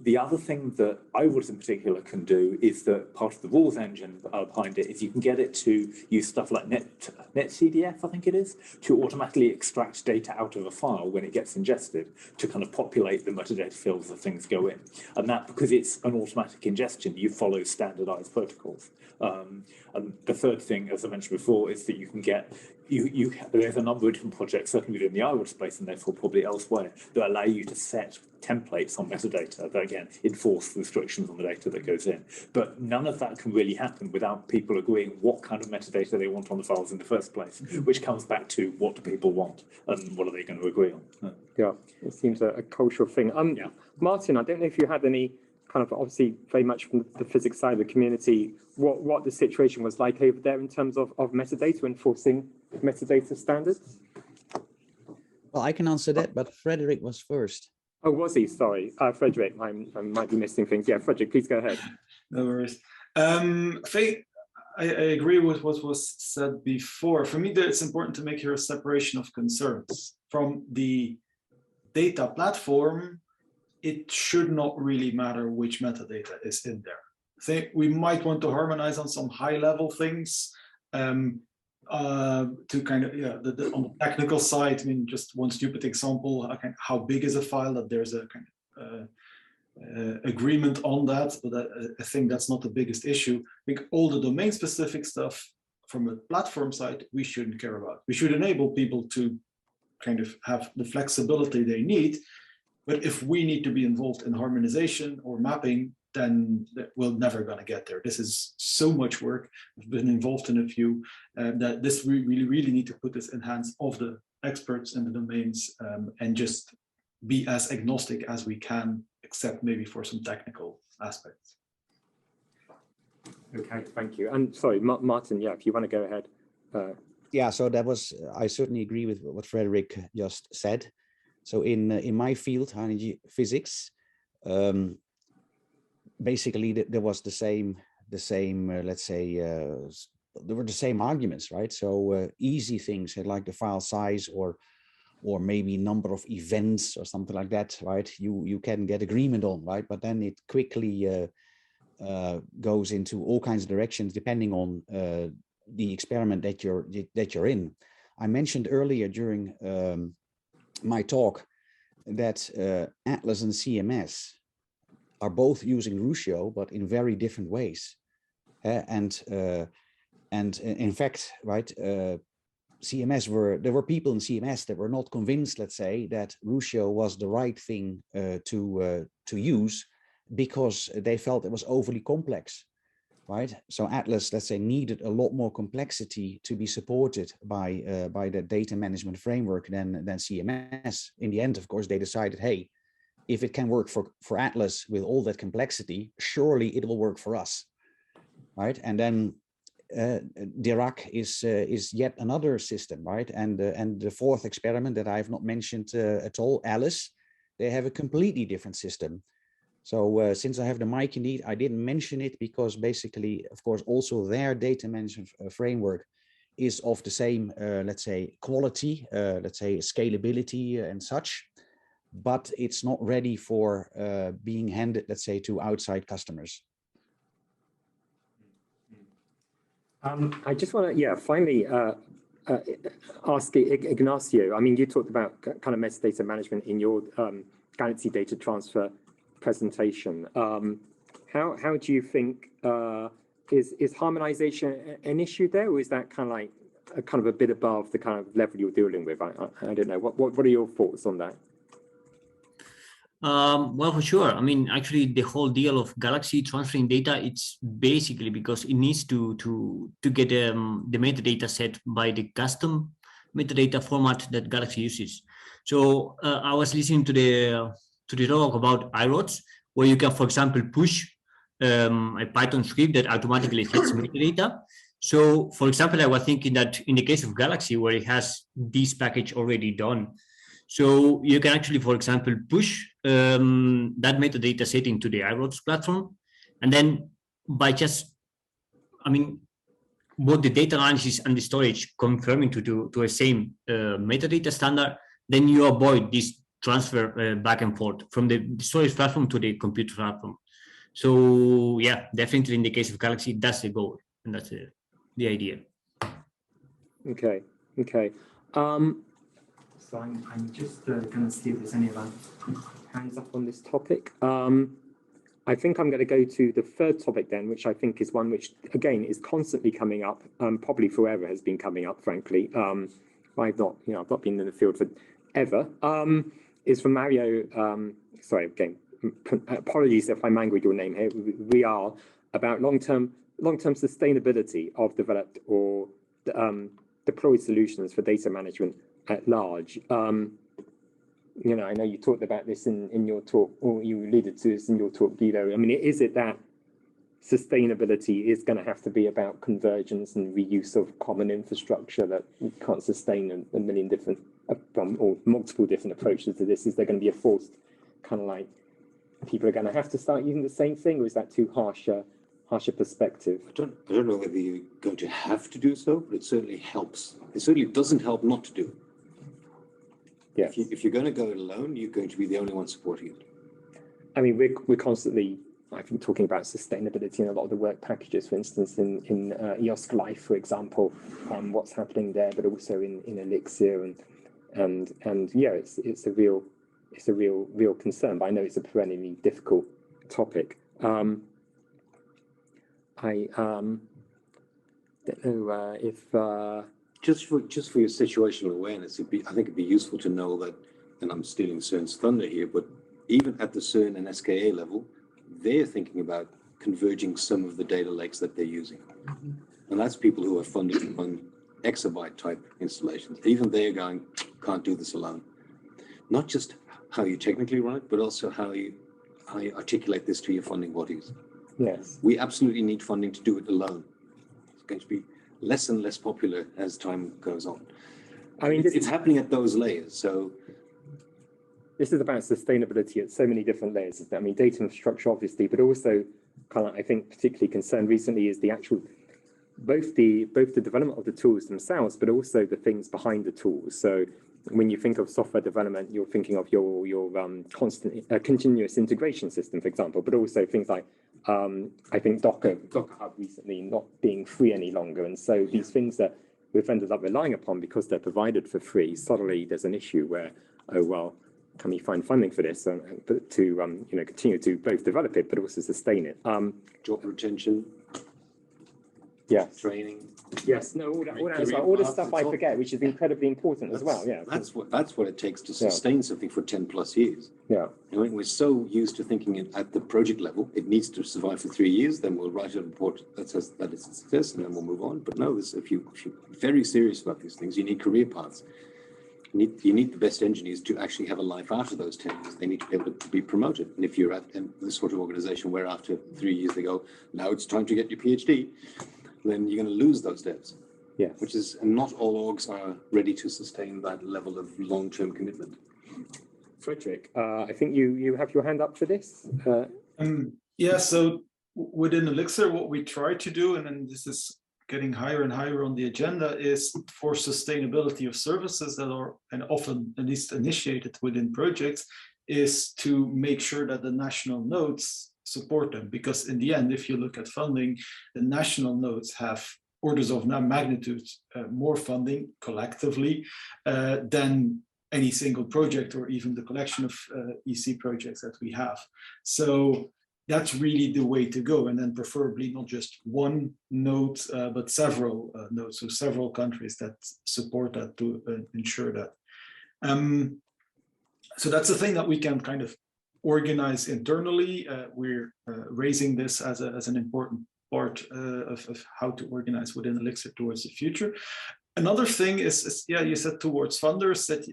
The other thing that iWords in particular can do is that part of the rules engine behind it is you can get it to use stuff like NetCDF, I think it is, to automatically extract data out of a file when it gets ingested to kind of populate the metadata fields as things go in. And that, because it's an automatic ingestion, you follow standardized protocols. And the third thing, as I mentioned before, is that you can get there's a number of different projects, certainly within the iWords space and therefore probably elsewhere, that allow you to set templates on metadata that, again, enforce restrictions on the data that goes in. But none of that can really happen without people agreeing what kind of metadata they want on the files in the first place, which comes back to what do people want and what are they going to agree on. Yeah, it seems a cultural thing. Martin, I don't know if you had any kind of, obviously very much from the physics side of the community, what the situation was like over there in terms of metadata, enforcing metadata standards? Well, I can answer that, but Frederick was first. Oh, was he? Sorry, Frederick, I might be missing things. Yeah, Frederick, please go ahead. No worries. I agree with what was said before. For me, it's important to make here a separation of concerns. From the data platform, it should not really matter which metadata is in there. I think we might want to harmonize on some high-level things to kind of, on the technical side. I mean, just one stupid example, how big is a file, that there's a kind of agreement on that, but I think that's not the biggest issue. I think all the domain-specific stuff from a platform side, we shouldn't care about. We should enable people to kind of have the flexibility they need. But if we need to be involved in harmonization or mapping, then we're never going to get there. This is so much work. I've been involved in a few that this we really need to put this in hands of the experts in the domains and just be as agnostic as we can, except maybe for some technical aspects. Okay, thank you. And sorry, Martin, yeah, if you want to go ahead. Yeah, so that was, I certainly agree with what Frederick just said. So in my field, energy physics, basically there was the same let's say there were the same arguments, right? So easy things like the file size or maybe number of events or something like that, right? You can get agreement on, right? But then it quickly goes into all kinds of directions depending on the experiment that you're in. I mentioned earlier during my talk that Atlas and CMS are both using Ruscio, but in very different ways. And in fact, right, there were people in CMS that were not convinced, let's say, that Ruscio was the right thing to use because they felt it was overly complex. Right, so Atlas, let's say, needed a lot more complexity to be supported by the data management framework than CMS. In the end, of course, they decided, hey, if it can work for Atlas with all that complexity, surely it will work for us, right? And then Dirac is yet another system, right? And the fourth experiment that I have not mentioned at all, Alice, they have a completely different system. So since I have the mic indeed, I didn't mention it because basically, of course, also their data management framework is of the same, let's say, quality, let's say scalability and such, but it's not ready for being handed, let's say, to outside customers. I just want to, finally ask Ignacio. I mean, you talked about kind of metadata management in your Galaxy data transfer presentation. How do you think is harmonization an issue there, or is that kind of a bit above the kind of level you're dealing with? I don't know. What are your thoughts on that? Well, for sure. I mean, actually, the whole deal of Galaxy transferring data, it's basically because it needs to get the metadata set by the custom metadata format that Galaxy uses. So I was listening to the talk about iRods, where you can, for example, push a Python script that automatically sets metadata. So, for example, I was thinking that in the case of Galaxy, where it has this package already done, so you can actually, for example, push that metadata set into the iRods platform, and then by just, I mean, both the data analysis and the storage confirming to a same metadata standard, then you avoid this transfer back and forth from the storage platform to the computer platform. So yeah, definitely in the case of Galaxy, that's the goal, and that's the idea. Okay. So I'm just going to see if there's any other hands up on this topic. I think I'm going to go to the third topic then, which I think is one which, again, is constantly coming up, probably forever has been coming up, frankly. I've not been in the field for ever. Is from Mario, sorry, again, apologies if I mangled your name here. We are about long-term sustainability of developed or deployed solutions for data management at large. I know you talked about this in your talk, or you alluded to this in your talk, Guido. I mean, is it that sustainability is going to have to be about convergence and reuse of common infrastructure that you can't sustain a million different or multiple different approaches to this? Is there going to be a forced kind of like people are going to have to start using the same thing, or is that too harsher perspective? I don't know whether you're going to have to do so, but it certainly helps. It certainly doesn't help not to do it. Yeah. If you're going to go it alone, you're going to be the only one supporting it. I mean, we're constantly, I've been talking about sustainability in a lot of the work packages, for instance, in EOSC Life, for example, what's happening there, but also in Elixir and yeah, it's a real concern. But I know it's a perennially difficult topic. I don't know if just for your situational awareness, I think it'd be useful to know that, and I'm stealing CERN's thunder here, but even at the CERN and SKA level, they're thinking about converging some of the data lakes that they're using. And that's people who are funded to run exabyte type installations. Even they're going, can't do this alone. Not just how you technically run it, but also how you articulate this to your funding bodies. Yes. We absolutely need funding to do it alone. It's going to be less and less popular as time goes on. I mean, it's happening at those layers. So this is about sustainability at so many different layers. I mean, data infrastructure, obviously, but also kind of, I think, particularly concerned recently is the actual, both the development of the tools themselves, but also the things behind the tools. So when you think of software development, you're thinking of your constant continuous integration system, for example, but also things like I think Docker Hub recently not being free any longer, and so these things that we've ended up relying upon because they're provided for free. Suddenly, there's an issue where, oh well, can we find funding for this to continue to both develop it but also sustain it? Job retention. Yeah. Training. Yes. No. All the stuff I forget, which is incredibly important as well. Yeah. That's what it takes to sustain something for 10+ years. Yeah. I mean, we're so used to thinking it at the project level. It needs to survive for 3 years. Then we'll write a report that says that it's a success, and then we'll move on. But no, if you're very serious about these things, you need career paths. You need the best engineers to actually have a life after those 10 years. They need to be able to be promoted. And if you're at this sort of organization where after 3 years they go, now it's time to get your PhD, then you're going to lose those devs. Yeah. Which is, and not all orgs are ready to sustain that level of long-term commitment. Frederick, I think you have your hand up for this. Yeah, so within Elixir, what we try to do, and then this is getting higher and higher on the agenda, is for sustainability of services that are, and often at least initiated within projects, is to make sure that the national nodes support them. Because in the end, if you look at funding, the national nodes have orders of magnitude more funding collectively than any single project or even the collection of EC projects that we have. So that's really the way to go. And then preferably not just one node, but several nodes, so several countries that support that to ensure that. So that's the thing that we can kind of organize internally. We're raising this as an important part of how to organize within Elixir towards the future. Another thing is, yeah, you said towards funders that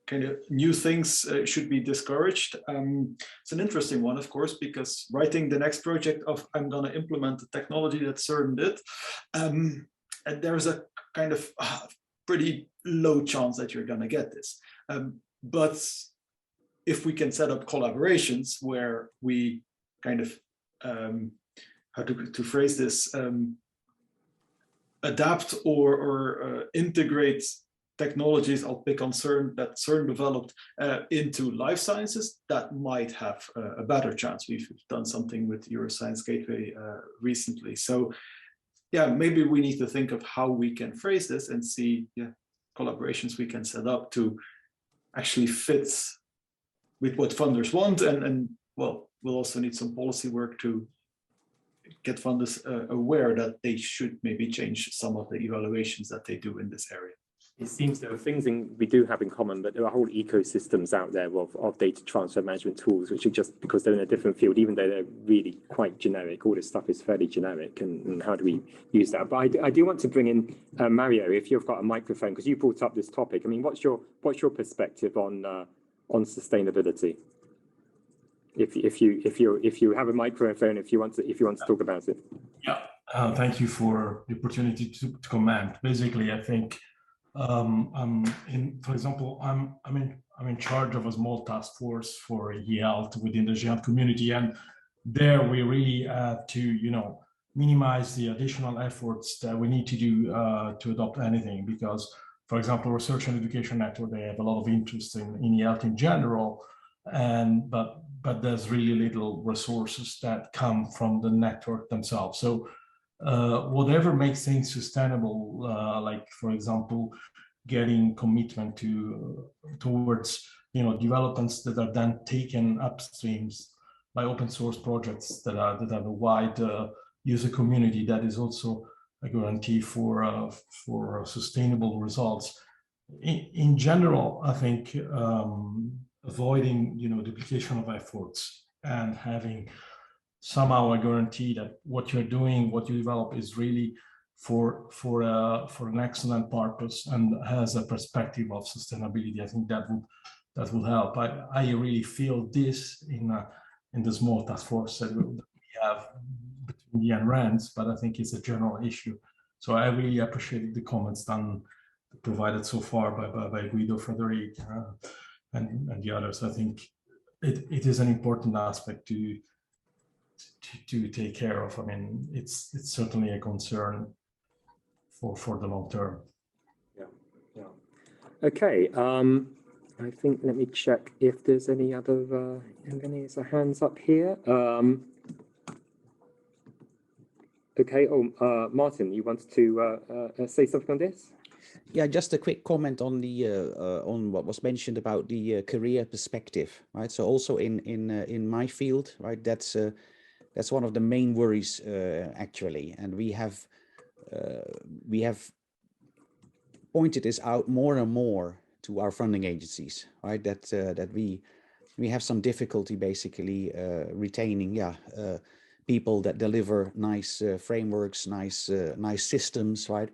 kind of new things should be discouraged. It's an interesting one, of course, because writing the next project of I'm going to implement the technology that CERN did, and there's a kind of pretty low chance that you're going to get this. But if we can set up collaborations where we kind of how to phrase this, adapt or integrate technologies, I'll pick on CERN, that CERN developed into life sciences, that might have a better chance. We've done something with Euroscience Gateway recently. So yeah, maybe we need to think of how we can phrase this and see collaborations we can set up to actually fit with what funders want. And well, we'll also need some policy work to get funders aware that they should maybe change some of the evaluations that they do in this area. It seems there are things we do have in common, but there are whole ecosystems out there of data transfer management tools, which are just because they're in a different field, even though they're really quite generic. All this stuff is fairly generic, and how do we use that? But I do want to bring in Mario, if you've got a microphone, because you brought up this topic. I mean, what's your perspective on sustainability? If you have a microphone, if you want to talk about it. Yeah, thank you for the opportunity to comment. Basically, I think for example, I'm in charge of a small task force for e-health within the GEANT community, and there we really have to minimize the additional efforts that we need to do to adopt anything, because, for example, Research and Education Network, they have a lot of interest in e-health in general, but there's really little resources that come from the network themselves. So whatever makes things sustainable, like, for example, getting commitment towards developments that are then taken upstreams by open source projects that have a wide user community, that is also a guarantee for sustainable results. In general, I think avoiding duplication of efforts and having somehow a guarantee that what you're doing, what you develop, is really for an excellent purpose and has a perspective of sustainability. I think that would help. I really feel this in the small task force that we have between the NRENs, but I think it's a general issue. So I really appreciate the comments provided so far by Guido, Frederick, and the others. I think it is an important aspect to take care of. I mean, it's certainly a concern for the long term. Yeah. Okay. I think, let me check if there's any other hands up here. Okay. Martin, you wanted to say something on this? Yeah, just a quick comment on the on what was mentioned about the career perspective, right? So also in my field, right, that's one of the main worries actually, and we have pointed this out more and more to our funding agencies, right? That we have some difficulty basically retaining people that deliver nice frameworks, nice systems, right?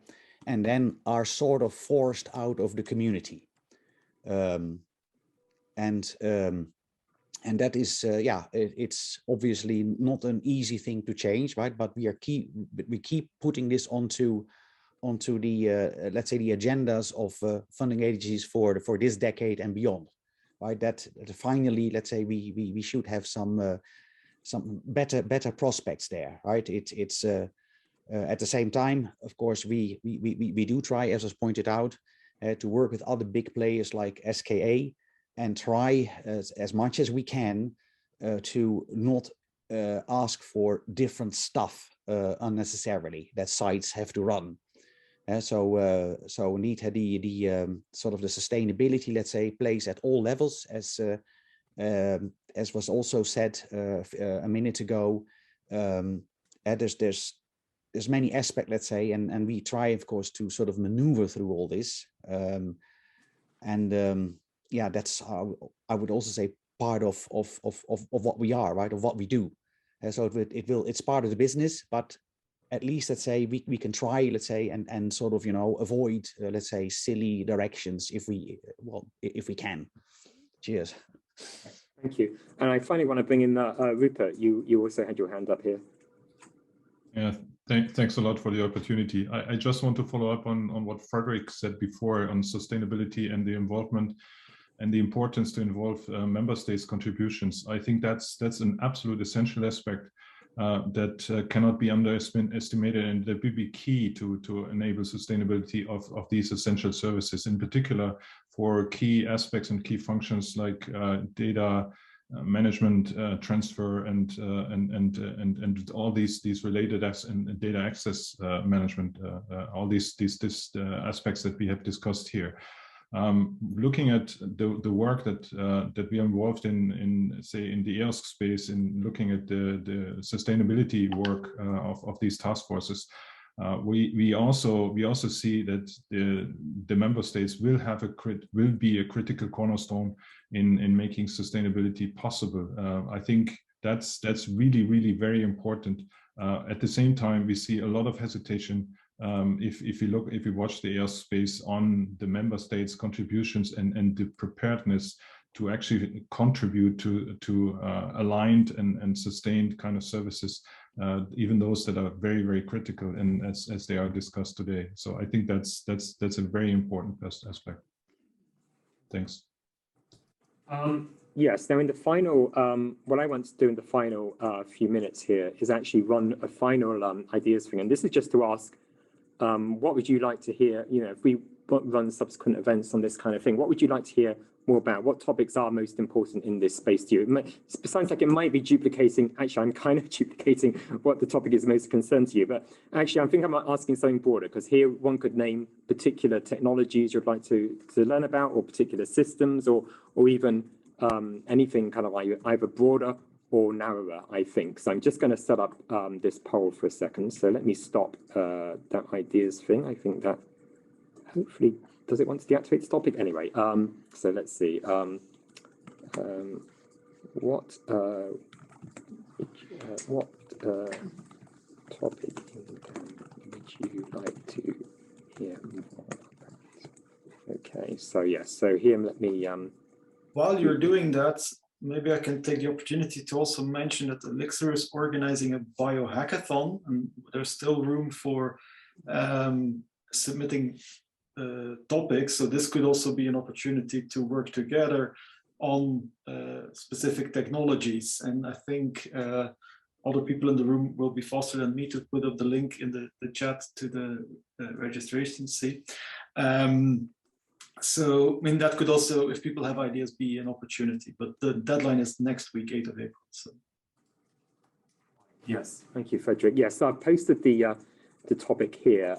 And then are sort of forced out of the community. And And that is, it's obviously not an easy thing to change, right? But we keep putting this onto the let's say the agendas of funding agencies for this decade and beyond, right? That finally, let's say we should have some better prospects there, right? It's at the same time, of course, we do try, as was pointed out, to work with other big players like SKA and try as much as we can to not ask for different stuff unnecessarily that sites have to run. So need the sort of the sustainability, let's say, plays at all levels, as was also said a minute ago. There's many aspects, let's say, and we try, of course, to sort of maneuver through all this. Yeah, that's I would also say part of what we are, right, of what we do. So it's part of the business, but at least, let's say, we can try, let's say, and sort of, you know, avoid, let's say, silly directions if we can. Cheers. Thank you. And I finally want to bring in Rupert. You also had your hand up here. Yeah, thanks a lot for the opportunity. I just want to follow up on what Frederick said before on sustainability and the involvement and the importance to involve member states' contributions. I think that's an absolute essential aspect that cannot be underestimated, and that will be key to enable sustainability of these essential services, in particular for key aspects and key functions like data management, transfer, and all these related and data access management, all these aspects that we have discussed here. Looking at the work that we are involved in say in the EOSC space, in looking at the sustainability work of these task forces, we also see that the member states will be a critical cornerstone in making sustainability possible. I think that's really very important. At the same time, we see a lot of hesitation if you watch the EOSC space on the member states' contributions and the preparedness to actually contribute to aligned and sustained kind of services, even those that are very critical, and as they are discussed today. So I think that's a very important aspect. Thanks. Yes. Now, in the final, what I want to do in the final few minutes here is actually run a final ideas thing, and this is just to ask, what would you like to hear? You know, if we run subsequent events on this kind of thing, what would you like to hear more about? What topics are most important in this space to you? It sounds like it might be duplicating. Actually, I'm kind of duplicating what the topic is most concerned to you. But actually, I think I'm asking something broader, because here one could name particular technologies you'd like to learn about, or particular systems, or even anything kind of like either broader or narrower, I think. So I'm just going to set up this poll for a second. So let me stop that ideas thing. I think that hopefully, does it want to deactivate this topic? Anyway, so let's see. What topic would you like to hear more about? Okay, so yes, so here, let me... While you're doing that, maybe I can take the opportunity to also mention that Elixir is organizing a biohackathon, and there's still room for submitting topics. So this could also be an opportunity to work together on specific technologies. And I think other people in the room will be faster than me to put up the link in the chat to the registration sheet. So, I mean, that could also, if people have ideas, be an opportunity, but the deadline is next week, 8th of April. So. Yes, thank you, Frederick. Yes, so I've posted the topic here.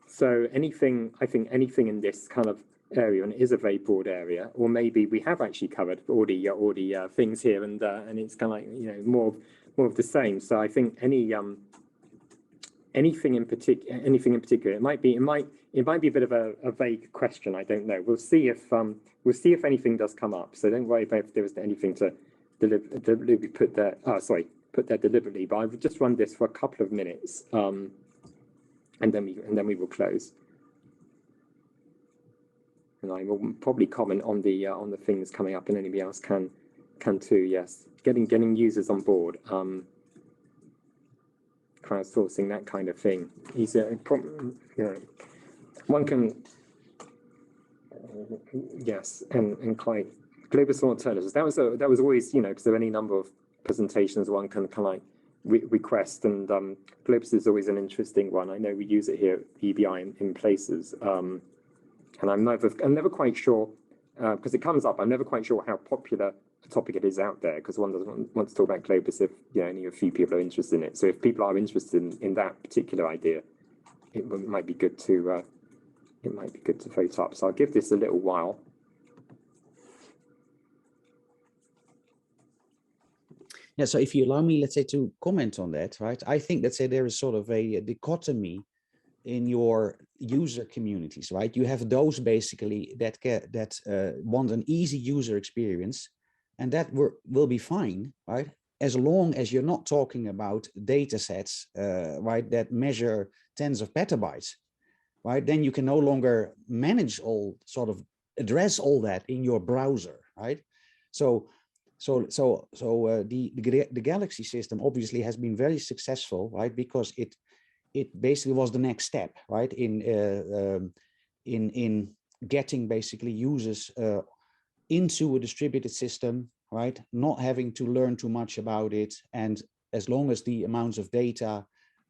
So anything, I think anything in this kind of area, and it is a very broad area, or maybe we have actually covered already things here, and it's kind of like, you know, more of the same. So I think anything in particular, it might be a bit of a vague question. I don't know. We'll see if anything does come up. So don't worry about if there was anything to deliberately put there. Put there deliberately. But I would just run this for a couple of minutes, and then we will close. And I will probably comment on the things coming up, and anybody else can can too, yes. Getting users on board, crowdsourcing, that kind of thing. One can, yes, and quite global alternatives. That was always, because there are any number of presentations one can kind of like request, and Globus is always an interesting one. I know we use it here at EBI in places, and I'm never quite sure, because it comes up, I'm never quite sure how popular a topic it is out there, because one doesn't want to talk about Globus if only a few people are interested in it. So if people are interested in that particular idea, it might be good to vote up. So I'll give this a little while. Yeah, so if you allow me, let's say, to comment on that, right? I think, let's say, there is sort of a dichotomy in your user communities, right? You have those basically that want an easy user experience, and that will be fine, right? As long as you're not talking about data sets, right, that measure tens of petabytes, right? Then you can no longer manage address all that in your browser, right? So the Galaxy system obviously has been very successful, right? Because it basically was the next step, right? In getting basically users into a distributed system, right? Not having to learn too much about it, and as long as the amounts of data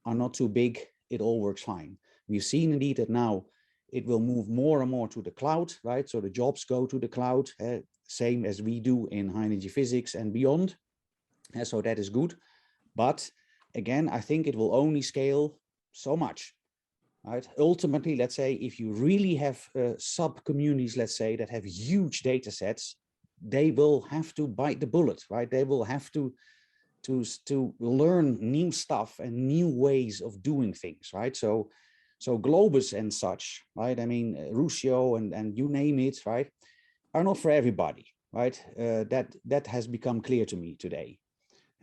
are not too big, it all works fine. We've seen indeed that now it will move more and more to the cloud, right? So the jobs go to the cloud. Same as we do in high energy physics and beyond. So that is good. But again, I think it will only scale so much, right? Ultimately, let's say, if you really have sub-communities, let's say, that have huge data sets, they will have to bite the bullet, right? They will have to learn new stuff and new ways of doing things, right? So Globus and such, right? I mean, Ruscio and you name it, right? Are not for everybody, right? That has become clear to me today.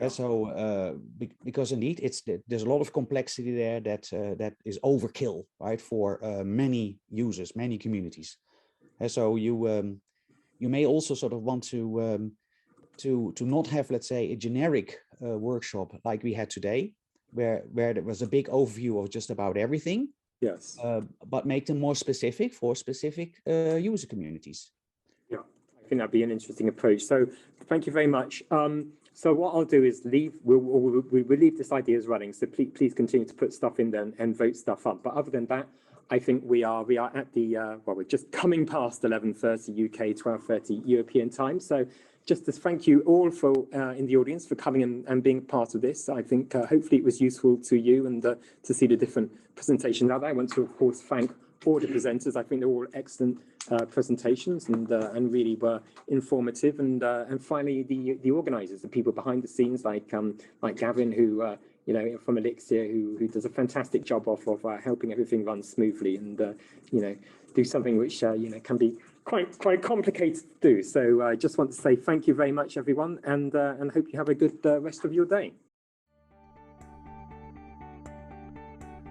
So because indeed there's a lot of complexity there that is overkill, right, for many users, many communities. So you may also sort of want to not have, let's say, a generic workshop like we had today, where there was a big overview of just about everything. Yes. But make them more specific for specific user communities. Yeah, I think that'd be an interesting approach. So thank you very much. So what I'll do is we'll leave this idea as running. So please continue to put stuff in there and vote stuff up. But other than that, I think we are at the we're just coming past 11:30 UK, 12:30 European time. So just to thank you all for in the audience for coming and being part of this. I think hopefully it was useful to you and to see the different presentations out there. I want to, of course, thank all the presenters. I think they're all excellent presentations and really were informative. And finally, the organisers, the people behind the scenes, like Gavin, who from Elixir, who does a fantastic job of helping everything run smoothly and do something which can be quite complicated to do. So I just want to say thank you very much, everyone, and hope you have a good rest of your day.